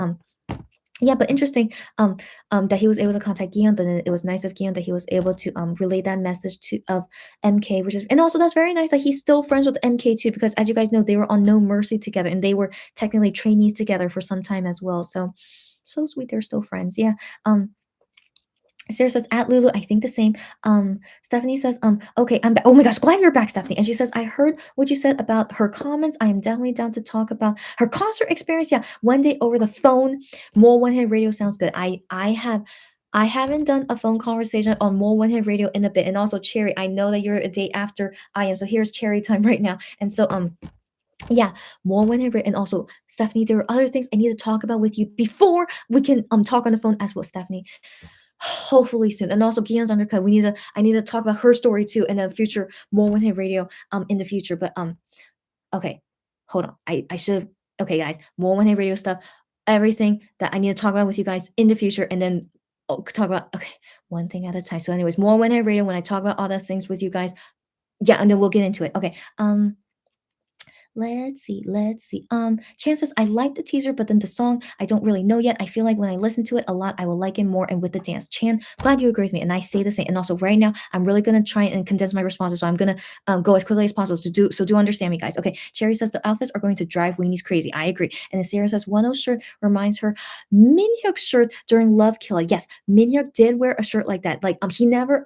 yeah, but interesting that he was able to contact Gian, but then it was nice of Gian that he was able to relay that message to of MK, which is, and also that's very nice that he's still friends with MK too, because as you guys know, they were on No Mercy together, and they were technically trainees together for some time as well. So so sweet, they're still friends. Yeah. Sarah says, at Lulu, I think the same. Stephanie says, okay, I'm back. Oh my gosh, glad you're back, Stephanie. And she says, I heard what you said about her comments. I am definitely down to talk about her concert experience. Yeah, one day over the phone. More One Hit Radio sounds good. I haven't done a phone conversation on More One Hit Radio in a bit. And also, Cherry, I know that you're a day after I am. So here's Cherry time right now. And so Yeah, more whenever, and also Stephanie, there are other things I need to talk about with you before we can talk on the phone as well, Stephanie. Hopefully soon. And also Gian's undercut. I need to talk about her story too in the future, more with him radio in the future. But okay, hold on. I should have, okay guys, more with him radio stuff, everything that I need to talk about with you guys in the future, and then talk about, okay, one thing at a time. So anyways, more when I radio, when I talk about all the things with you guys. Yeah, and then we'll get into it. Okay. Let's see. Chances I like the teaser, but then the song I don't really know yet. I feel like when I listen to it a lot, I will like it more. And with the dance, Chan, glad you agree with me. And I say the same. And also, right now, I'm really gonna try and condense my responses, so I'm gonna go as quickly as possible. So do understand me, guys. Okay. Cherry says the outfits are going to drive Weenies crazy. I agree. And then Sarah says Wano's shirt reminds her Minhyuk's shirt during Love Killa. Yes, Minhyuk did wear a shirt like that. Like he never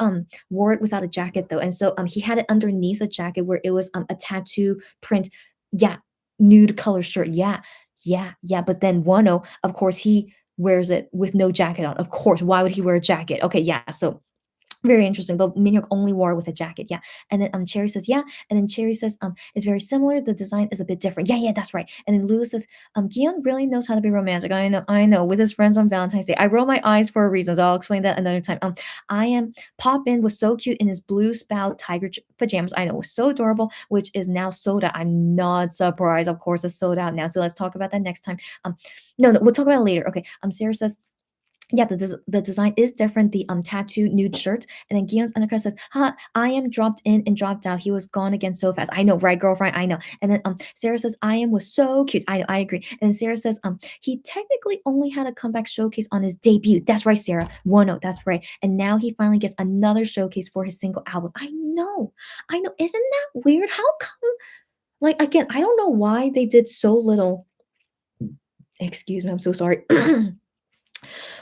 wore it without a jacket though, and so he had it underneath a jacket where it was a tattoo print, yeah, nude color shirt. Yeah, yeah, yeah. But then Wano, of course, he wears it with no jacket on. Of course, why would he wear a jacket? Okay, yeah. So very interesting, but Minhyuk only wore with a jacket, yeah. And then Cherry says, yeah. And then Cherry says, it's very similar. The design is a bit different. Yeah, yeah, that's right. And then Lewis says, Gion really knows how to be romantic. I know, with his friends on Valentine's Day. I roll my eyes for a reason, so I'll explain that another time. I am Pop In was so cute in his blue spout tiger pajamas. I know, it was so adorable, which is now sold out. I'm not surprised. Of course, it's sold out now. So let's talk about that next time. No, we'll talk about it later. Okay. Sarah says, yeah, the design is different. The tattoo nude shirt, and then Guillaume's undercut says, "Ha, I am dropped in and dropped out. He was gone again so fast. I know, right, girlfriend? I know." And then Sarah says, "I am was so cute. I agree." And then Sarah says, he technically only had a comeback showcase on his debut. That's right, Sarah. One note, that's right. And now he finally gets another showcase for his single album. I know. Isn't that weird? How come? Like again, I don't know why they did so little. Excuse me, I'm so sorry.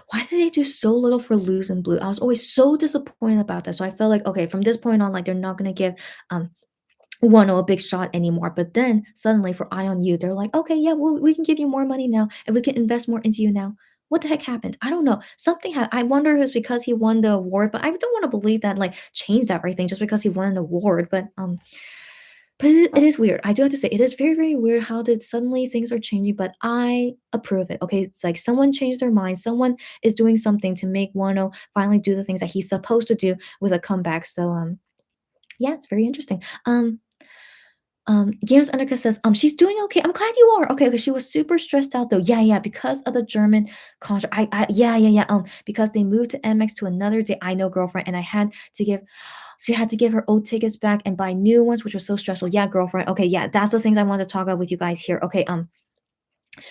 Why did they do so little for Lose and Blue? I was always so disappointed about that. So I felt like, okay, from this point on, like they're not gonna give um Wano a big shot anymore. But then suddenly for Eye on You, they're like, okay, yeah, well, we can give you more money now and we can invest more into you now. What the heck happened? I don't know. Something I wonder if it's because he won the award, but I don't want to believe that like changed everything just because he won an award. But it is weird. I do have to say, it is very, very weird how did suddenly things are changing, but I approve it. Okay, it's like someone changed their mind. Someone is doing something to make Wano finally do the things that he's supposed to do with a comeback. So yeah, it's very interesting. Games Undercut says, she's doing okay. I'm glad you are. Okay, because she was super stressed out though. Yeah, yeah, because of the German contract. Yeah, yeah, yeah. Because they moved to MX to another day. I know, girlfriend, and I had to give so you had to give her old tickets back and buy new ones, which was so stressful. Yeah, girlfriend. Okay, yeah, that's the things I want to talk about with you guys here. Okay,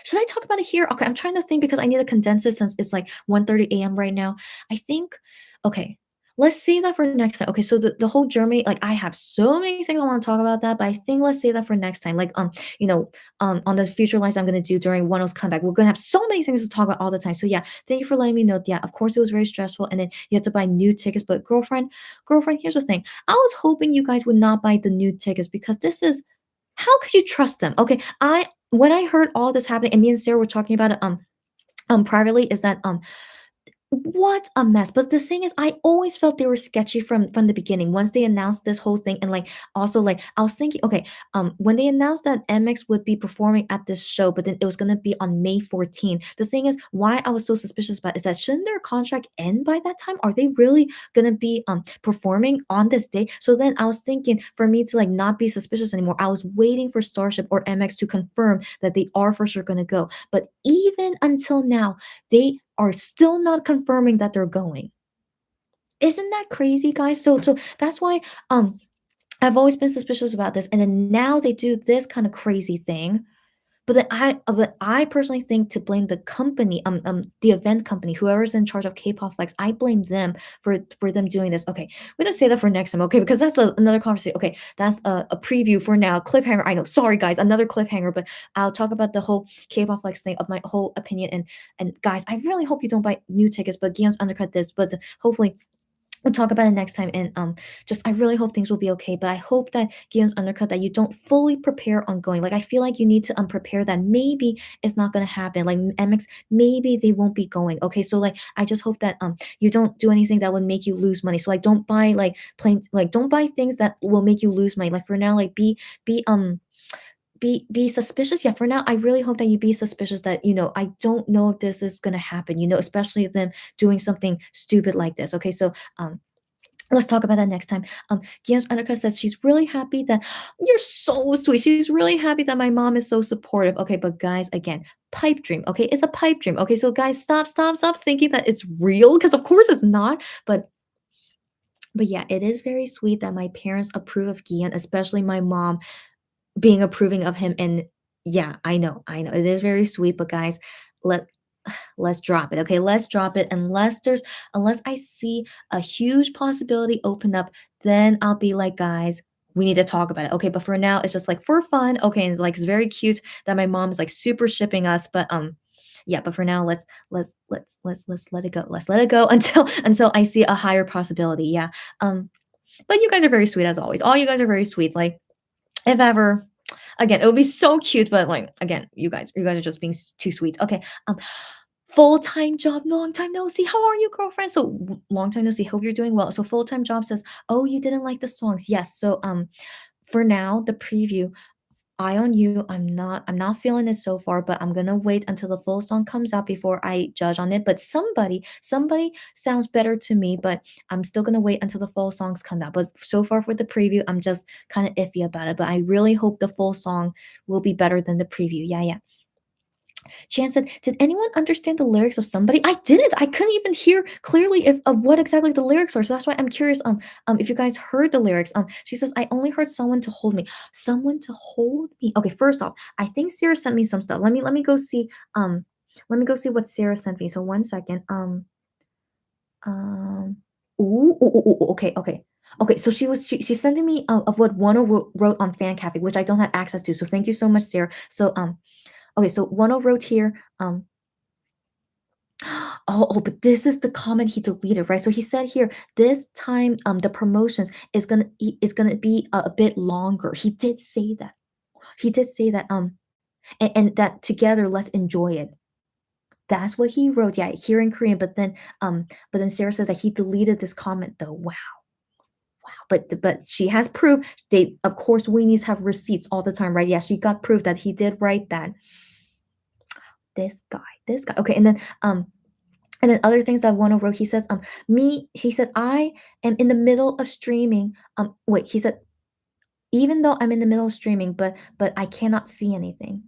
should I talk about it here? Okay, I'm trying to think because I need to condense it since it's like 1:30 a.m. right now. I think, okay, let's save that for next time. Okay, so the whole Germany, like I have so many things I want to talk about that, but I think let's save that for next time. Like, on the future lives I'm gonna do during Wano's comeback, we're gonna have so many things to talk about all the time. So yeah, thank you for letting me know. Yeah, of course it was very stressful, and then you had to buy new tickets. But girlfriend, here's the thing. I was hoping you guys would not buy the new tickets because this is how could you trust them? Okay, I when I heard all this happening, and me and Sarah were talking about it privately, is that what a mess. But the thing is, I always felt they were sketchy from the beginning. Once they announced this whole thing, and like also like I was thinking, okay, when they announced that MX would be performing at this show, but then it was gonna be on May 14th. The thing is, why I was so suspicious about is that shouldn't their contract end by that time? Are they really gonna be performing on this day? So then I was thinking for me to like not be suspicious anymore, I was waiting for Starship or MX to confirm that they are for sure gonna go. But even until now, they are still not confirming that they're going. Isn't that crazy, guys? So that's why I've always been suspicious about this. And then now they do this kind of crazy thing. But I personally think to blame the company, the event company, whoever's in charge of K-pop Flex, I blame them for them doing this. Okay, we're gonna say that for next time, okay? Because that's another conversation. Okay, that's a preview for now. Cliffhanger. I know. Sorry, guys, another cliffhanger. But I'll talk about the whole K-pop Flex thing of my whole opinion. And guys, I really hope you don't buy new tickets. But Guillaume's undercut this. But hopefully we'll talk about it next time. And just I really hope things will be okay. But I hope that Gideon's undercut that you don't fully prepare on going. Like I feel like you need to prepare that maybe it's not gonna happen. Like MX, maybe they won't be going. Okay, so like I just hope that you don't do anything that would make you lose money. So like don't buy like planes, like don't buy things that will make you lose money. Like for now, like be be suspicious. Yeah, for now, I really hope that you be suspicious that, I don't know if this is gonna happen, especially them doing something stupid like this. Okay, so let's talk about that next time. Gian's undercut says she's really happy that you're so sweet. She's really happy that my mom is so supportive. Okay, but guys, again, pipe dream. Okay, it's a pipe dream. Okay, so guys, stop thinking that it's real because of course it's not. But yeah, it is very sweet that my parents approve of Gian, especially my mom being approving of him. And yeah, I know, it is very sweet. But guys, let let's drop it. Okay, let's drop it. Unless I see a huge possibility open up, then I'll be like, guys, we need to talk about it. Okay, but for now, it's just like for fun. Okay, and it's very cute that my mom is like super shipping us. But yeah, but for now, let's let it go. Let's let it go until I see a higher possibility. Yeah. But you guys are very sweet as always. All you guys are very sweet. Like if ever, again, it would be so cute, but like again, you guys are just being too sweet. Okay. Full-time job, long time no see. How are you, girlfriend? So long time no see. Hope you're doing well. So full-time job says, oh, you didn't like the songs. Yes. So for now, the preview, eye on you. I'm not feeling it so far, but I'm gonna wait until the full song comes out before I judge on it. But somebody sounds better to me, but I'm still gonna wait until the full songs come out. But so far for the preview, I'm just kind of iffy about it. But I really hope the full song will be better than the preview. Yeah, yeah. Chan said, "Did anyone understand the lyrics of Somebody?" I didn't. I couldn't even hear clearly if of what exactly the lyrics are. So that's why I'm curious. If you guys heard the lyrics. She says, "I only heard someone to hold me. Someone to hold me." Okay, first off, I think Sarah sent me some stuff. Let me go see. Let me go see what Sarah sent me. So 1 second. Um. Ooh, okay, okay. Okay, so she's sending me of what Wano wrote on Fan Cafe, which I don't have access to. So thank you so much, Sarah. So okay, so Wano wrote here. But this is the comment he deleted, right? So he said here, this time, the promotions is gonna be a bit longer. He did say that. He did say that, and that together, let's enjoy it. That's what he wrote. Yeah, here in Korean. But then Sarah says that he deleted this comment though. Wow, wow. But she has proof. They, of course, weenies have receipts all the time, right? Yeah, she got proof that he did write that. This guy. Okay, and then other things that Wano wrote, he says, he said, I am in the middle of streaming. Wait, he said, even though I'm in the middle of streaming, but I cannot see anything.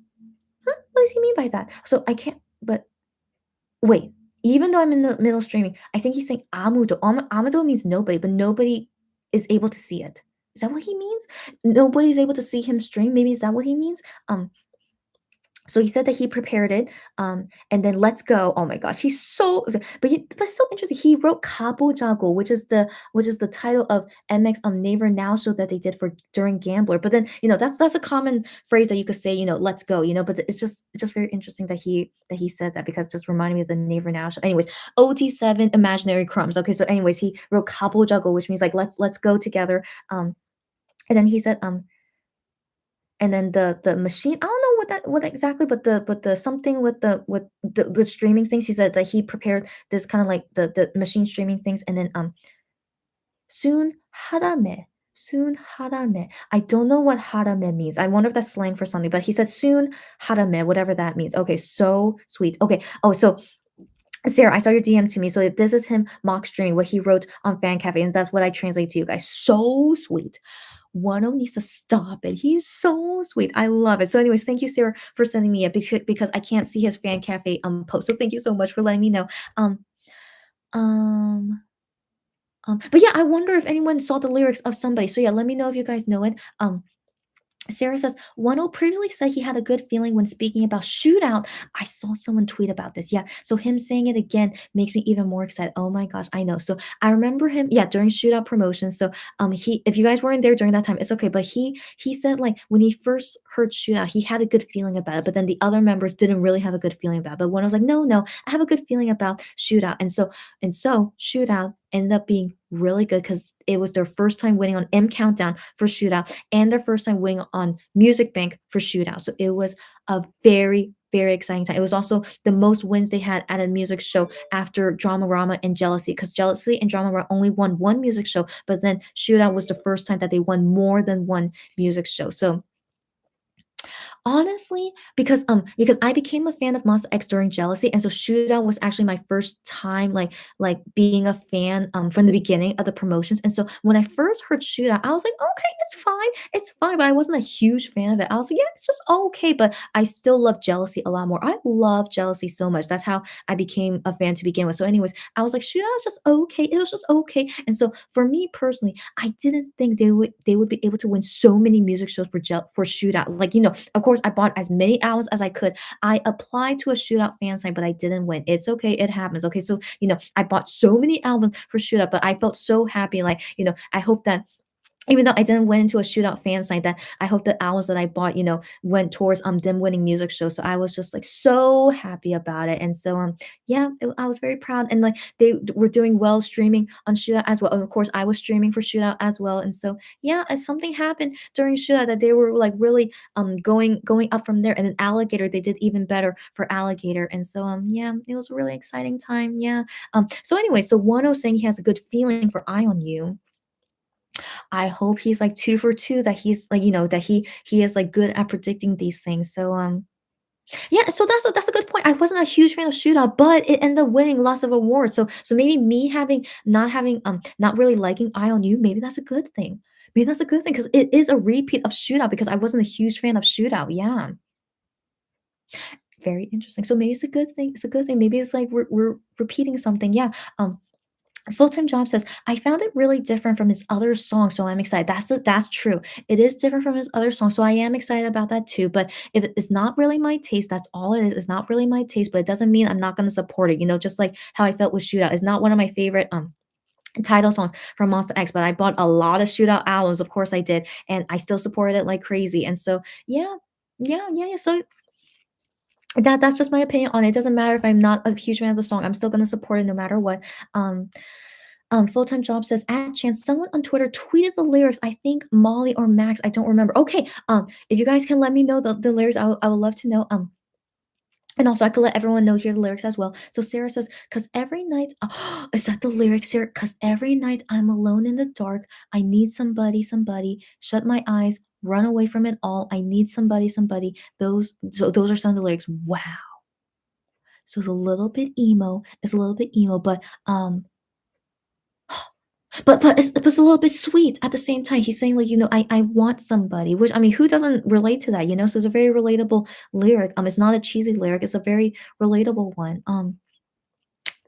Huh? What does he mean by that? So I can't, but wait, even though I'm in the middle of streaming, I think he's saying amudo. Amudo means nobody, but nobody is able to see it. Is that what he means? Nobody's able to see him stream. Maybe is that what he means? So he said that he prepared it, and then "Let's Go." Oh my gosh, he's so but so interesting. He wrote "Kabo Jago," which is the title of MX Neighbor Now show that they did for during Gambler. But then that's a common phrase that you could say. "Let's go." But it's just very interesting that he said that because it just reminded me of the Neighbor Now show. Anyways, OT7 Imaginary Crumbs. Okay, so anyways, he wrote "Kabo Jago," which means like let's go together. And then he said and then the machine, I don't know what exactly, but the something with the streaming things, he said that he prepared this kind of like the machine streaming things, and then, soon harame, soon harame. I don't know what harame means. I wonder if that's slang for something, but he said soon harame, whatever that means. Okay, so sweet. Okay. Oh, so Sarah, I saw your DM to me. So this is him mock streaming what he wrote on Fan Cafe, and that's what I translate to you guys. So sweet. Wano needs to stop it. He's so sweet. I love it. So, anyways, thank you, Sarah, for sending me it because I can't see his Fan Cafe post. So thank you so much for letting me know. Um, um, but yeah, I wonder if anyone saw the lyrics of Somebody. So yeah, let me know if you guys know it. Sarah says, Wano previously said he had a good feeling when speaking about shootout. I saw someone tweet about this. Yeah. So him saying it again makes me even more excited. Oh my gosh, I know. So I remember him, yeah, during shootout promotions. So if you guys weren't there during that time, it's okay. But he said like when he first heard shootout, he had a good feeling about it. But then the other members didn't really have a good feeling about it. But when I was like, no, I have a good feeling about shootout. And so shootout ended up being really good because it was their first time winning on M Countdown for shootout and their first time winning on Music Bank for shootout. So it was a very, very exciting time. It was also the most wins they had at a music show after Dramarama and Jealousy, because Jealousy and Dramarama only won one music show, but then shootout was the first time that they won more than one music show. So Honestly, because I became a fan of Monster X during Jealousy, and so Shootout was actually my first time, being a fan, from the beginning of the promotions, and so when I first heard Shootout, I was like, "Okay, it's fine," but I wasn't a huge fan of it. I was like, "Yeah, it's just okay," but I still love Jealousy a lot more. I love Jealousy so much. That's how I became a fan to begin with. So anyways, I was like, "Shootout is just okay." It was just okay, and so for me personally, I didn't think they would be able to win so many music shows for Shootout. Like, of course, I bought as many albums as I could. I applied to a Shootout fan site, but I didn't win. It's okay. It happens. Okay. So, I bought so many albums for Shootout, but I felt so happy. Like, I hope that even though I didn't went into a Shootout fan site, that I hope the hours that I bought, went towards them winning music shows. So I was just like so happy about it. And so yeah, I was very proud. And like were doing well streaming on Shootout as well. And of course I was streaming for Shootout as well. And so yeah, something happened during Shootout that they were like really going up from there. And then Alligator, they did even better for Alligator. And so yeah, it was a really exciting time. Yeah. So anyway, so Wano saying he has a good feeling for Eye on You. I hope he's like 2 for 2, that he's like, that he is like good at predicting these things. So yeah, so that's a good point. I wasn't a huge fan of Shootout, but it ended up winning lots of awards. So maybe me not really liking Eye on You, maybe that's a good thing. Maybe that's a good thing because it is a repeat of Shootout because I wasn't a huge fan of Shootout. Yeah. Very interesting. So maybe it's a good thing. It's a good thing. Maybe it's like we're repeating something. Yeah. Full-time Job says, "I found it really different from his other songs, so I'm excited." That's true. It is different from his other songs, so I am excited about that too, but if it's not really my taste, that's all it is. It's not really my taste, but it doesn't mean I'm not gonna support it, just like how I felt with Shootout. It's not one of my favorite, title songs from Monster X, but I bought a lot of Shootout albums, of course I did, and I still supported it like crazy, and so yeah. Yeah, yeah, yeah, so that's just my opinion on it. It doesn't matter if I'm not a huge fan of the song, I'm still gonna support it no matter what. Um Full-time Job says, "At chance, someone on Twitter tweeted the lyrics. I think Molly or Max. I don't remember." Okay, if you guys can let me know the lyrics, I would love to know. And also I could let everyone know here the lyrics as well. So Sarah says, "Cause every night," is that the lyrics here? "Cause every night I'm alone in the dark. I need somebody, somebody. Shut my eyes, run away from it all. I need somebody, somebody." Those are some of the lyrics. Wow. So it's a little bit emo. It's a little bit emo, but it's a little bit sweet at the same time. He's saying, like, "I want somebody," which, I mean, who doesn't relate to that? So it's a very relatable lyric. It's not a cheesy lyric, it's a very relatable one.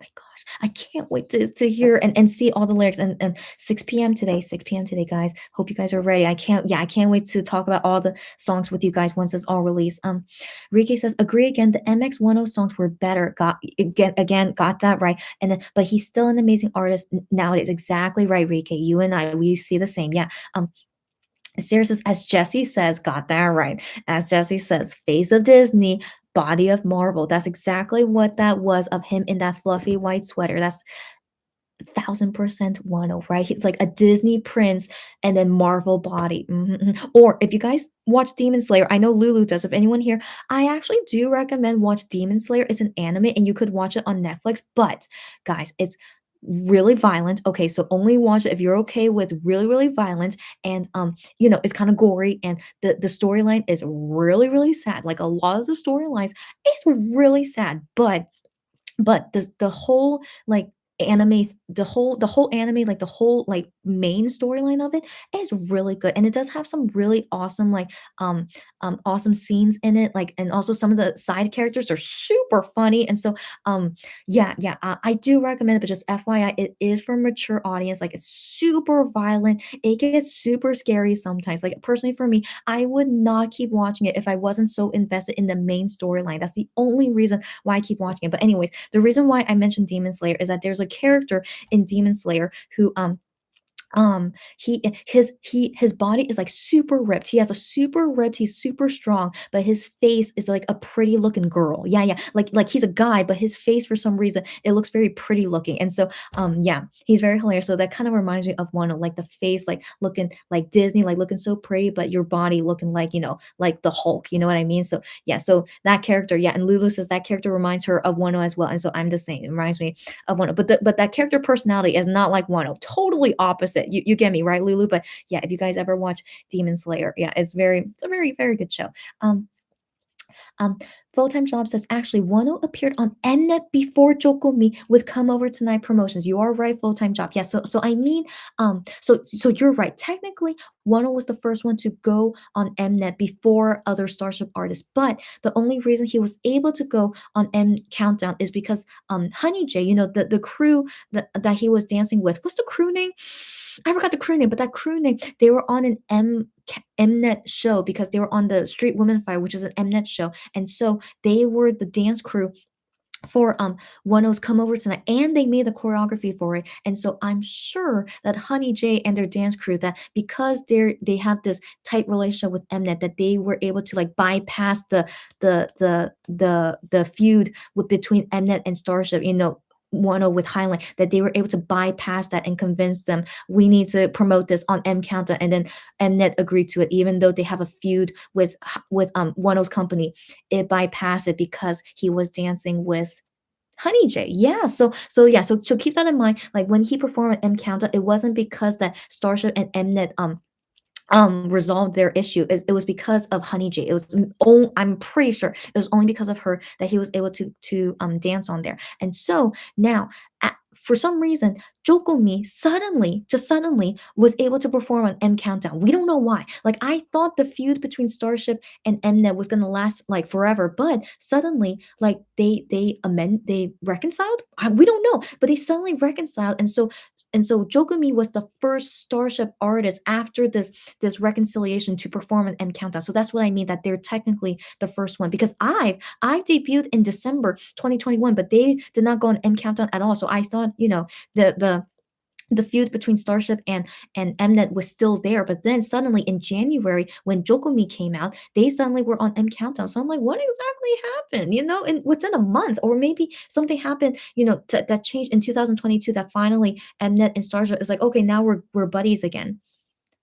My gosh, I can't wait to hear and see all the lyrics, and 6 p.m. today, 6 p.m. today, guys. Hope you guys are ready. I can't wait to talk about all the songs with you guys once it's all released. Rike says, "Agree again, the MX10 songs were better." Got got that right. And then, but he's still an amazing artist nowadays. Exactly right, Rike. You and I, we see the same. Yeah. Sarah says, "As Jesse says," got that right. As Jesse says, "Face of Disney, body of Marvel." That's exactly what that was of him in that fluffy white sweater. That's 1,000% Wano, right? He's like a Disney prince and then Marvel body. Mhm, mhm. Or if you guys watch Demon Slayer, I know Lulu does. If anyone here, I actually do recommend watch Demon Slayer. It's an anime and you could watch it on Netflix. But guys, it's really violent. Okay, so only watch it if you're okay with really, really violent, and it's kind of gory, and the storyline is really, really sad. Like a lot of the storylines is really sad, but the whole, like, the whole anime, like, the whole, like, main storyline of it is really good, and it does have some really awesome, like, awesome scenes in it, like, and also some of the side characters are super funny, and so, yeah, yeah, I do recommend it, but just FYI, it is for a mature audience, like, it's super violent, it gets super scary sometimes, like, personally for me, I would not keep watching it if I wasn't so invested in the main storyline. That's the only reason why I keep watching it. But anyways, the reason why I mentioned Demon Slayer is that there's a character in Demon Slayer who his body is like super ripped. He has a super ripped, he's super strong, but his face is like a pretty looking girl. Yeah, yeah. Like he's a guy, but his face for some reason it looks very pretty looking. And so yeah, he's very hilarious. So that kind of reminds me of one of like the face like looking like Disney, like looking so pretty, but your body looking like, like the Hulk. You know what I mean? So yeah, so that character, yeah, and Lulu says that character reminds her of Wano as well. And so I'm just saying it reminds me of Wano. But that character personality is not like Wano. Totally opposite. you get me, right, Lulu? But yeah, if you guys ever watch Demon Slayer, yeah, it's a very, very good show. Um, um, Full-time job says actually Wano appeared on Mnet before Jokomi with Come Over Tonight promotions. You are right, full-time job. Yeah, so I mean, so you're right. Technically, Wano was the first one to go on Mnet before other Starship artists, but the only reason he was able to go on M Countdown is because Honey J, the crew that he was dancing with, what's the crew name? I forgot the crew name, but that crew name, they were on an Mnet show because they were on the Street Women Fire, which is an Mnet show. And so they were the dance crew for Wano's Come Over Tonight, and they made the choreography for it. And so I'm sure that Honey J and their dance crew, that because they have this tight relationship with Mnet, that they were able to like bypass the feud between Mnet and Starship, Wano with Highline, that they were able to bypass that and convince them we need to promote this on M Counter, and then Mnet agreed to it, even though they have a feud with Wano's company. It bypassed it because he was dancing with Honey J. Yeah. So keep that in mind. Like when he performed at M Counter, it wasn't because that Starship and Mnet resolved their issue. It was because of Honey J. It was I'm pretty sure it was only because of her that he was able to dance on there. And so now, for some reason, Jokomi suddenly was able to perform on M Countdown. We don't know why. Like I thought the feud between Starship and Mnet was gonna last like forever, but suddenly, like they reconciled. We don't know, but they suddenly reconciled, and so Jokomi was the first Starship artist after this reconciliation to perform an M Countdown. So that's what I mean, that they're technically the first one, because I debuted in December 2021, but they did not go on M Countdown at all. So I thought, the feud between Starship and Mnet was still there, but then suddenly in January when Jokomi came out, they suddenly were on M Countdown. So I'm like, what exactly happened? And within a month, or maybe something happened, that changed in 2022, that finally Mnet and Starship is like, okay, now we're buddies again.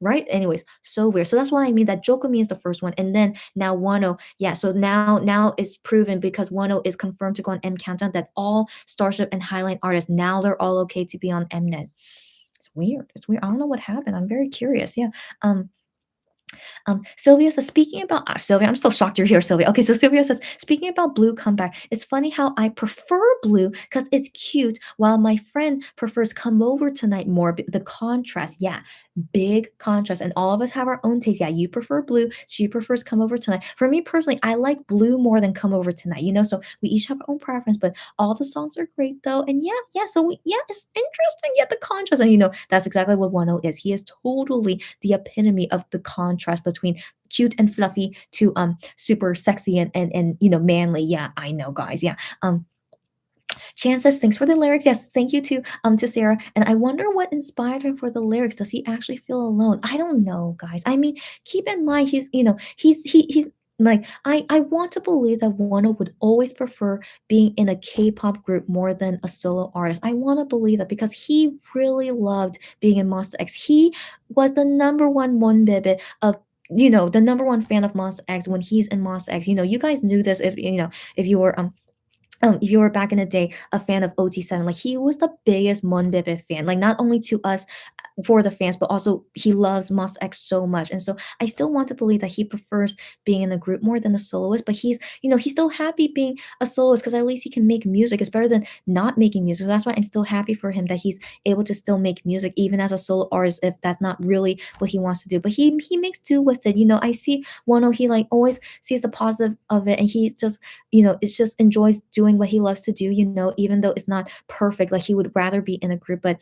Right? Anyways, so weird. So that's what I mean, that Jokomi is the first one, and then now Wano. Yeah, so now it's proven, because Wano is confirmed to go on M Countdown, that all Starship and Highline artists, now they're all okay to be on Mnet. It's weird. It's weird. I don't know what happened. I'm very curious. Yeah. Sylvia says, speaking about Sylvia, I'm still shocked you're here, Sylvia. Okay, so Sylvia says, speaking about Blue Comeback, it's funny how I prefer Blue because it's cute, while my friend prefers Come Over Tonight more. The contrast, yeah, big contrast, and all of us have our own taste. Yeah, you prefer Blue, she prefers Come Over Tonight. For me personally, I like Blue more than Come Over Tonight. So we each have our own preference, but all the songs are great though. And yeah, so it's interesting. Yeah, the contrast, and that's exactly what Wano is. He is totally the epitome of the contrast between cute and fluffy to super sexy and manly. Yeah, I know, guys. Yeah. Chan says, thanks for the lyrics. Yes, thank you to Sarah. And I wonder what inspired him for the lyrics. Does he actually feel alone? I don't know, guys. I mean, keep in mind he's like, I want to believe that Wano would always prefer being in a K-pop group more than a solo artist. I want to believe that because he really loved being in Monster X. He was the number one Monbebe of the number one fan of Monster X when he's in Monster X. You guys knew this if you were if you were back in the day a fan of OT7, like he was the biggest Monbebe fan, like not only to us for the fans, but also he loves Monster X so much. And so I still want to believe that he prefers being in a group more than a soloist, but he's still happy being a soloist because at least he can make music. It's better than not making music. So that's why I'm still happy for him that he's able to still make music even as a solo artist, if that's not really what he wants to do. But he makes do with it. I see Wano, he like always sees the positive of it, and he just it's just enjoys doing what he loves to do, even though it's not perfect. Like he would rather be in a group, but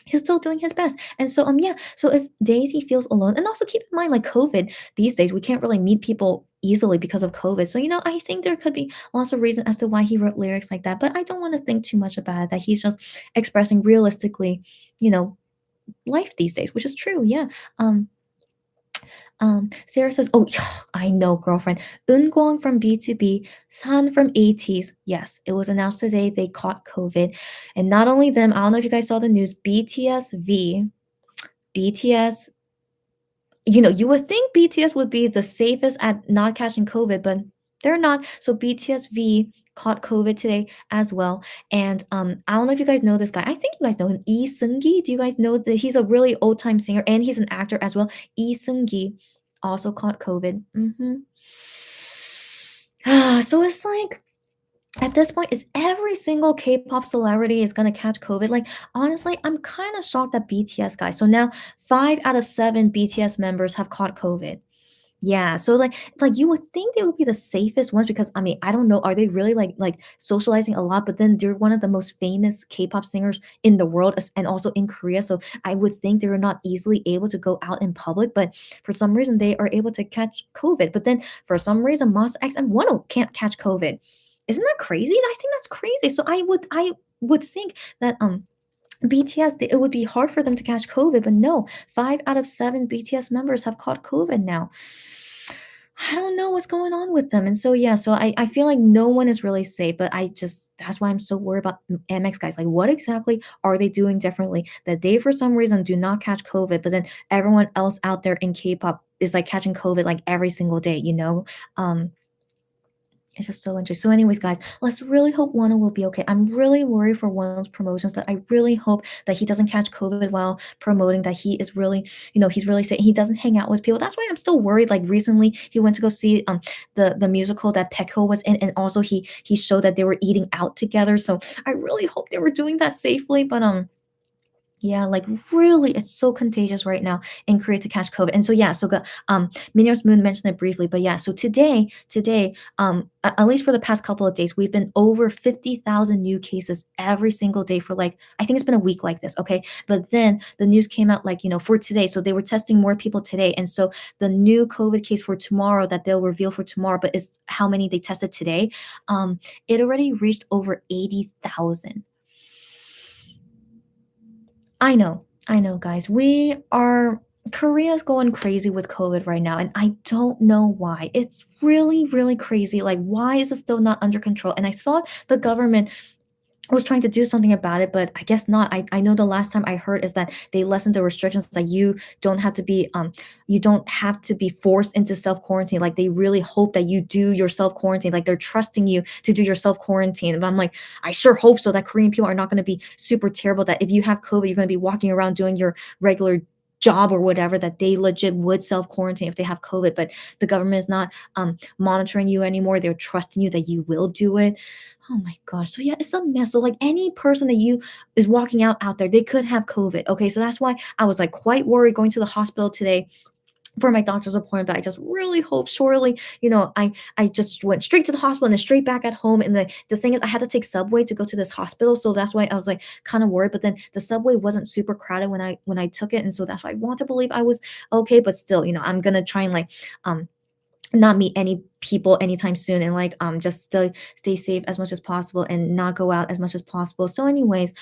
he's still doing his best. And so yeah, so if Daisy feels alone, and also keep in mind, like COVID these days, we can't really meet people easily because of COVID. So I think there could be lots of reason as to why he wrote lyrics like that, but I don't want to think too much about it, that he's just expressing realistically, you know life these days, which is true. Yeah. Sarah says, "Oh, I know, girlfriend. Eunkwang from B2B, San from ATEEZ. Yes, it was announced today they caught COVID, and not only them. I don't know if you guys saw the news. BTS. You would think BTS would be the safest at not catching COVID, but they're not. So BTS V caught COVID today as well. And I don't know if you guys know this guy. I think you guys know him, Lee Seung-gi. Do you guys know that he's a really old time singer and he's an actor as well? Lee Seung-gi also caught COVID. So it's like at this point, is every single K-pop celebrity is gonna catch COVID? Like, honestly, I'm kind of shocked at BTS, guys. So now 5 out of 7 BTS members have caught COVID. Yeah, so like you would think they would be the safest ones because I mean, I don't know, are they really like socializing a lot? But then they're one of the most famous K-pop singers in the world and also in Korea. So I would think they were not easily able to go out in public, but for some reason they are able to catch COVID. But then for some reason, Monsta X and Wonho can't catch COVID. Isn't that crazy? I think that's crazy. So I would think that BTS, it would be hard for them to catch COVID, but no, 5 out of 7 BTS members have caught COVID now. I don't know what's going on with them. And so, yeah, so I feel like no one is really safe, but that's why I'm so worried about MX guys. Like, what exactly are they doing differently that they, for some reason, do not catch COVID, but then everyone else out there in K pop is like catching COVID like every single day, you know? It's just so interesting. So, anyways, guys, let's really hope Wano will be okay. I'm really worried for Wano's promotions. That I really hope that he doesn't catch COVID while promoting. That he is really, he's really saying he doesn't hang out with people. That's why I'm still worried. Like recently, he went to go see the musical that Pekko was in, and also he showed that they were eating out together. So I really hope they were doing that safely. But yeah, like really, it's so contagious right now in Korea to catch COVID. And so yeah, so Minyo's Moon mentioned it briefly, but yeah, so today, at least for the past couple of days, we've been over 50,000 new cases every single day for like I think it's been a week like this, okay? But then the news came out like for today, so they were testing more people today, and so the new COVID case for tomorrow that they'll reveal for tomorrow, but is how many they tested today. It already reached over 80,000. I know, guys. Korea's going crazy with COVID right now, and I don't know why. It's really, really crazy. Like, why is it still not under control? And I thought the government was trying to do something about it, but I guess not. I know the last time I heard is that they lessened the restrictions, that don't have to be you don't have to be forced into self quarantine. Like they really hope that you do your self quarantine. Like they're trusting you to do your self quarantine. But I'm like, I sure hope so that Korean people are not going to be super terrible. That if you have COVID, you're going to be walking around doing your regular job or whatever, that they legit would self quarantine if they have COVID, but the government is not monitoring you anymore. They're trusting you that you will do it. Oh my gosh. So yeah, it's a mess. So like any person that you is walking out there, they could have COVID. Okay. So that's why I was like quite worried going to the hospital today for my doctor's appointment. But I just really hope surely, I just went straight to the hospital and then straight back at home. And the thing is I had to take subway to go to this hospital. So that's why I was like kind of worried. But then the subway wasn't super crowded when I took it. And so that's why I want to believe I was okay. But still, I'm gonna try and like not meet any people anytime soon and like just stay safe as much as possible and not go out as much as possible. So anyways,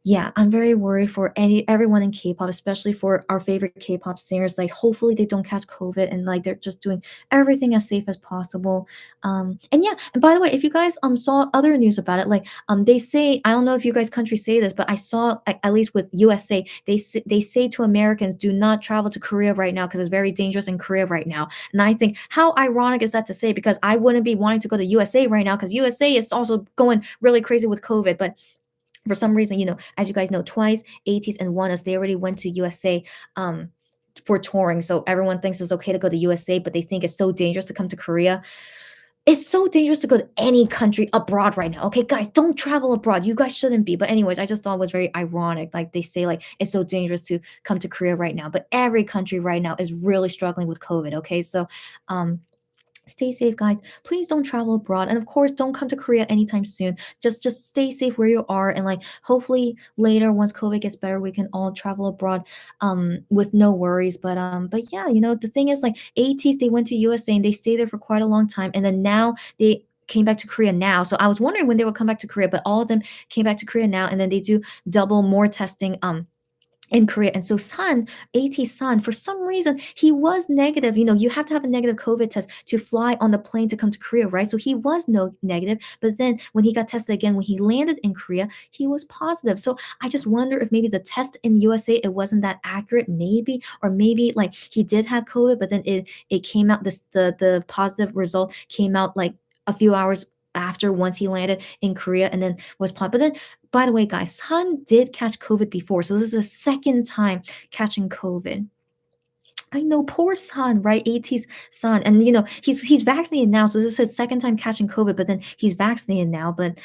yeah, I'm very worried for everyone in K-pop, especially for our favorite K-pop singers. Like, hopefully they don't catch COVID and like they're just doing everything as safe as possible. And yeah, and by the way, if you guys saw other news about it, like they say, I don't know if you guys countries say this, but I saw at least with USA, they say to Americans, do not travel to Korea right now because it's very dangerous in Korea right now. And I think how ironic is that to say, because I wouldn't be wanting to go to USA right now because USA is also going really crazy with COVID, but for some reason, as you guys know, Twice, ATEEZ, and ONEUS, they already went to USA for touring. So everyone thinks it's okay to go to USA, but they think it's so dangerous to come to Korea. It's so dangerous to go to any country abroad right now. Okay, guys, don't travel abroad. You guys shouldn't be. But anyways, I just thought it was very ironic. Like they say, like it's so dangerous to come to Korea right now. But every country right now is really struggling with COVID. Okay, so stay safe, guys. Please don't travel abroad, and of course don't come to Korea anytime soon. Just stay safe where you are, and like hopefully later once COVID gets better we can all travel abroad with no worries. But yeah, the thing is like ATs, they went to USA and they stayed there for quite a long time, and then now they came back to Korea now. So I was wondering when they would come back to Korea, but all of them came back to Korea now, and then they do double more testing in Korea. And so AT Sun, for some reason, he was negative. You have to have a negative COVID test to fly on the plane to come to Korea, right? So he was no negative. But then when he got tested again, when he landed in Korea, he was positive. So I just wonder if maybe the test in USA, it wasn't that accurate, maybe, or maybe like he did have COVID, but then it came out the positive result came out like a few hours after once he landed in Korea and then was pop. But then, by the way, guys, Sun did catch COVID before, so this is the second time catching COVID. I know, poor son, right? AT's son, and he's vaccinated now, so this is his second time catching COVID. But then he's vaccinated now, but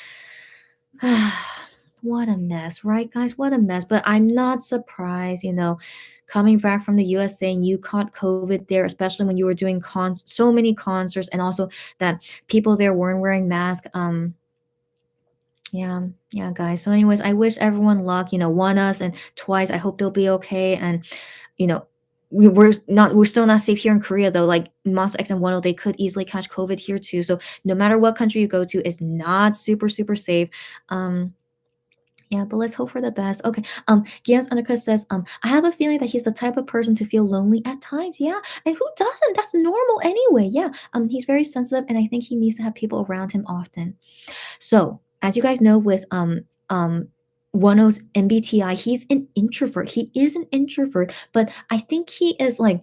what a mess, right, guys? What a mess. But I'm not surprised, coming back from the USA and you caught COVID there, especially when you were doing so many concerts, and also that people there weren't wearing masks. Yeah, yeah, guys. So, anyways, I wish everyone luck. One us and twice. I hope they'll be okay. And you know, we're still not safe here in Korea though. Like Monster X and Wonho, they could easily catch COVID here too. So no matter what country you go to, it's not super super safe. Um, yeah, but let's hope for the best. Okay. Gian's Undercut says, I have a feeling that he's the type of person to feel lonely at times. Yeah. And who doesn't? That's normal anyway. Yeah. He's very sensitive and I think he needs to have people around him often. So, as you guys know, with Wano's MBTI, he's an introvert. He is an introvert, but I think he is like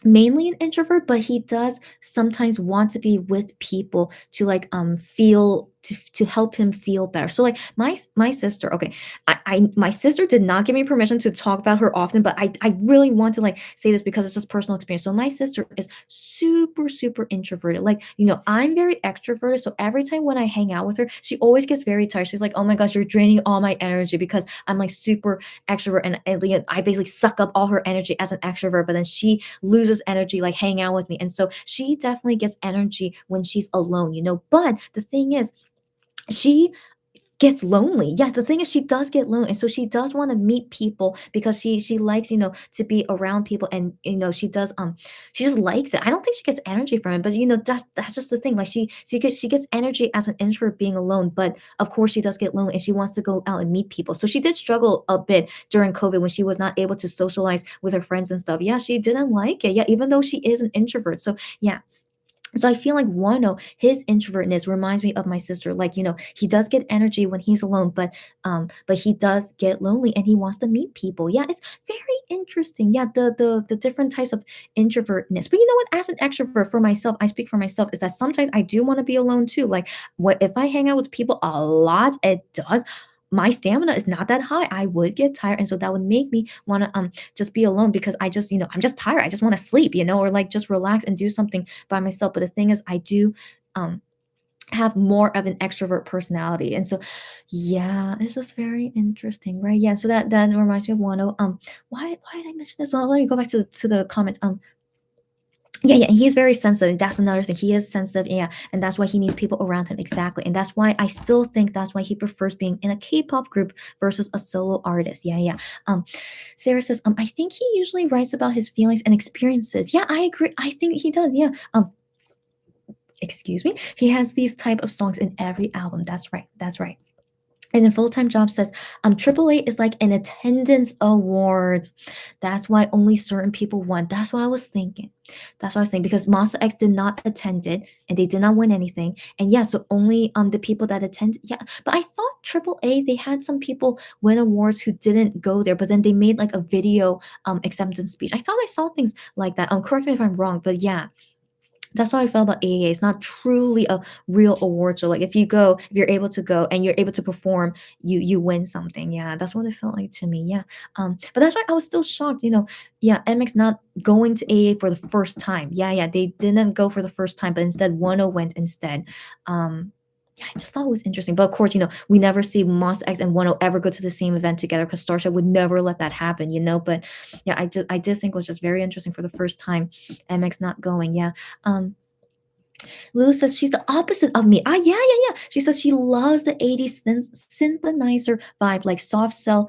mainly an introvert, but he does sometimes want to be with people to like feel to help him feel better. So like my sister, okay, I my sister did not give me permission to talk about her often, but I really want to like say this because it's just personal experience. So my sister is super super introverted. Like I'm very extroverted, so every time when I hang out with her, she always gets very tired. She's like, oh my gosh, you're draining all my energy because I'm like super extrovert and I basically suck up all her energy as an extrovert, but then she loses energy like hanging out with me. And so she definitely gets energy when she's alone, But the thing is, she gets lonely. Yes, the thing is she does get lonely. And so she does want to meet people because she likes, to be around people and she just likes it. I don't think she gets energy from it, but that's just the thing. Like she gets energy as an introvert being alone, but of course she does get lonely and she wants to go out and meet people. So she did struggle a bit during COVID when she was not able to socialize with her friends and stuff. Yeah, she didn't like it. Yeah, even though she is an introvert. So yeah, so I feel like Wano, his introvertness reminds me of my sister. Like, he does get energy when he's alone, but he does get lonely and he wants to meet people. Yeah, it's very interesting. Yeah, the different types of introvertness. But you know what? As an extrovert for myself, I speak for myself, is that sometimes I do want to be alone too. Like what if I hang out with people a lot, it does. My stamina is not that high. I would get tired. And so that would make me want to just be alone because I just, I'm just tired. I just want to sleep, or like just relax and do something by myself. But the thing is, I do um have more of an extrovert personality. And so yeah, it's just very interesting, right? Yeah. So that reminds me of one. Why did I mention this? Well, let me go back to the comments. Yeah, yeah, he's very sensitive. That's another thing. He is sensitive, yeah, and that's why he needs people around him. Exactly. And that's why I still think that's why he prefers being in a K-pop group versus a solo artist. Yeah, yeah. Sarah says, I think he usually writes about his feelings and experiences. Yeah, I agree. I think he does. Yeah. Excuse me. He has these type of songs in every album. That's right. That's right. And then full-time job says, AAA is like an attendance awards. That's why only certain people won. That's what I was thinking. That's what I was thinking because Monster X did not attend it and they did not win anything. And yeah, so only the people that attend. Yeah, but I thought AAA they had some people win awards who didn't go there, but then they made like a video acceptance speech. I thought I saw things like that. Correct me if I'm wrong, but yeah, that's how I felt about AAA. It's not truly a real award show. Like if you're able to go and you're able to perform, you win something. Yeah, that's what it felt like to me. Yeah. But that's why I was still shocked. Yeah, MX not going to AA for the first time. Yeah, yeah, they didn't go for the first time, but instead Wano went instead. Yeah, I just thought it was interesting. But of course, we never see Monster X and Wano ever go to the same event together because Starship would never let that happen. But yeah, I did think it was just very interesting for the first time MX not going. Yeah. Um, Lou says she's the opposite of me. Yeah, yeah, yeah. She says she loves the 80s synthesizer vibe, like soft cell.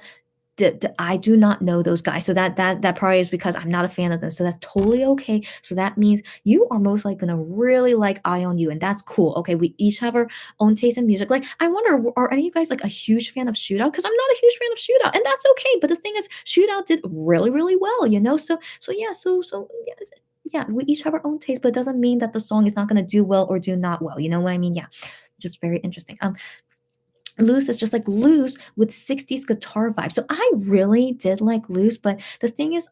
I do not know those guys, so that probably is because I'm not a fan of them. So that's totally okay. So that means you are most likely gonna really like Eye on You, and that's cool. Okay, we each have our own taste in music. Like, I wonder, are any of you guys like a huge fan of Shootout? Because I'm not a huge fan of Shootout, and that's okay. But the thing is, Shootout did really, really well. So yeah, so yeah, yeah, we each have our own taste, but it doesn't mean that the song is not gonna do well or do not well. You know what I mean? Yeah, just very interesting. Loose is just like loose with 60s guitar vibes. So I really did like loose, but the thing is,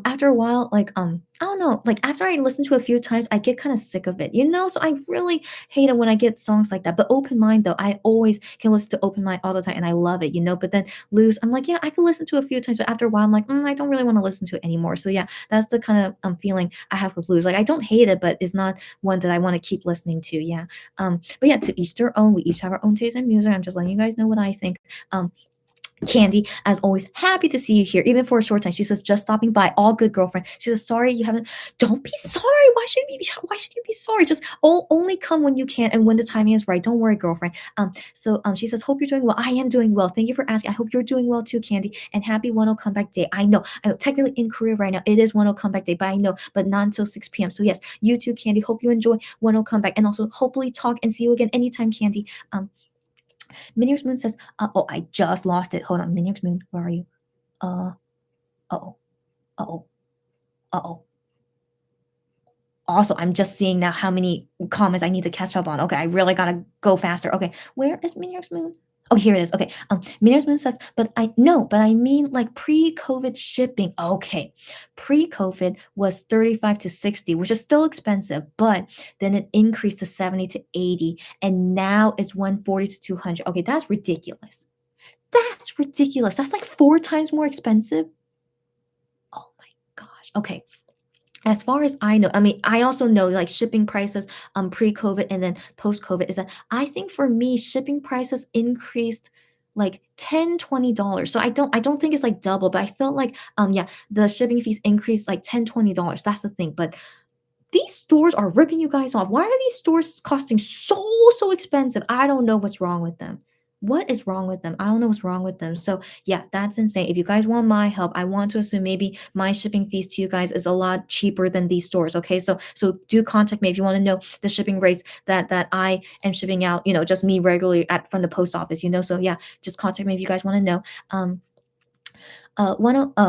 after a while, like I don't know, like, after I listen to it a few times, I get kinda sick of it, you know? So I really hate it when I get songs like that, but Open Mind, though, I always can listen to Open Mind all the time, and I love it, you know? But then Lose, I'm like, "Yeah, I could listen to it a few times," but after a while, I'm like, I don't really wanna listen to it anymore." So, yeah, that's the kind of, feeling I have with Lose. Like, I don't hate it, but it's not one that I wanna keep listening to, yeah. But yeah, to each their own. We each have our own taste in music. I'm just letting you guys know what I think. Um, Candy, as always, happy to see you here, even for a short time. She says, just stopping by. All good, girlfriend. She says, sorry you haven't. Don't be sorry. Why should you be sorry? Just only come when you can and when the timing is right. Don't worry, girlfriend. She says, hope you're doing well. I am doing well. Thank you for asking. I hope you're doing well too, Candy. And happy Wonho Comeback Day. I know. Technically in Korea right now, it is Wonho Comeback Day, but I know, but not until 6 p.m. So yes, you too, Candy. Hope you enjoy Wonho Comeback, and also hopefully talk and see you again anytime, Candy. Minions Moon says, oh, I just lost it. Hold on, Minions Moon, where are you? Uh, uh-oh, uh-oh, uh-oh. Also, I'm just seeing now how many comments I need to catch up on. Okay, I really gotta go faster. Okay, where is Minions Moon? Oh, here it is. Okay, Minions Moon says, but I mean like pre-COVID shipping. Okay, pre-COVID was 35 to 60, which is still expensive, but then it increased to 70 to 80, and now it's 140 to 200. Okay, that's ridiculous. That's ridiculous. That's like 4 times more expensive. Oh my gosh. Okay. As far as I know, I mean, I also know like shipping prices pre-COVID and then post-COVID is that I think for me shipping prices increased like $10-$20. So I don't think it's like double, but I felt like yeah, the shipping fees increased like $10-$20. That's the thing. But these stores are ripping you guys off. Why are these stores costing so expensive? I don't know what's wrong with them. What is wrong with them? I don't know what's wrong with them. So yeah, that's insane. If you guys want my help, I want to assume maybe my shipping fees to you guys is a lot cheaper than these stores. Okay, so do contact me if you want to know the shipping rates that I am shipping out. You know, just me regularly at from the post office. You know, so yeah, just contact me if you guys want to know.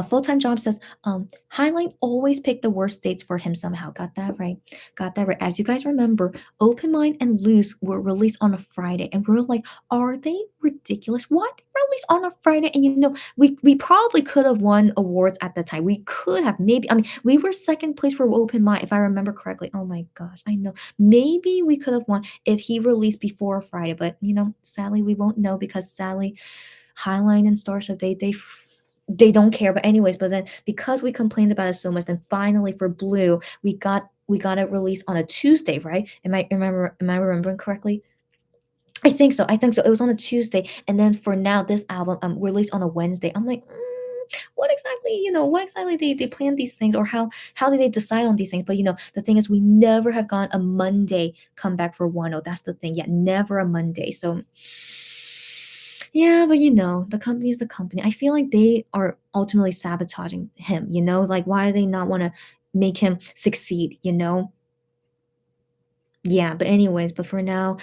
Full time job says, Highline always picked the worst dates for him somehow. Got that right. Got that right. As you guys remember, Open Mind and Loose were released on a Friday, and we are like, are they ridiculous? Why they release on a Friday? And you know, we probably could have won awards at the time. We could have maybe. I mean, we were second place for Open Mind, if I remember correctly. Oh my gosh, I know. Maybe we could have won if he released before Friday, but you know, sadly, we won't know because sadly, Highline and Starship they don't care. But anyways, but then because we complained about it so much, then finally for Blue, we got it released on a Tuesday, right? Am I remembering correctly? I think so. I think so. It was on a Tuesday, and then for now, this album released on a Wednesday. I'm like, what exactly? You know, what exactly they plan these things, or how did they decide on these things? But you know, the thing is, we never have gotten a Monday comeback for Wano. That's the thing. Yeah, never a Monday. So yeah, but you know, the company is the company. I feel like they are ultimately sabotaging him, you know? Like, why do they not want to make him succeed, you know? Yeah, but anyways, but for now,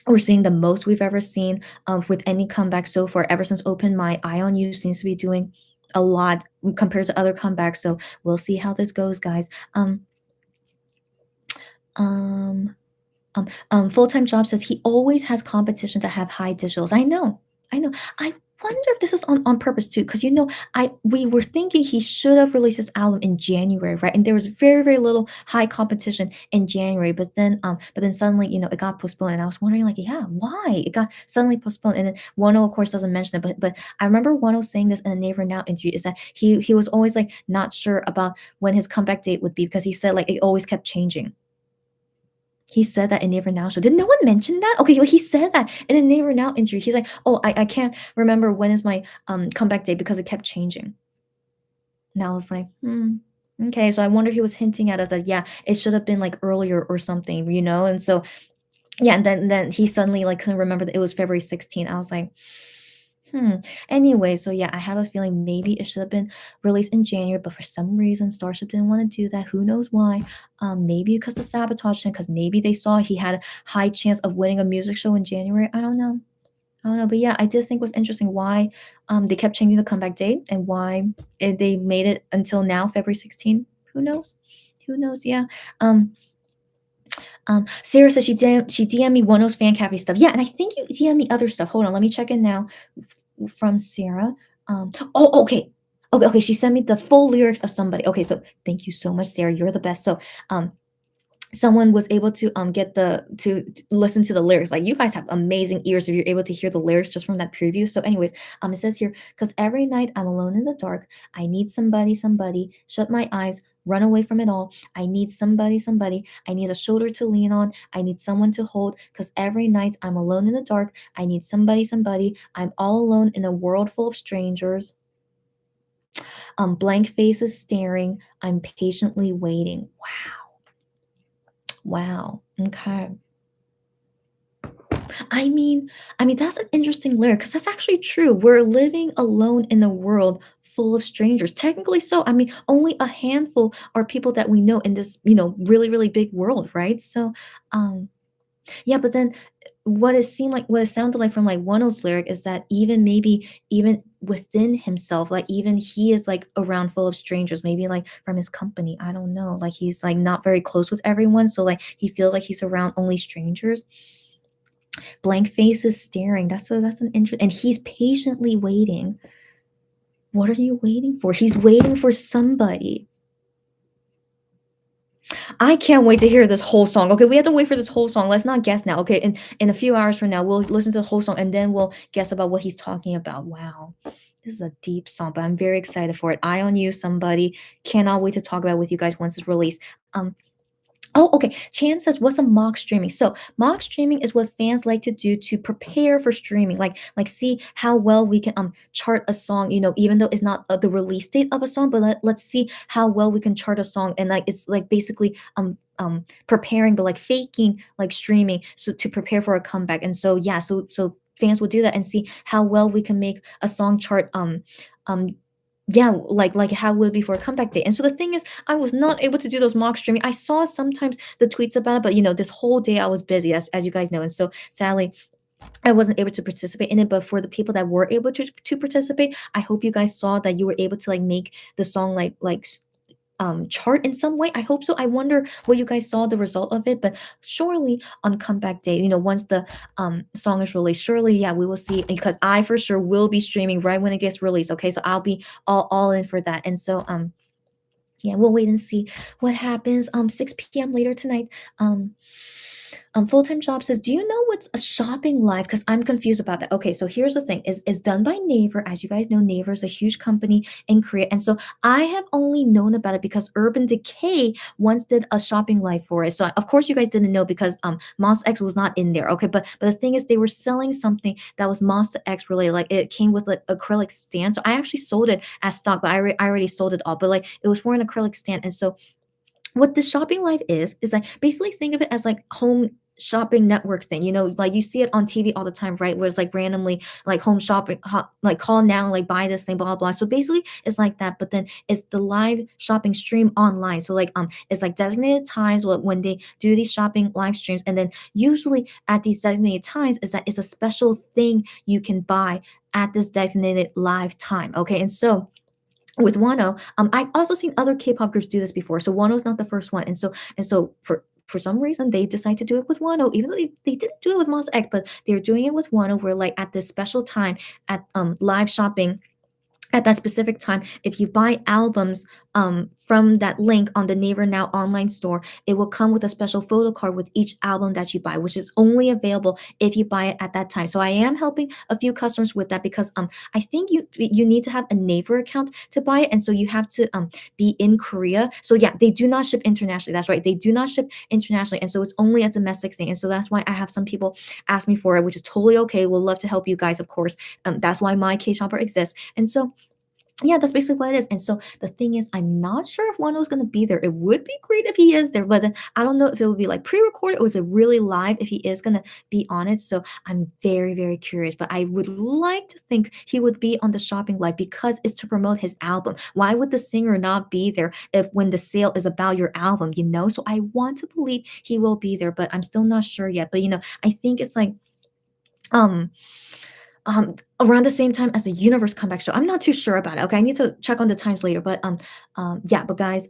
we're seeing the most we've ever seen with any comeback so far. Ever since Open My Eye on You seems to be doing a lot compared to other comebacks. So we'll see how this goes, guys. Um, Full-time job says he always has competition to have high digitals. I know. I wonder if this is on purpose too, because you know, we were thinking he should have released his album in January, right? And there was very little high competition in January, but then suddenly, you know, it got postponed, and I was wondering, like, yeah, why it got suddenly postponed? And then Wano, of course, doesn't mention it, but I remember Wano saying this in a Naver Now interview, is that he was always like not sure about when his comeback date would be because he said like it always kept changing. He said that in Never Now show. Did no one mention that? Okay, well, he said that in a Never Now interview. He's like, "Oh, I can't remember when is my comeback day because it kept changing." And I was like, "Hmm, okay." So I wonder if he was hinting at us that yeah, it should have been like earlier or something, you know? And so yeah, and then he suddenly like couldn't remember that it was February 16th. I was like, hmm. Anyway, so yeah, I have a feeling maybe it should have been released in January, but for some reason, Starship didn't want to do that. Who knows why? Maybe because of sabotage, because maybe they saw he had a high chance of winning a music show in January. I don't know. I don't know. But yeah, I did think was interesting why they kept changing the comeback date and why they made it until now, February 16th. Who knows? Who knows? Yeah. Um, Sarah says she DM me one of those fan cafe stuff. Yeah, and I think you DM me other stuff. Hold on, let me check in now from Sarah. Oh, okay. Okay, okay, she sent me the full lyrics of Somebody. Okay, so thank you so much, Sarah, you're the best. So, um, someone was able to get the to listen to the lyrics. Like, you guys have amazing ears if you're able to hear the lyrics just from that preview. So anyways, it says here, because every night I'm alone in the dark, I need somebody, somebody, shut my eyes, run away from it all. I need somebody, somebody, I need a shoulder to lean on, I need someone to hold, because every night I'm alone in the dark, I need somebody, somebody, I'm all alone in a world full of strangers. Blank faces staring, I'm patiently waiting. Wow. Okay. I mean that's an interesting lyric because that's actually true. We're living alone in a world full of strangers. Technically so. Only a handful are people that we know in this, really, really big world, right? So, um, yeah, but then what it sounded like from like Wano's lyric is that even maybe even within himself, like even he is like around full of strangers, maybe like from his company. I don't know. Like he's like not very close with everyone. So like he feels like he's around only strangers. Blank face is staring. That's an interest, and he's patiently waiting. What are you waiting for? He's waiting for somebody. I can't wait to hear this whole song. Okay, we have to wait for this whole song. Let's not guess now. Okay, in a few hours from now, we'll listen to the whole song and then we'll guess about what he's talking about. Wow. This is a deep song, but I'm very excited for it. Eye on You, somebody. Cannot wait to talk about it with you guys once it's released. Um, Oh, okay. Chan says, "What's a mock streaming?" So, mock streaming is what fans like to do to prepare for streaming, like see how well we can chart a song. Even though it's not the release date of a song, but let's see how well we can chart a song, and like it's like basically preparing, but like faking like streaming, so to prepare for a comeback. And so yeah, so fans will do that and see how well we can make a song chart. Um yeah, like how will it be for a comeback day. And so the thing is, I was not able to do those mock streaming. I saw sometimes the tweets about it, but this whole day I was busy, as you guys know. And so sadly I wasn't able to participate in it. But for the people that were able to participate, I hope you guys saw that you were able to like make the song chart in some way. I hope so. I wonder what you guys saw the result of it. But surely on comeback day, once the song is released, surely yeah, we will see, because I for sure will be streaming right when it gets released. Okay, so I'll be all in for that. And so yeah, we'll wait and see what happens. 6 p.m. later tonight. Um, Full time job says, "Do you know what's a shopping live? Because I'm confused about that." Okay, so here's the thing: is done by Naver. As you guys know, Naver is a huge company in Korea, and so I have only known about it because Urban Decay once did a shopping live for it. So of course you guys didn't know because Monster X was not in there. Okay, but the thing is, they were selling something that was Monster X related. Like it came with like acrylic stand. So I actually sold it as stock, but I already sold it all. But like it was for an acrylic stand, and so what the shopping life is like basically think of it as like home shopping network thing, like you see it on TV all the time, right? Where it's like randomly like home shopping, like call now, like buy this thing, blah blah blah. So basically it's like that, but then it's the live shopping stream online. So like it's like designated times when they do these shopping live streams, and then usually at these designated times is that it's a special thing you can buy at this designated live time. Okay, and so with Wano, I've also seen other K-pop groups do this before. So Wano's not the first one, and so for some reason they decide to do it with Wano, even though they didn't do it with Monster X, but they're doing it with Wano, where like at this special time at live shopping at that specific time, if you buy albums from that link on the Naver Now online store, it will come with a special photo card with each album that you buy, which is only available if you buy it at that time. So I am helping a few customers with that because I think you need to have a Naver account to buy it, and so you have to be in Korea. So yeah, they do not ship internationally. That's right, they do not ship internationally, and so it's only a domestic thing. And so that's why I have some people ask me for it, which is totally okay. We'll love to help you guys, of course. That's why my K shopper exists. And so yeah, that's basically what it is. And so the thing is, I'm not sure if Wano's gonna be there. It would be great if he is there, but then I don't know if it would be like pre-recorded or is it really live if he is gonna be on it. So I'm very, very curious. But I would like to think he would be on the shopping live because it's to promote his album. Why would the singer not be there if when the sale is about your album, So I want to believe he will be there, but I'm still not sure yet. But I think it's like um around the same time as the Universe Comeback Show. I'm not too sure about it. Okay, I need to check on the times later. But yeah, but guys,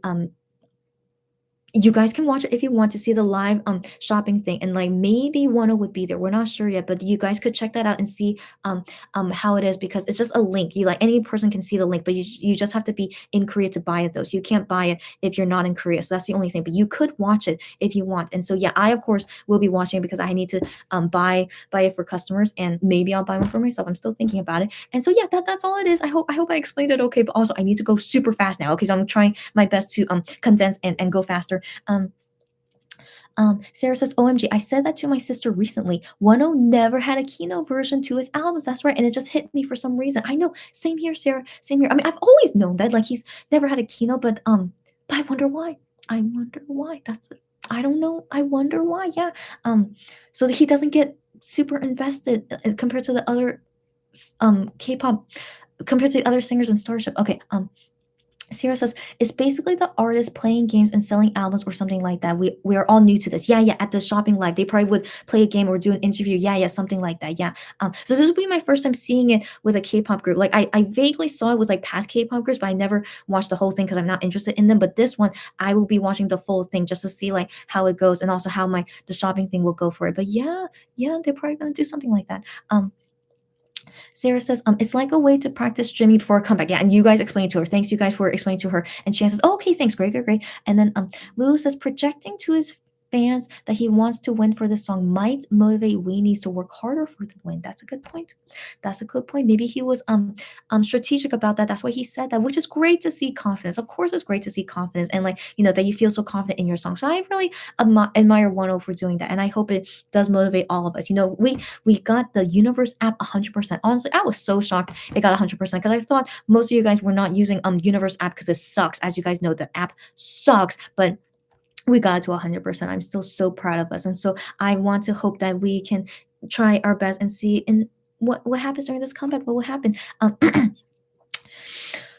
You guys can watch it if you want to see the live shopping thing, and like maybe Wano would be there. We're not sure yet, but you guys could check that out and see how it is, because it's just a link. You like any person can see the link, but you just have to be in Korea to buy it though. So you can't buy it if you're not in Korea. So that's the only thing. But you could watch it if you want. And so yeah, I of course will be watching it because I need to buy it for customers, and maybe I'll buy one for myself. I'm still thinking about it. And so yeah, that's all it is. I hope I explained it okay. But also I need to go super fast now because I'm trying my best to condense and go faster. Sarah says, OMG, I said that to my sister recently. Wano never had a Kino version to his albums. That's right. And it just hit me for some reason. I know. Same here, Sarah. Same here. I mean, I've always known that. Like he's never had a Kino, but I wonder why. I wonder why. That's it. I don't know. I wonder why. Yeah. So that he doesn't get super invested compared to the other K-pop, compared to the other singers in Starship. Okay. Sierra says it's basically the artist playing games and selling albums or something like that. We are all new to this. Yeah, yeah. At the shopping live, they probably would play a game or do an interview. Yeah, yeah, something like that. Yeah. So this would be my first time seeing it with a K-pop group. Like I vaguely saw it with like past K-pop groups, but I never watched the whole thing because I'm not interested in them. But this one, I will be watching the full thing just to see like how it goes and also how my the shopping thing will go for it. But yeah, yeah, they're probably gonna do something like that. Sarah says, it's like a way to practice streaming before a comeback. Yeah, and you guys explained to her. Thanks, you guys, for explaining to her. And she says, oh, okay, thanks, great, great, great. And then Lulu says, projecting to his fans that he wants to win for this song might motivate Weenies to work harder for the win. That's a good point. That's a good point. Maybe he was strategic about that. That's why he said that, which is great to see confidence. Of course, it's great to see confidence and like that you feel so confident in your song. So I really admire Wano for doing that, and I hope it does motivate all of us. We got the Universe app 100%. Honestly, I was so shocked it got 100% because I thought most of you guys were not using Universe app because it sucks. As you guys know, the app sucks, but we got to 100%. I'm still so proud of us, and so I want to hope that we can try our best and see in what happens during this comeback. What will happen?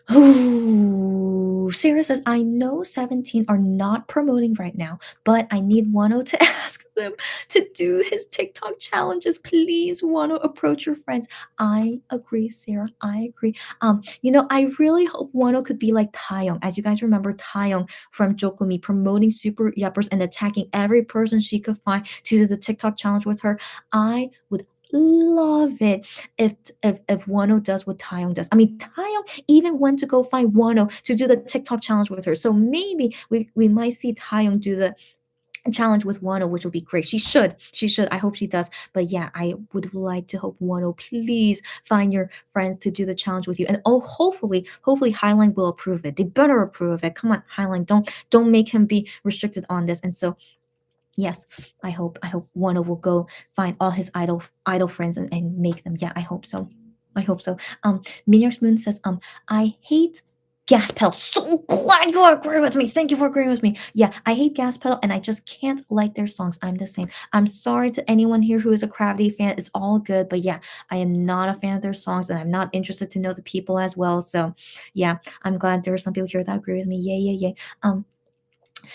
Oh, Sarah says, I know 17 are not promoting right now, but I need Wano to ask them to do his TikTok challenges. Please, Wano, approach your friends. I agree, Sarah. I agree. I really hope Wano could be like Taeyong. As you guys remember, Taeyong from Jokumi promoting super yuppers and attacking every person she could find to do the TikTok challenge with her. I would love it if Wano does what Taeyong does. I mean, Taeyong even went to go find Wano to do the TikTok challenge with her. So maybe we might see Taeyong do the challenge with Wano, which would be great. She should. She should. I hope she does. But yeah, I would like to hope Wano, please find your friends to do the challenge with you. And hopefully Highline will approve it. They better approve of it. Come on, Highline. Don't make him be restricted on this. And so yes, I hope Wano will go find all his idol friends and make them. Yeah, I hope so. I hope so. Miniar's Moon says, I hate gas pedal. So glad you agree with me. Thank you for agreeing with me. Yeah, I hate gas pedal and I just can't like their songs. I'm the same. I'm sorry to anyone here who is a Gravity fan. It's all good, but yeah, I am not a fan of their songs and I'm not interested to know the people as well. So yeah, I'm glad there are some people here that agree with me. Yay, yay, yay.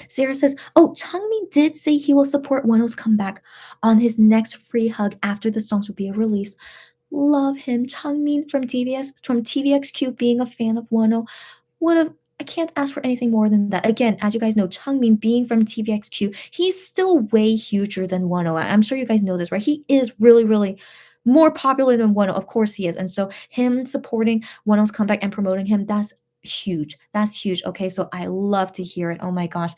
Sarah says, oh, Changmin did say he will support Wano's comeback on his next free hug after the songs will be released. Love him. Changmin from TVXQ being a fan of Wano. Would have I can't ask for anything more than that. Again, as you guys know, Changmin being from TVXQ, he's still way huger than Wano. I'm sure you guys know this, right? He is really, really more popular than Wano. Of course he is. And so him supporting Wano's comeback and promoting him, that's huge. That's huge. Okay, so I love to hear it. Oh my gosh.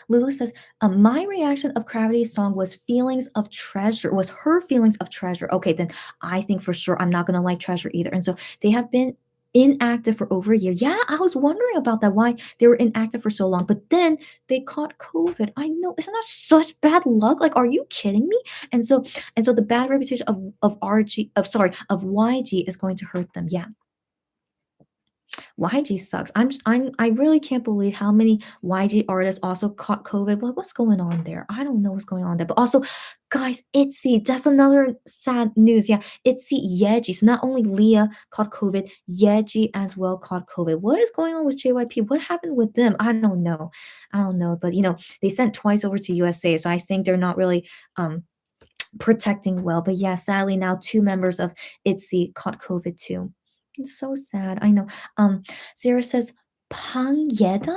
Lulu says, my reaction of Gravity's song was feelings of treasure, was her feelings of treasure. Okay, then I think for sure I'm not gonna like treasure either. And so they have been inactive for over a year. Yeah, I was wondering about that, why they were inactive for so long. But then they caught COVID. I know, isn't that such bad luck? Like, are you kidding me? And so the bad reputation of RG of YG is going to hurt them. Yeah. YG sucks. I really can't believe how many YG artists also caught COVID. What's going on there? I don't know what's going on there. But also, guys, ITZY, that's another sad news. Yeah, ITZY, Yeji. So not only Leah caught COVID, Yeji as well caught COVID. What is going on with JYP? What happened with them? I don't know. I don't know. But they sent twice over to USA, so I think they're not really protecting well. But yeah, sadly now two members of ITZY caught COVID too. It's so sad. I know. Sarah says, Pang Yedam?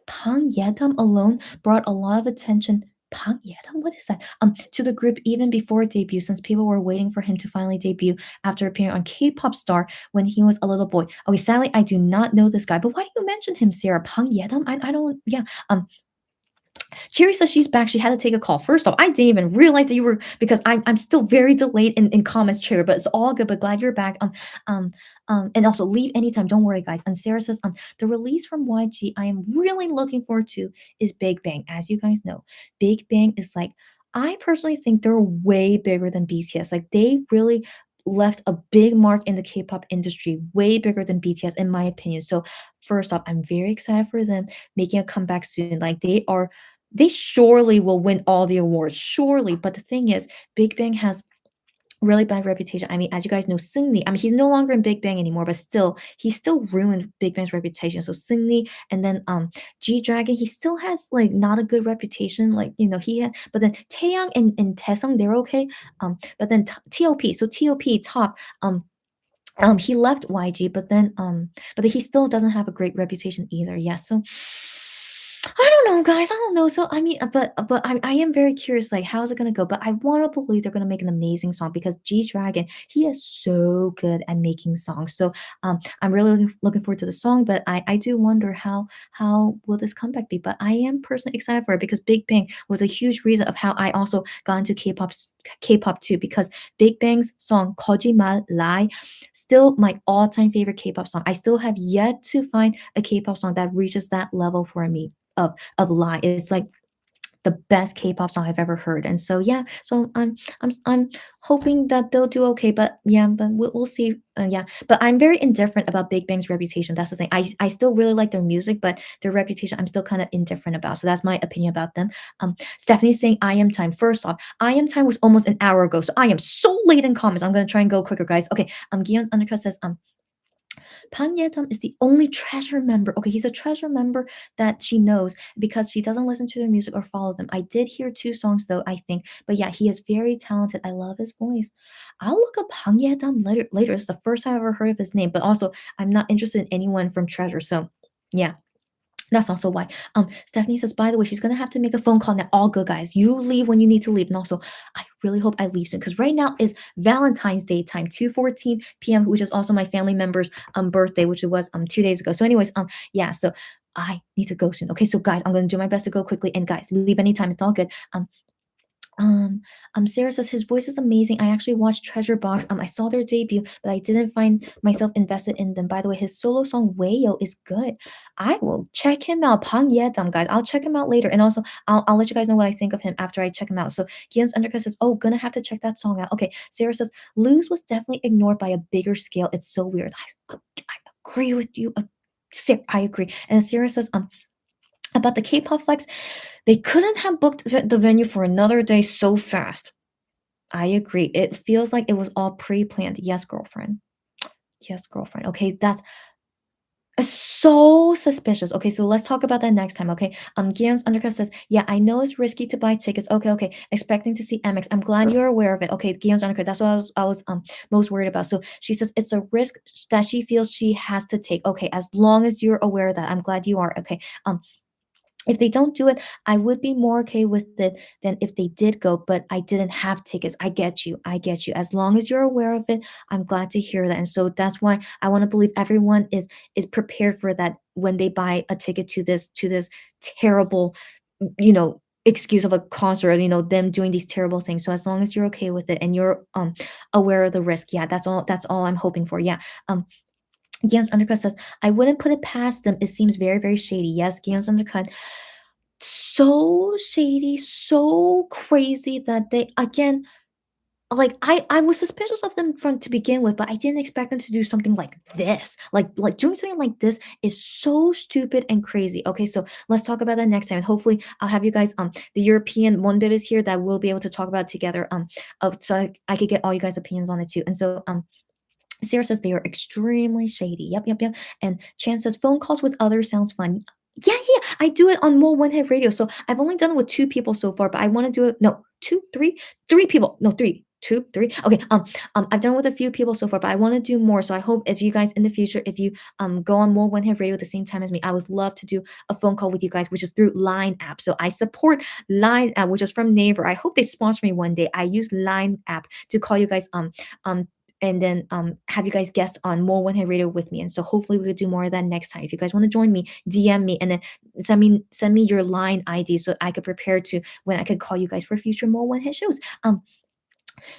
Pang Yedam alone brought a lot of attention. Pang Yedam, what is that? To the group even before debut, since people were waiting for him to finally debut after appearing on K-pop Star when he was a little boy. Okay, sadly, I do not know this guy, but why do you mention him, Sarah? Pang Yedam? I don't. Yeah. Cherry says she's back. She had to take a call. First off, I didn't even realize that you were because I'm still very delayed in comments, Cherry, but it's all good. But glad you're back. Um, and also leave anytime. Don't worry, guys. And Sarah says, the release from YG I am really looking forward to is Big Bang. As you guys know, Big Bang is like I personally think they're way bigger than BTS. Like they really left a big mark in the K-pop industry, way bigger than BTS in my opinion. So first off, I'm very excited for them making a comeback soon. Like they surely will win all the awards, surely. But the thing is, Big Bang has really bad reputation. I mean, as you guys know, Seungri, I mean, he's no longer in Big Bang anymore, but still, he still ruined Big Bang's reputation. So Seungri and then G Dragon, he still has like not a good reputation. Like, he had, but then Taeyang and Taesung, they're okay. But then TOP, so TOP top, he left YG, but he still doesn't have a great reputation either. Yeah, so I don't know, guys. I don't know. So I mean, but I am very curious, like how's it gonna go? But I want to believe they're gonna make an amazing song because G Dragon, he is so good at making songs. So I'm really looking forward to the song, but I do wonder how will this comeback be? But I am personally excited for it because Big Bang was a huge reason of how I also got into K-pop too because Big Bang's song "거짓말 Lie" still my all-time favorite K-pop song. I still have yet to find a K-pop song that reaches that level for me of Lie. It's like the best K-pop song I've ever heard. And so yeah, so I'm hoping that they'll do okay. But yeah, but we'll see. Yeah, but I'm very indifferent about Big Bang's reputation. That's the thing. I still really like their music, but their reputation I'm still kind of indifferent about. So that's my opinion about them. Stephanie's saying I am time. First off, I am time was almost an hour ago, so I am so late in comments. I'm gonna try and go quicker, guys. Okay. Gion's undercut says Pan Yetam is the only treasure member. Okay, he's a treasure member that she knows because she doesn't listen to their music or follow them. I did hear two songs though, I think. But yeah, he is very talented. I love his voice. I'll look up Pan Yetam later. It's the first time I've ever heard of his name. But also, I'm not interested in anyone from Treasure. So yeah. That's also why. Stephanie says, by the way, she's gonna have to make a phone call now. All good, guys. You leave when you need to leave. And also, I really hope I leave soon because right now is Valentine's Day time, 2:14 p.m., which is also my family member's birthday, which it was 2 days ago. So, anyways, yeah, so I need to go soon. Okay, so guys, I'm gonna do my best to go quickly. And guys, leave anytime, it's all good. Um, Sarah says his voice is amazing. I actually watched Treasure Box. I saw their debut, but I didn't find myself invested in them. By the way, his solo song Wayo is good. I will check him out. Pang Yedam, guys. I'll check him out later. And also, I'll let you guys know what I think of him after I check him out. So Gian's undercut says, oh, gonna have to check that song out. Okay. Sarah says, Lose was definitely ignored by a bigger scale. It's so weird. I agree with you. Sarah, I agree. And Sarah says, about the K-pop flex, they couldn't have booked the venue for another day so fast. I agree. It feels like it was all pre-planned. Yes, girlfriend. Yes, girlfriend. Okay, that's so suspicious. Okay, so let's talk about that next time. Okay. Guillermo's undercut says, "Yeah, I know it's risky to buy tickets. Okay, okay. Expecting to see MX. I'm glad you're aware of it. Okay, Guillermo's undercut. That's what I was most worried about. So she says it's a risk that she feels she has to take. Okay, as long as you're aware of that, I'm glad you are. Okay. If they don't do it, I would be more okay with it than if they did go, but I didn't have tickets. I get you. I get you. As long as you're aware of it, I'm glad to hear that. And so that's why I want to believe everyone is prepared for that when they buy a ticket to this terrible, excuse of a concert, them doing these terrible things. So as long as you're okay with it and you're aware of the risk, yeah, that's all I'm hoping for. Yeah. Gian's undercut says, I wouldn't put it past them. It seems very, very shady. Yes, Gian's undercut so shady, so crazy that they again, like I was suspicious of them from to begin with, but I didn't expect them to do something like this. Like doing something like this is so stupid and crazy. Okay, so let's talk about that next time. And hopefully I'll have you guys the European one bit is here that we'll be able to talk about together. So I could get all you guys' opinions on it too. And so Sarah says they are extremely shady. Yep, yep, yep. And Chan says phone calls with others sounds fun. Yeah, yeah. I do it on more one hit radio. So I've only done it with two people so far, but I want to do it. No, two, three people. No, three. 2, 3. Okay, I've done with a few people so far, but I want to do more. So I hope if you guys in the future, if you go on more One Hit Radio at the same time as me, I would love to do a phone call with you guys, which is through Line app. So I support Line app, which is from Neighbor. I hope they sponsor me one day. I use Line app to call you guys um and then have you guys guest on more One Hit Radio with me. And so hopefully we could do more of that next time. If you guys want to join me, DM me and then send me your line ID so I could prepare to when I could call you guys for future more One Hit shows.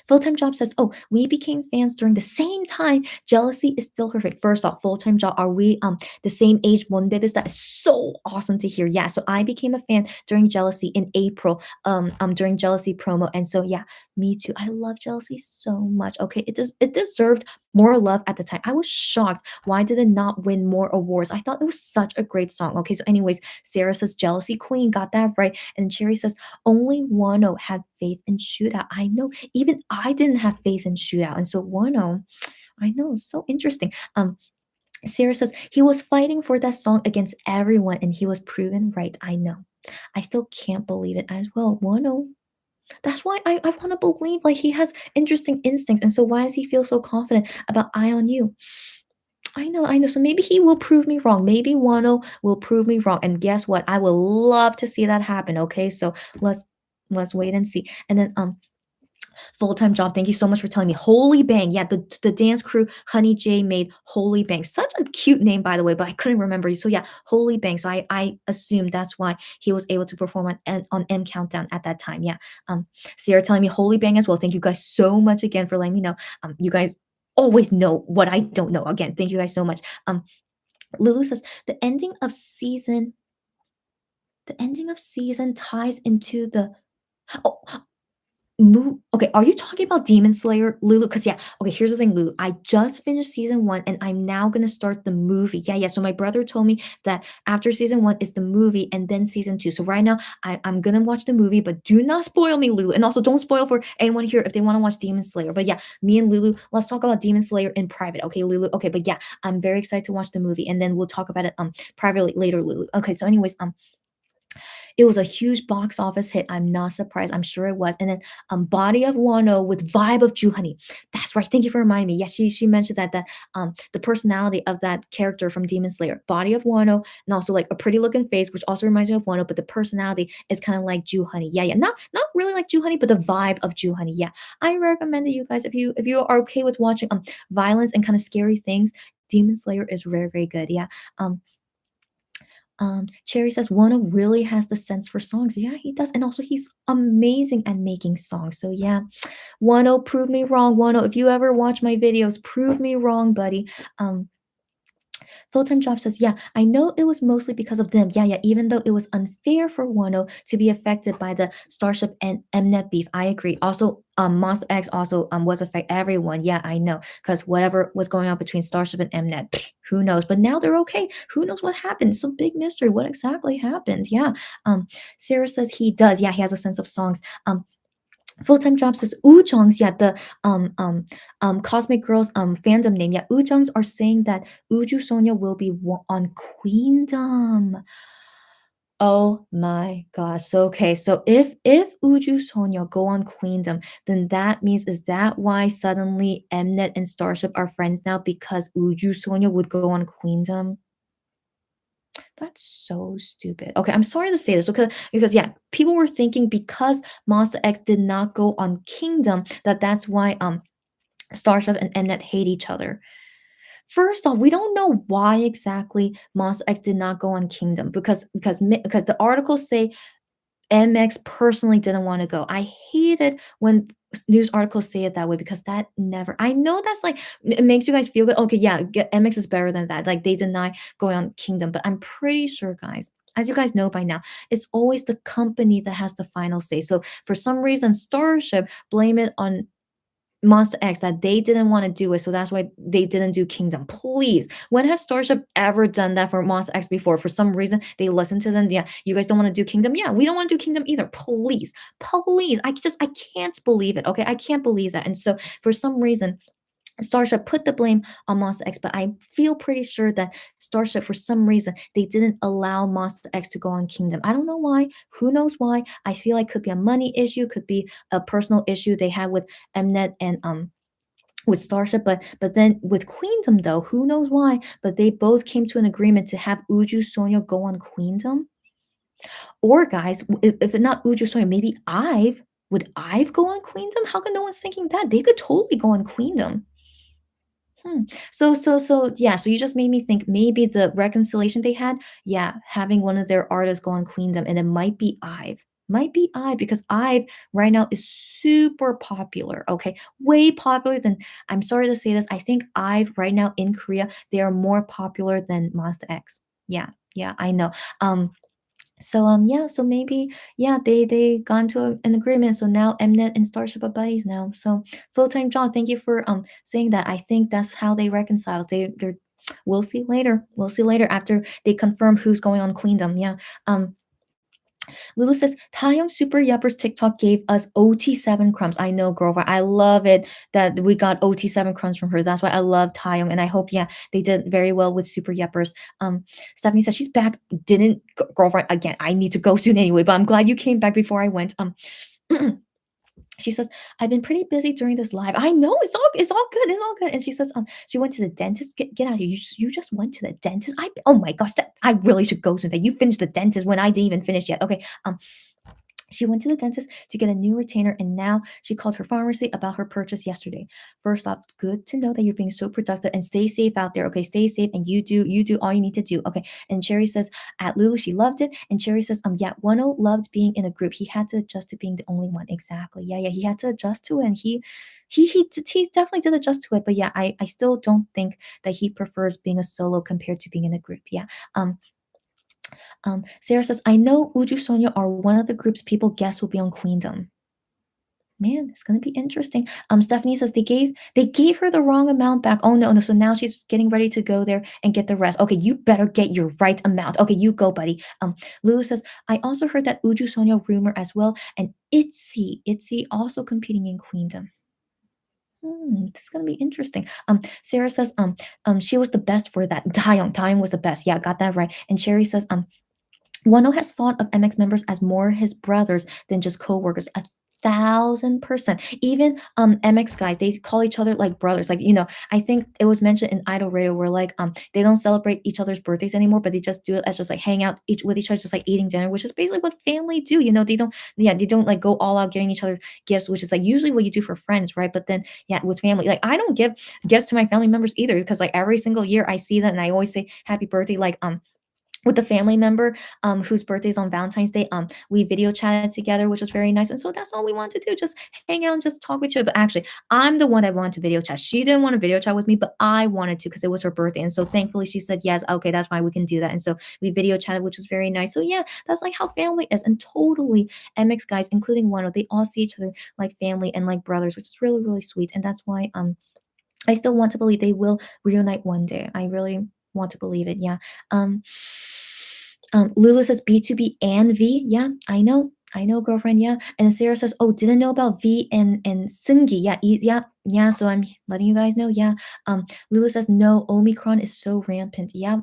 Full Time Job says, "Oh, we became fans during the same time. Jealousy is still perfect." First off, Full Time Job, are we the same age? One babies. That is so awesome to hear. Yeah, so I became a fan during Jealousy in April. During Jealousy promo, and so yeah, me too. I love Jealousy so much. Okay, it deserved more love at the time. I was shocked. Why did it not win more awards? I thought it was such a great song. Okay, so anyways, Sarah says Jealousy Queen got that right, and Cherry says only Wano had faith in Shootout. I know even I didn't have faith in Shootout. And so Wano, I know, it's so interesting. Sarah says he was fighting for that song against everyone and he was proven right. I know. I still can't believe it as well. Wano. That's why I want to believe like he has interesting instincts. And so why does he feel so confident about Eye on You? I know, I know. So maybe he will prove me wrong. Maybe Wano will prove me wrong. And guess what? I would love to see that happen. Okay. So let's let's wait and see. And then Full-time job. Thank you so much for telling me. Holy Bang. Yeah, the dance crew, Honey J made Holy Bang. Such a cute name, by the way, but I couldn't remember. So yeah, Holy Bang. So I assume that's why he was able to perform on M Countdown at that time. Yeah. Sierra telling me Holy Bang as well. Thank you guys so much again for letting me know. You guys always know what I don't know. Again, thank you guys so much. Lulu says the ending of season ties into the oh, okay, are you talking about Demon Slayer, Lulu? Because yeah, okay, here's the thing, Lulu. I just finished season one and I'm now gonna start the movie. Yeah, yeah. So my brother told me that after season one is the movie and then season two. So right now I'm gonna watch the movie, but do not spoil me, Lulu. And also don't spoil for anyone here if they want to watch Demon Slayer. But yeah, me and Lulu, let's talk about Demon Slayer in private. Okay, Lulu. Okay, but yeah, I'm very excited to watch the movie and then we'll talk about it privately later, Lulu. Okay, so anyways, it was a huge box office hit. I'm not surprised. I'm sure it was. And then Body of Wano with Vibe of Juhani. That's right. Thank you for reminding me. Yes, she mentioned that the personality of that character from Demon Slayer, Body of Wano, and also like a pretty looking face, which also reminds me of Wano, but the personality is kind of like Juhani. Yeah, yeah. Not really like Juhani, but the vibe of Juhani. Yeah. I recommend that you guys, if you are okay with watching violence and kind of scary things, Demon Slayer is very, very good. Yeah. Cherry says Wano really has the sense for songs. Yeah, he does. And also he's amazing at making songs. So yeah, Wano, prove me wrong. Wano, if you ever watch my videos, prove me wrong, buddy. Full-time job says, yeah, I know it was mostly because of them. Yeah, yeah, even though it was unfair for Wano to be affected by the Starship and Mnet beef. I agree. Also, Monster X also was affect everyone. Yeah, I know. Because whatever was going on between Starship and Mnet, who knows? But now they're okay. Who knows what happened? It's a big mystery. What exactly happened? Yeah. Sarah says he does. Yeah, he has a sense of songs. Full-time job says Ujongs, yeah, the Cosmic Girls fandom name. Yeah, Ujongs are saying that Uju Sonia will be on Queendom. Oh my gosh. So okay, so if Uju Sonia go on Queendom, then that means is that why suddenly Mnet and Starship are friends now because Uju Sonia would go on Queendom? That's so stupid. Okay, I'm sorry to say this because yeah, people were thinking because Monster X did not go on Kingdom that's why Starship and Mnet hate each other. First off, we don't know why exactly Monster X did not go on Kingdom because the articles say MX personally didn't want to go. I hate it when news articles say it that way because that never. I know that's like it makes you guys feel good. Okay, yeah, MX is better than that. Like they deny going on Kingdom, but I'm pretty sure, guys. As you guys know by now, it's always the company that has the final say. So for some reason, Starship blame it on Monster X that they didn't want to do it, so that's why they didn't do Kingdom. Please, when has Starship ever done that for Monster X before? For some reason, they listen to them. Yeah, you guys don't want to do Kingdom. Yeah, we don't want to do Kingdom either. Please, please. I can't believe it. Okay, I can't believe that. And so for some reason, Starship put the blame on Monster X, but I feel pretty sure that Starship, for some reason, they didn't allow Monster X to go on Kingdom. I don't know why. Who knows why? I feel like could be a money issue, could be a personal issue they had with Mnet and with Starship, but then with Queendom though, who knows why? But they both came to an agreement to have Uju Sonya go on Queendom. Or guys, if it not Uju Sonya, maybe Ive. Would Ive go on Queendom? How come no one's thinking that? They could totally go on Queendom. Hmm. So yeah, so you just made me think maybe the reconciliation they had, yeah, having one of their artists go on Queendom, and it might be Ive. Might be Ive because Ive right now is super popular. Okay. Way popular than, I'm sorry to say this. I think Ive right now in Korea, they are more popular than Monster X. Yeah, yeah, I know. Yeah, so maybe yeah, they gone to an agreement. So now Mnet and Starship are buddies now. So full-time job. Thank you for saying that. I think that's how they reconcile. They're we'll see later. We'll see later after they confirm who's going on Queendom. Yeah. Lulu says, Taeyong Super Yuppers TikTok gave us OT7 crumbs. I know, girlfriend. I love it that we got OT7 crumbs from her. That's why I love Taeyong. And I hope, yeah, they did very well with Super Yuppers. Stephanie says she's back. Didn't, girlfriend, again, I need to go soon anyway, but I'm glad you came back before I went. She says, I've been pretty busy during this live. I know it's all good. It's all good. And she says, she went to the dentist. Get out of here. You just went to the dentist. Oh my gosh, I really should go soon. That you finished the dentist when I didn't even finish yet. Okay. She went to the dentist to get a new retainer, and now she called her pharmacy about her purchase yesterday. First off, good to know that you're being so productive and stay safe out there. Okay, stay safe and you do all you need to do. Okay. And Cherry says at Lulu she loved it, and Cherry says yeah, Wonho loved being in a group. He had to adjust to being the only one. Exactly. Yeah, yeah. He had to adjust to it, and he definitely did adjust to it. But yeah, I still don't think that he prefers being a solo compared to being in a group. Yeah. Um Sarah says, I know Uju Sonya are one of the groups people guess will be on Queendom. Man, it's gonna be interesting. Stephanie says they gave her the wrong amount back. Oh no, no. So now she's getting ready to go there and get the rest. Okay, you better get your right amount. Okay, you go, buddy. Lulu says, I also heard that Uju Sonya rumor as well, and Itzy also competing in Queendom. This is gonna be interesting. Sarah says, she was the best for that. Taeyong was the best. Yeah, got that right. And Sherry says, Wano has thought of MX members as more his brothers than just co-workers. 1,000%. Even MX guys, they call each other like brothers. Like, I think it was mentioned in Idol Radio where like they don't celebrate each other's birthdays anymore, but they just do it as just like hang out with each other, just like eating dinner, which is basically what family do. They don't like go all out giving each other gifts, which is like usually what you do for friends, right? But then yeah, with family, like I don't give gifts to my family members either because like every single year I see that and I always say happy birthday, like with a family member whose birthday is on Valentine's Day. We video chatted together, which was very nice. And so that's all we wanted to do, just hang out and just talk with you. But actually, I'm the one that wanted to video chat. She didn't want to video chat with me, but I wanted to because it was her birthday. And so thankfully she said, yes, okay, that's fine. We can do that. And so we video chatted, which was very nice. So yeah, that's like how family is. And totally MX guys, including Wano, they all see each other like family and like brothers, which is really, really sweet. And that's why I still want to believe they will reunite one day. I really want to believe it. Yeah. Um, Lulu says B2B and V. Yeah, I know, girlfriend. Yeah. And Sarah says, oh, didn't know about V and Sungi. Yeah, yeah, yeah. So I'm letting you guys know. Yeah. Lulu says no. Omicron is so rampant. Yep.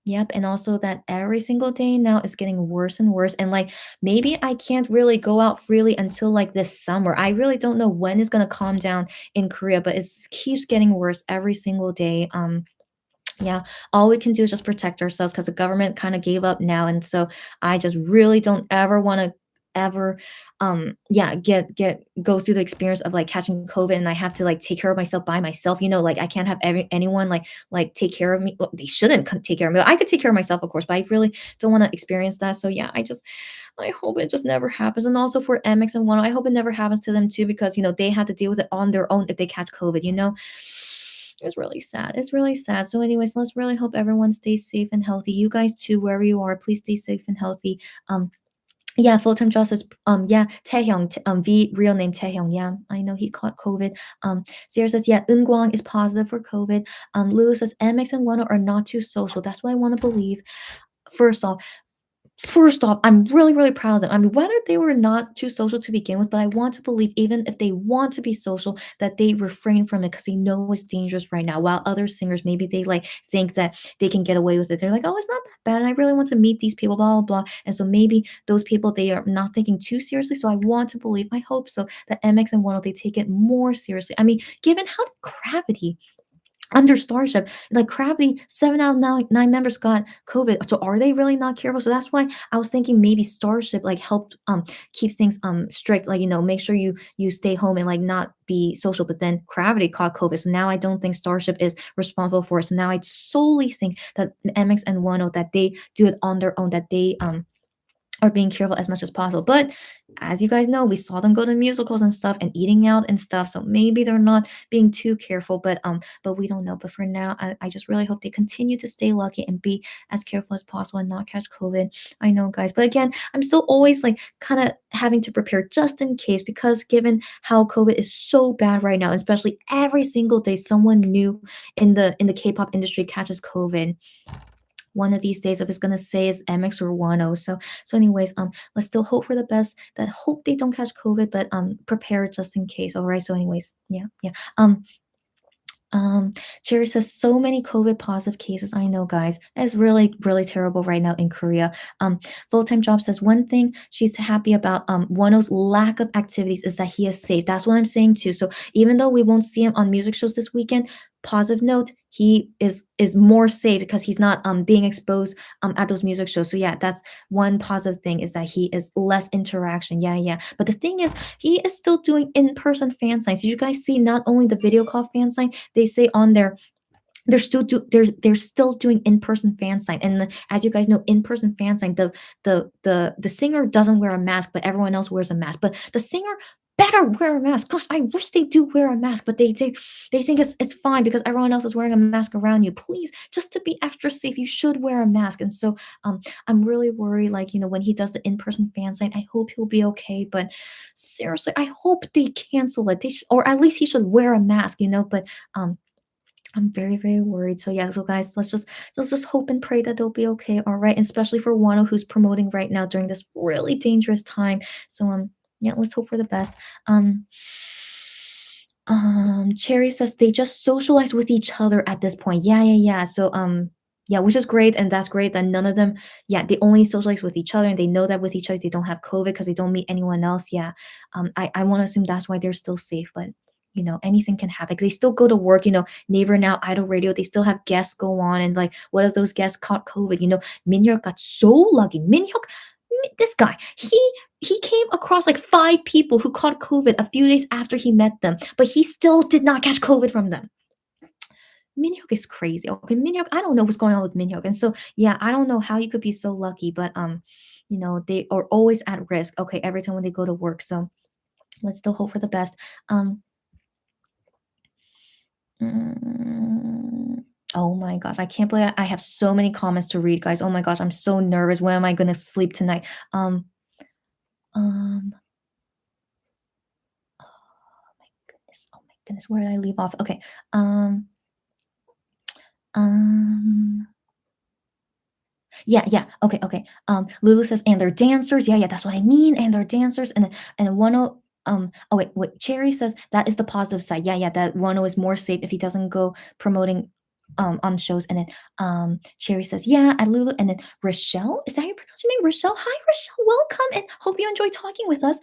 Yep, and also that every single day now is getting worse and worse. And like maybe I can't really go out freely until like this summer. I really don't know when it's gonna calm down in Korea, but it keeps getting worse every single day. Yeah, all we can do is just protect ourselves because the government kind of gave up now. And so I just really don't ever want to ever yeah get go through the experience of like catching COVID and I have to like take care of myself by myself. Like I can't have anyone like take care of me. Well, they shouldn't take care of me. I could take care of myself, of course, but I really don't want to experience that. So yeah, I hope it just never happens. And also for MX and Wano, I hope it never happens to them too, because they have to deal with it on their own if they catch COVID. It's really sad. It's really sad. So, anyways, let's really hope everyone stays safe and healthy. You guys too, wherever you are, please stay safe and healthy. Yeah, full-time job says, yeah, Taehyung, V real name Taehyung. Yeah, I know he caught COVID. Sarah says, yeah, Eunkwang is positive for COVID. Lulu says, MX and Wano are not too social. That's what I want to believe. First off, First off, I'm really, really proud of them. I mean, whether they were not too social to begin with, but I want to believe even if they want to be social, that they refrain from it because they know it's dangerous right now. While other singers, maybe they like think that they can get away with it. They're like, oh, it's not that bad. And I really want to meet these people, blah, blah, blah. And so maybe those people they are not thinking too seriously. So I want to believe, I hope so, that MX and Wano they take it more seriously. I mean, given how did Gravity under Starship, like Krabby, 7 out of 9 members got COVID. So are they really not careful? So that's why I was thinking maybe Starship like helped keep things strict, like make sure you stay home and like not be social. But then Gravity caught COVID. So now I don't think Starship is responsible for it. So now I solely think that MX and Wano that they do it on their own, that they are being careful as much as possible. But as you guys know, we saw them go to musicals and stuff and eating out and stuff. So maybe they're not being too careful, but we don't know. But for now, I just really hope they continue to stay lucky and be as careful as possible and not catch COVID. I know, guys. But again, I'm still always like kind of having to prepare just in case because given how COVID is so bad right now, especially every single day someone new in the K-pop industry catches COVID one of these days if it's gonna say it's MX or Wano. So anyways, let's still hope for the best. That hope they don't catch COVID, but prepare just in case. All right. So anyways, yeah, yeah. Cherry says so many COVID positive cases. I know, guys. It's really, really terrible right now in Korea. Full time job says one thing she's happy about Wano's lack of activities is that he is safe. That's what I'm saying too. So even though we won't see him on music shows this weekend, positive note, he is more safe because he's not being exposed at those music shows. So yeah, that's one positive thing is that he is less interaction. Yeah, yeah. But the thing is, he is still doing in-person fan signs. Did you guys see not only the video call fan sign, they say on there they're still doing in-person fan sign and as you guys know in-person fan sign the singer doesn't wear a mask but everyone else wears a mask but the singer better wear a mask. Gosh, I wish they do wear a mask but they think it's fine because everyone else is wearing a mask around you. Please, just to be extra safe, you should wear a mask. And so I'm really worried like when he does the in-person fan sign, I hope he'll be okay. But seriously, I hope they cancel it. Or at least he should wear a mask, but um I'm very, very worried. So yeah, so guys, let's just hope and pray that they'll be okay. All right. And especially for Wano who's promoting right now during this really dangerous time. So yeah, let's hope for the best. Cherry says they just socialize with each other at this point. Yeah, yeah, yeah. So yeah, which is great, and that's great that none of them, yeah, they only socialize with each other, and they know that with each other they don't have COVID because they don't meet anyone else. Yeah, I want to assume that's why they're still safe, but anything can happen. They still go to work. Neighbor Now, Idol Radio, they still have guests go on, and like, what if those guests caught COVID? Minhyuk got so lucky. This guy, he came across like 5 people who caught COVID a few days after he met them, but he still did not catch COVID from them. Minhyuk is crazy. Okay, Minhyuk, I don't know what's going on with Minhyuk. And so, yeah, I don't know how you could be so lucky, but they are always at risk. Okay, every time when they go to work. So let's still hope for the best. Mm, oh my gosh, I can't believe I have so many comments to read, guys. Oh my gosh, I'm so nervous. When am I gonna sleep tonight? Um, oh my goodness, where did I leave off? Okay. Um, yeah, yeah. Okay, okay. Lulu says, and they're dancers. Yeah, yeah, that's what I mean. And they're dancers. And oh wait. Cherry says that is the positive side. Yeah, yeah, that Wano is more safe if he doesn't go promoting on shows. And then Cherry says, yeah, at Lulu. And then Rochelle, is that how you pronounce your name? Rochelle? Hi, Rochelle. Welcome and hope you enjoy talking with us.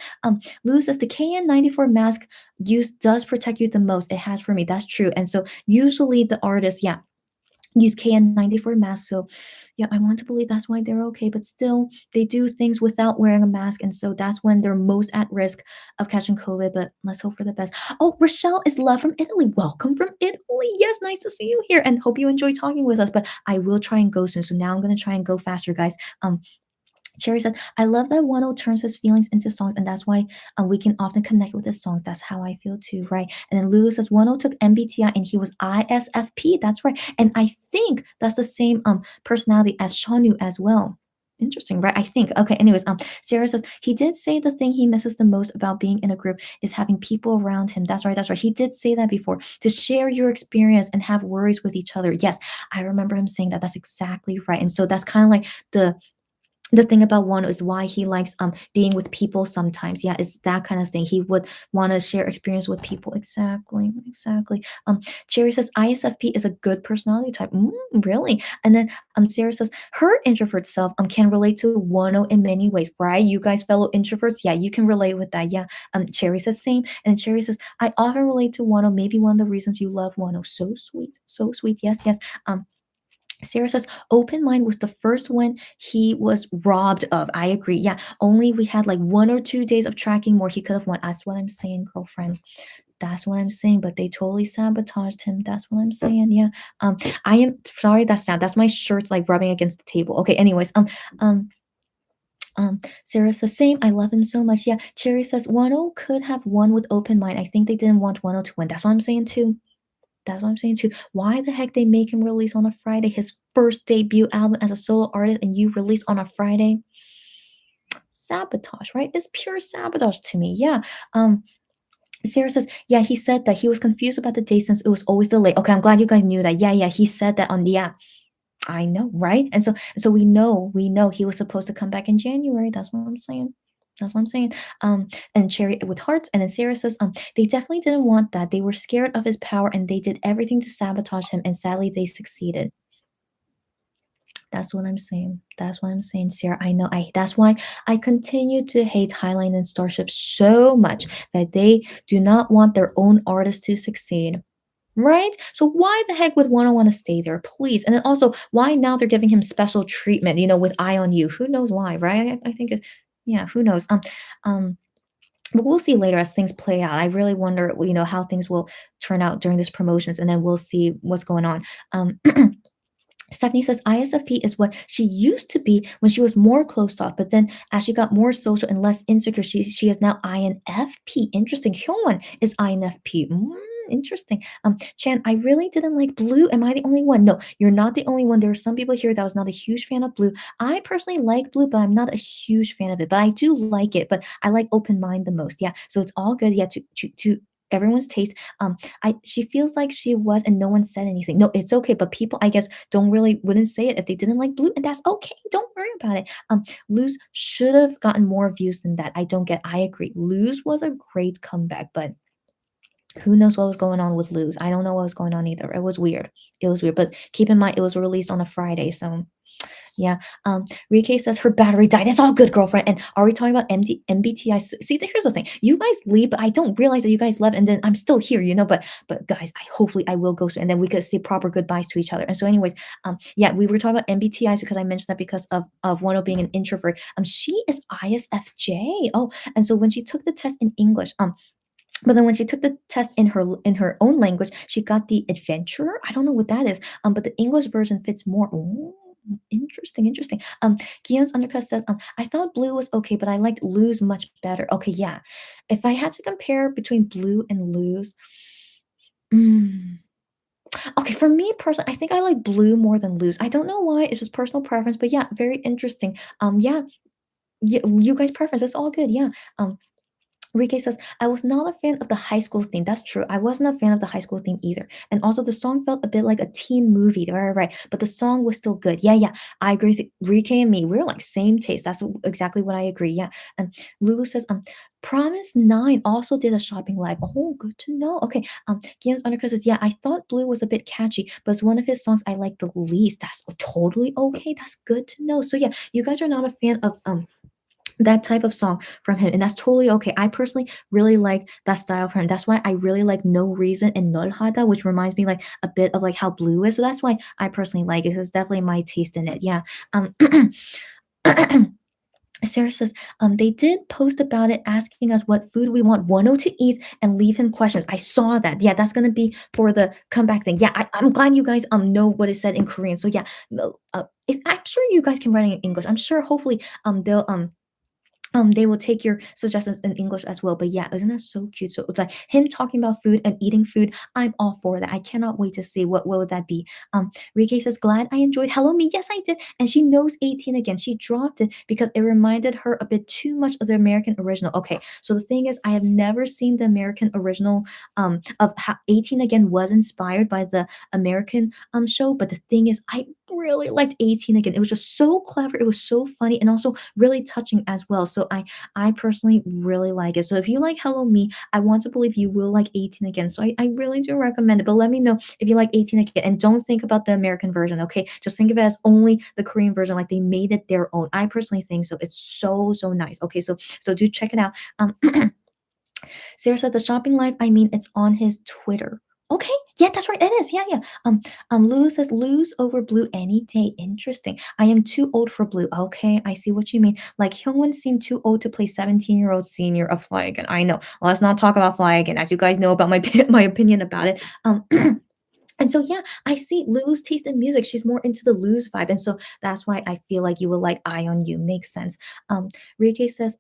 Lulu says the KN94 mask use does protect you the most. It has for me. That's true. And so usually the artists, yeah, use KN94 masks. So yeah, I want to believe that's why they're okay, but still they do things without wearing a mask. And so that's when they're most at risk of catching COVID. But let's hope for the best. Oh, Rochelle is love from Italy. Welcome from Italy. Yes, nice to see you here and hope you enjoy talking with us. But I will try and go soon. So now I'm gonna try and go faster, guys. Cherry said, I love that Wano turns his feelings into songs, and that's why we can often connect with his songs. That's how I feel too, right? And then Lulu says, Wano took MBTI and he was ISFP. That's right. And I think that's the same personality as Shanu as well. Interesting, right? I think. Okay, anyways, Sarah says he did say the thing he misses the most about being in a group is having people around him. That's right, that's right. He did say that before. To share your experience and have worries with each other. Yes, I remember him saying that. That's exactly right. And so that's kind of like the thing about Wano is why he likes being with people sometimes. Yeah, it's that kind of thing. He would want to share experience with people. Exactly, exactly. Cherry says ISFP is a good personality type. Really? And then Sarah says her introvert self can relate to Wano in many ways, right? You guys fellow introverts, yeah, you can relate with that. Yeah. Cherry says same, and Cherry says I often relate to Wano. Maybe one of the reasons you love Wano. So sweet, so sweet. Yes, yes. Sarah says open mind was the first one he was robbed of. I agree. Yeah, only we had like 1 or 2 days of tracking more. He could have won. That's what I'm saying, girlfriend. That's what I'm saying. But they totally sabotaged him. That's what I'm saying. Yeah. I am sorry. That's sad. That's my shirt like rubbing against the table. Okay. Anyways. Um. Sarah says same. I love him so much. Yeah. Cherry says Wano could have won with open mind. I think they didn't want Wano to win. That's what I'm saying too. That's what I'm saying too. Why the heck they make him release on a Friday? His first debut album as a solo artist, and you release on a Friday? Sabotage, right? It's pure sabotage to me. Yeah. Um, Sarah says, yeah, he said that he was confused about the date since it was always delayed. Okay, I'm glad you guys knew that. Yeah, yeah, he said that on the app. I know, right? And so we know he was supposed to come back in January. That's what I'm saying. That's what I'm saying. And Cherry with hearts, and then Sarah says, they definitely didn't want that. They were scared of his power, and they did everything to sabotage him, and sadly, they succeeded. That's what I'm saying. That's what I'm saying, Sarah. I know. That's why I continue to hate Highline and Starship so much that they do not want their own artists to succeed. Right? So why the heck would Wanna wanna stay there? Please. And then also, why now they're giving him special treatment, with Eye on You? Who knows why, right? I think yeah, who knows? Um, but we'll see later as things play out. I really wonder, how things will turn out during this promotions, and then we'll see what's going on. Um, Stephanie says ISFP is what she used to be when she was more closed off, but then as she got more social and less insecure, she is now INFP. Interesting. Hyunwon is INFP. Interesting. Chan, I really didn't like blue. Am I the only one? No, you're not the only one. There are some people here that was not a huge fan of blue. I personally like blue, but I'm not a huge fan of it. But I do like it. But I like open mind the most. Yeah. So it's all good. Yeah. To everyone's taste. She feels like she was, and no one said anything. No, it's okay. But people, I guess, don't really wouldn't say it if they didn't like blue, and that's okay. Don't worry about it. Lose should have gotten more views than that. I don't get. I agree. Lose was a great comeback, but who knows what was going on with Lose? I don't know what was going on either. It was weird. It was weird. But keep in mind, it was released on a Friday, so yeah. Rike says her battery died. It's all good, girlfriend. And are we talking about MBTI? See, here's the thing. You guys leave, but I don't realize that you guys left, and then I'm still here, But guys, hopefully I will go soon, and then we could say proper goodbyes to each other. And so, anyways, yeah, we were talking about MBTIs because I mentioned that because of Wano being an introvert. She is ISFJ. Oh, and so when she took the test in English, but then when she took the test in her own language, she got the adventurer. I don't know what that is. But the English version fits more. Ooh, interesting, interesting. Gion's undercut says, I thought blue was okay, but I liked lose much better. Okay, yeah. If I had to compare between blue and lose, mm, okay, for me personally, I think I like blue more than lose. I don't know why. It's just personal preference, but yeah, very interesting. Yeah, yeah, you guys' preference. It's all good. Yeah. Rike says, I was not a fan of the high school theme. That's true. I wasn't a fan of the high school theme either. And also, the song felt a bit like a teen movie. Right, right, right. But the song was still good. Yeah, yeah. I agree with Rike and me. We're like same taste. That's exactly what I agree. Yeah. And Lulu says, Promise 9 also did a shopping live. Oh, good to know. Okay. Gian's undercut says, yeah, I thought Blue was a bit catchy, but it's one of his songs I like the least. That's totally okay. That's good to know. So yeah, you guys are not a fan of that type of song from him, and that's totally okay. I personally really like that style from him. That's why I really like No Reason and Nolhada, which reminds me like a bit of like how Blue is. So that's why I personally like it. It's definitely my taste in it. Yeah. Um Sarah says, they did post about it asking us what food we want Wano to eat and leave him questions. I saw that. Yeah, that's gonna be for the comeback thing. Yeah, I'm glad you guys know what is said in Korean. So yeah, no, if I'm sure you guys can write it in English. I'm sure hopefully they'll they will take your suggestions in English as well. But yeah, isn't that so cute? So it's like him talking about food and eating food. I'm all for that. I cannot wait to see what would that be. Rike says, glad I enjoyed Hello Me. Yes, I did. And she knows 18 again. She dropped it because it reminded her a bit too much of the American original. Okay, so the thing is, I have never seen the American original of how 18 again was inspired by the American show. But the thing is, I really liked 18 again. It was just so clever. It was so funny and also really touching as well. So I personally really like it. So if you like Hello Me, I want to believe you will like 18 again. So I really do recommend it. But let me know if you like 18 again. And don't think about the American version, okay? Just think of it as only the Korean version, like they made it their own. I personally think so. It's so, so nice. Okay, so do check it out. Sarah said the shopping live, I mean, it's on his Twitter. Okay, yeah, that's right. It is. Yeah, yeah. Lulu says lose over blue any day. Interesting. I am too old for blue. Okay, I see what you mean. Like Hyungwon seemed too old to play 17-year-old senior of Fly Again. I know. Let's not talk about Fly Again, as you guys know about my my opinion about it. And so, yeah, I see Lulu's taste in music. She's more into the Lulu's vibe, and so that's why I feel like you will like "Eye on You." Makes sense. Rike says,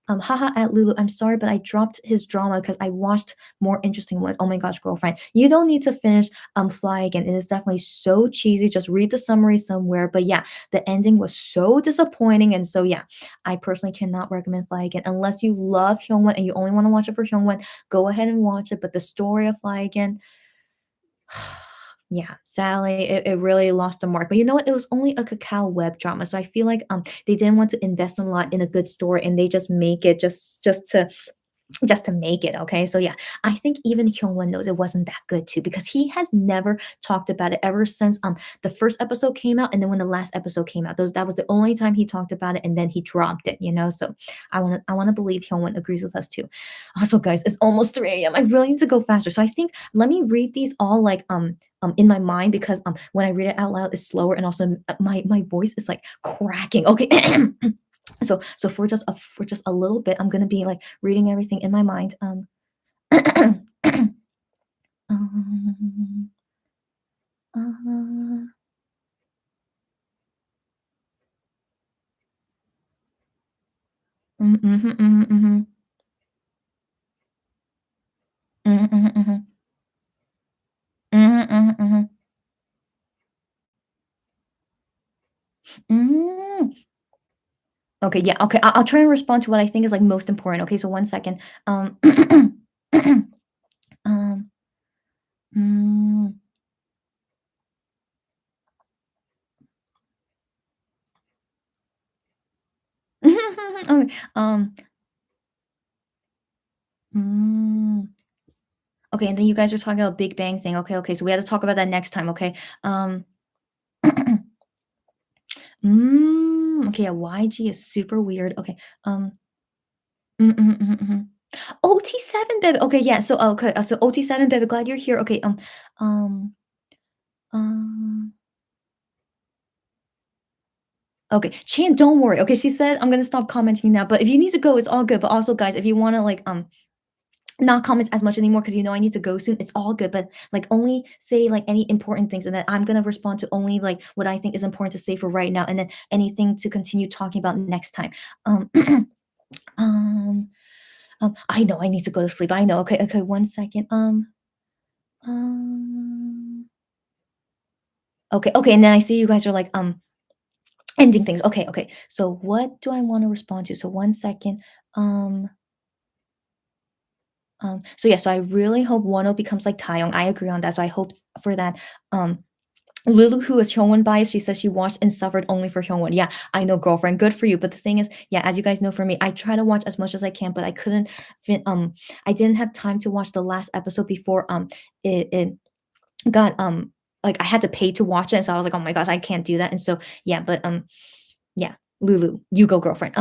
haha at Lulu. I'm sorry, but I dropped his drama because I watched more interesting ones. Oh my gosh, girlfriend, you don't need to finish Fly Again. It is definitely so cheesy. Just read the summary somewhere. But yeah, the ending was so disappointing, and so yeah, I personally cannot recommend Fly Again unless you love Hyungwon and you only want to watch it for Hyungwon. Go ahead and watch it. But the story of Fly Again. Yeah, sadly, it really lost the mark. But you know what? It was only a Kakao web drama, so I feel like they didn't want to invest a lot in a good story, and they just make it just to make it, okay? So yeah, I think even Hyungwon knows it wasn't that good too because he has never talked about it ever since the first episode came out and then when the last episode came out. Those That was the only time he talked about it and then he dropped it, you know? So I want to believe Hyungwon agrees with us too. Also, guys, it's almost 3 a.m. I really need to go faster. So I think let me read these all like in my mind because when I read it out loud it's slower and also my voice is like cracking. Okay. So for just a little bit, I'm gonna be like reading everything in my mind. Um, uh, mhm, mhm, mhm, mhm, mhm, mhm, mhm, mhm, mhm. Mm. Okay, yeah, okay. I'll try and respond to what I think is like most important. Okay, so 1 second. Um, mm, okay. Mm, okay, and then you guys are talking about Big Bang thing. Okay, okay. So we have to talk about that next time. Okay. Um. Okay, yeah, YG is super weird. Okay, mhm, mhm, mhm. OT7 baby. Okay, yeah. So okay, so OT7 baby, glad you're here. Okay, um, um. Okay, Chan, don't worry. Okay, she said I'm gonna stop commenting now. But if you need to go, it's all good. But also, guys, if you wanna like not comment as much anymore because you know I need to go soon, it's all good. But like only say like any important things, and then I'm gonna respond to only like what I think is important to say for right now, and then anything to continue talking about next time. Um, um. I know I need to go to sleep. I know. Okay, okay, 1 second. Um, okay, okay, and then I see you guys are like, ending things. Okay, okay. So what do I want to respond to? So 1 second. Um, so yeah, so I really hope Wonho becomes like Taeyong. I agree on that. So I hope for that. Um, Lulu, who is Hyungwon biased, she says she watched and suffered only for Hyungwon. Yeah, I know, girlfriend. Good for you. But the thing is, yeah, as you guys know, for me, I try to watch as much as I can, but I couldn't fit. I didn't have time to watch the last episode before. It got like I had to pay to watch it, so I was like, oh my gosh, I can't do that. And so yeah, but yeah, Lulu, you go, girlfriend.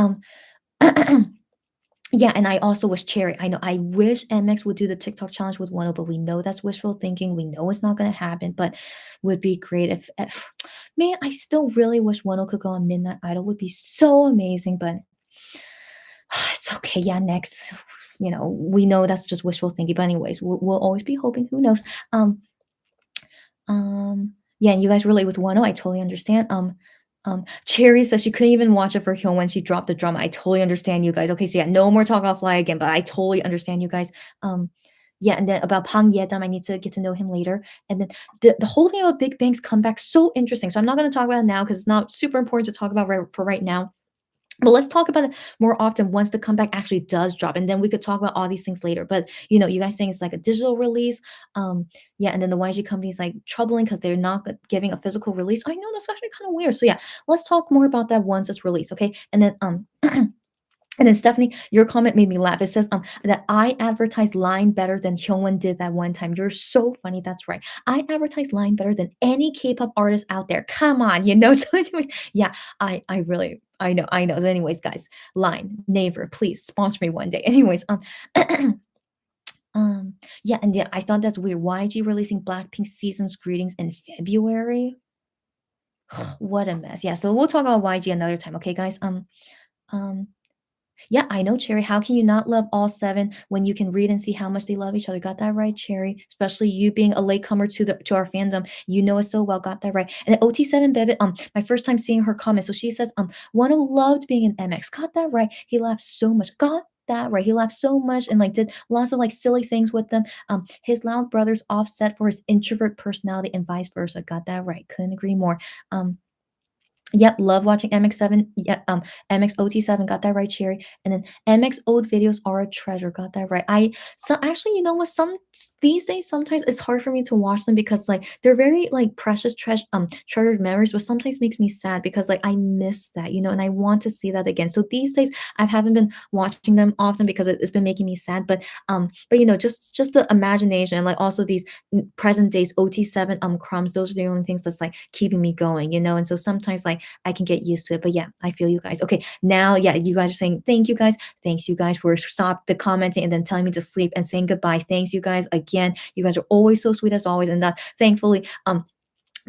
Yeah, and I also wish Cherry. I know I wish MX would do the TikTok challenge with Wonho, but we know that's wishful thinking. We know it's not gonna happen, but would be great if man, I still really wish Wonho could go on Midnight Idol. Would be so amazing, but it's okay. Yeah, next, we know that's just wishful thinking. But anyways, we'll always be hoping. Who knows? Um, yeah, and you guys relate with Wano, I totally understand. Cherry says she couldn't even watch it for Hyun when she dropped the drama. I totally understand you guys. Okay, so yeah, no more talk about Fly again, but I totally understand you guys. Yeah, and then about Pang Yedam, I need to get to know him later. And then the whole thing about Big Bang's comeback, so interesting. So I'm not going to talk about it now because it's not super important to talk about for right now. But let's talk about it more often once the comeback actually does drop, and then we could talk about all these things later. But you guys saying it's like a digital release, yeah, and then the YG company is like troubling because they're not giving a physical release. I know that's actually kind of weird. So yeah, let's talk more about that once it's released, okay? And then and then Stephanie, your comment made me laugh. It says that I advertise Line better than Hyungwon did that one time. You're so funny. That's right. I advertise Line better than any K-pop artist out there. Come on, you know. So anyways, yeah, I really I know. So anyways, guys, Line, Naver, please sponsor me one day. Anyways, yeah, and yeah, I thought that's weird. YG releasing Blackpink season's greetings in February. What a mess. Yeah, so we'll talk about YG another time, okay, guys? Um, Yeah, I know, Cherry. How can you not love all 7 when you can read and see how much they love each other? Got that right, Cherry. Especially you being a latecomer to our fandom. You know it so well. Got that right. And then OT7 Bebit, my first time seeing her comment. So she says, Wano loved being in MX. Got that right. He laughed so much. Got that right. He laughed so much and like did lots of like silly things with them. His loud brother's offset for his introvert personality and vice versa. Got that right. Couldn't agree more. Yep, love watching MX7. Yeah, MXOT7, got that right, Cherry. And then MX old videos are a treasure, got that right. So actually, you know what? These days sometimes it's hard for me to watch them because like they're very like precious treasured memories, but sometimes makes me sad because like I miss that, and I want to see that again. So these days I haven't been watching them often because it's been making me sad. But just the imagination and like also these present days OT7 crumbs, those are the only things that's like keeping me going. And so sometimes like I can get used to it. But yeah, I feel you guys. Okay, now yeah, you guys are saying thank you guys. Thanks you guys for stop the commenting and then telling me to sleep and saying goodbye. Thanks you guys again. You guys are always so sweet as always. And that thankfully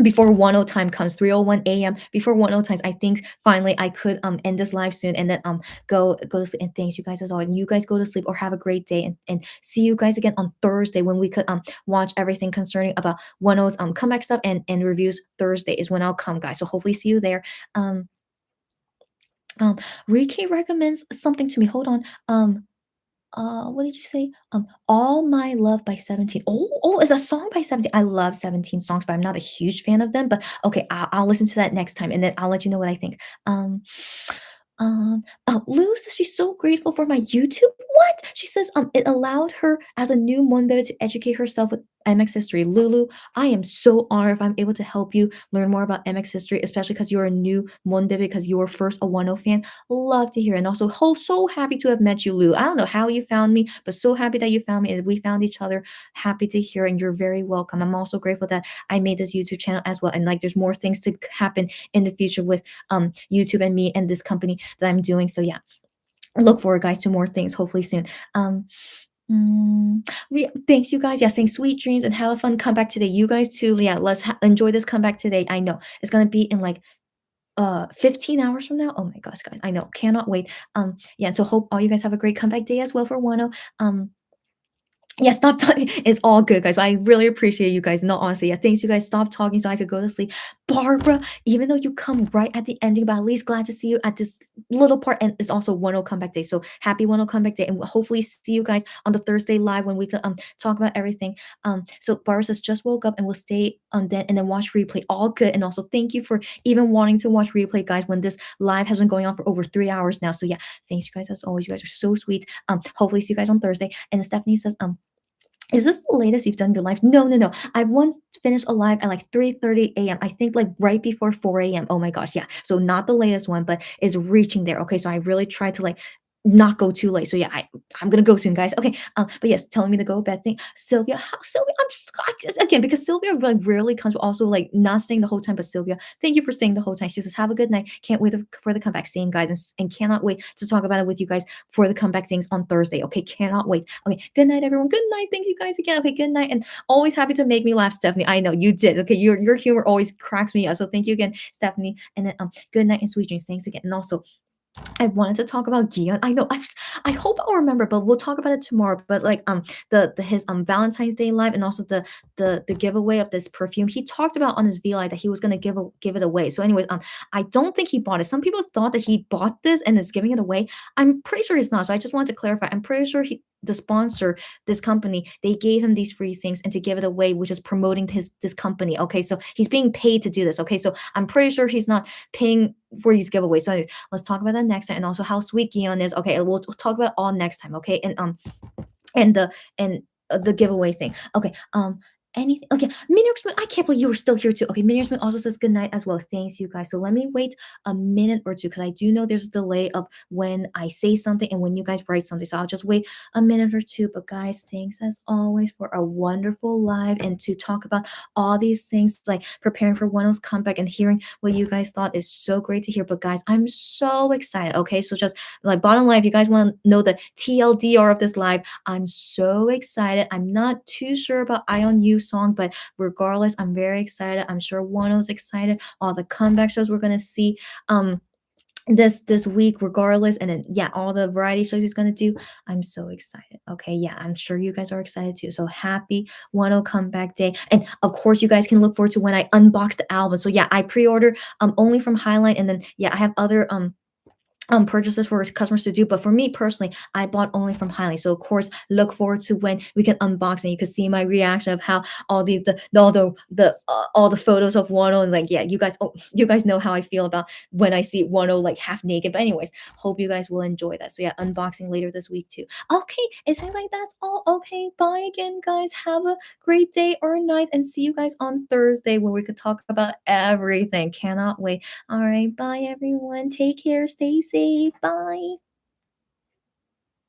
before 1:00 time comes, 3:01 a.m. Before 1:00 times, I think finally I could end this live soon and then go to sleep. And thanks you guys as always. And you guys go to sleep or have a great day and see you guys again on Thursday when we could watch everything concerning about 1:00's comeback stuff and reviews. Thursday is when I'll come, guys. So hopefully see you there. Um um Riki recommends something to me. Hold on. What did you say? All My Love by 17. Oh, it's a song by 17. I love 17 songs, but I'm not a huge fan of them. But okay, I'll listen to that next time, and then I'll let you know what I think. Oh, Lulu says she's so grateful for my YouTube. What? She says it allowed her as a new Monbebe to educate herself with MX history. Lulu, I am so honored if I'm able to help you learn more about MX history, especially because you're a new Monbebe because you were first a Wano fan. Love to hear. And also, so happy to have met you, Lou. I don't know how you found me, but so happy that you found me and we found each other. Happy to hear, and you're very welcome. I'm also grateful that I made this YouTube channel as well. And like there's more things to happen in the future with YouTube and me and this company that I'm doing. So yeah, look forward, guys, to more things hopefully soon. Thanks, you guys. Yeah, saying sweet dreams and have a fun comeback today. You guys too. Yeah, let's enjoy this comeback today. I know it's gonna be in like 15 hours from now. Oh my gosh, guys, I know, cannot wait. Yeah, and so hope all you guys have a great comeback day as well for Wano. Yeah, stop talking. It's all good, guys. But I really appreciate you guys. No, honestly, yeah. Thanks, you guys. Stop talking so I could go to sleep. Barbara, even though you come right at the ending, but at least glad to see you at this little part. And it's also 1:00 comeback day. So happy 1:00 comeback day. And we'll hopefully see you guys on the Thursday live when we can talk about everything. So Barbara says just woke up and we'll stay on then and then watch replay. All good. And also thank you for even wanting to watch replay, guys, when this live has been going on for over 3 hours now. So yeah, thanks you guys as always. You guys are so sweet. Hopefully see you guys on Thursday. And then Stephanie says, is this the latest you've done your live? No, no, no. I once finished a live at like 3:30 a.m. I think like right before 4 a.m. Oh my gosh, yeah. So not the latest one, but is reaching there. Okay, so I really tried to like not go too late. So yeah, I'm gonna go soon, guys. Okay. But yes, telling me to go bed thing. Sylvia, how Sylvia? Again because Sylvia like rarely comes, but also like not staying the whole time. But Sylvia, thank you for staying the whole time. She says, have a good night. Can't wait for the comeback. Same guys, and cannot wait to talk about it with you guys for the comeback things on Thursday. Okay, cannot wait. Okay, good night, everyone. Good night. Thank you guys again. Okay, good night. And always happy to make me laugh, Stephanie. I know you did. Okay, your humor always cracks me up. So thank you again, Stephanie. And then good night and sweet dreams. Thanks again. And also I wanted to talk about Gion. I know. I hope I'll remember, but we'll talk about it tomorrow. But like the his Valentine's Day live and also the giveaway of this perfume. He talked about on his V Live that he was gonna give it away. So, anyways, I don't think he bought it. Some people thought that he bought this and is giving it away. I'm pretty sure he's not. So I just wanted to clarify. I'm pretty sure the sponsor, this company, they gave him these free things and to give it away, which is promoting his this company. Okay, so he's being paid to do this. Okay, so I'm pretty sure he's not paying for these giveaways. So anyways, let's talk about that next time, and also how sweet Gion is. Okay, we'll talk about all next time. Okay, and the giveaway thing. Okay, anything? Okay, Minion Spoon. I can't believe you were still here too. Okay, Minion Spoon also says good night as well. Thanks, you guys. So let me wait a minute or two because I do know there's a delay of when I say something and when you guys write something. So I'll just wait a minute or two. But guys, thanks as always for a wonderful live and to talk about all these things like preparing for Wonho's comeback and hearing what you guys thought is so great to hear. But guys, I'm so excited. Okay, so just like bottom line, if you guys want to know the TLDR of this live, I'm so excited. I'm not too sure about "Eye on You" song, but regardless, I'm very excited. I'm sure Wano's excited. All the comeback shows we're gonna see this week, regardless, and then yeah, all the variety shows he's gonna do. I'm so excited. Okay, yeah, I'm sure you guys are excited too. So happy Wano Comeback Day, and of course, you guys can look forward to when I unbox the album. So yeah, I pre-order only from Highline, and then yeah, I have other purchases for customers to do, but for me personally, I bought only from Highlight. So of course, look forward to when we can unbox and you can see my reaction of how all all the photos of Wano, and like yeah, you guys know how I feel about when I see Wano like half naked. But anyways, hope you guys will enjoy that. So yeah, unboxing later this week too. Okay, it seems like that's all. Okay, bye again, guys. Have a great day or night, and see you guys on Thursday where we could talk about everything. Cannot wait. All right. Bye, everyone. Take care. Stay safe. Bye.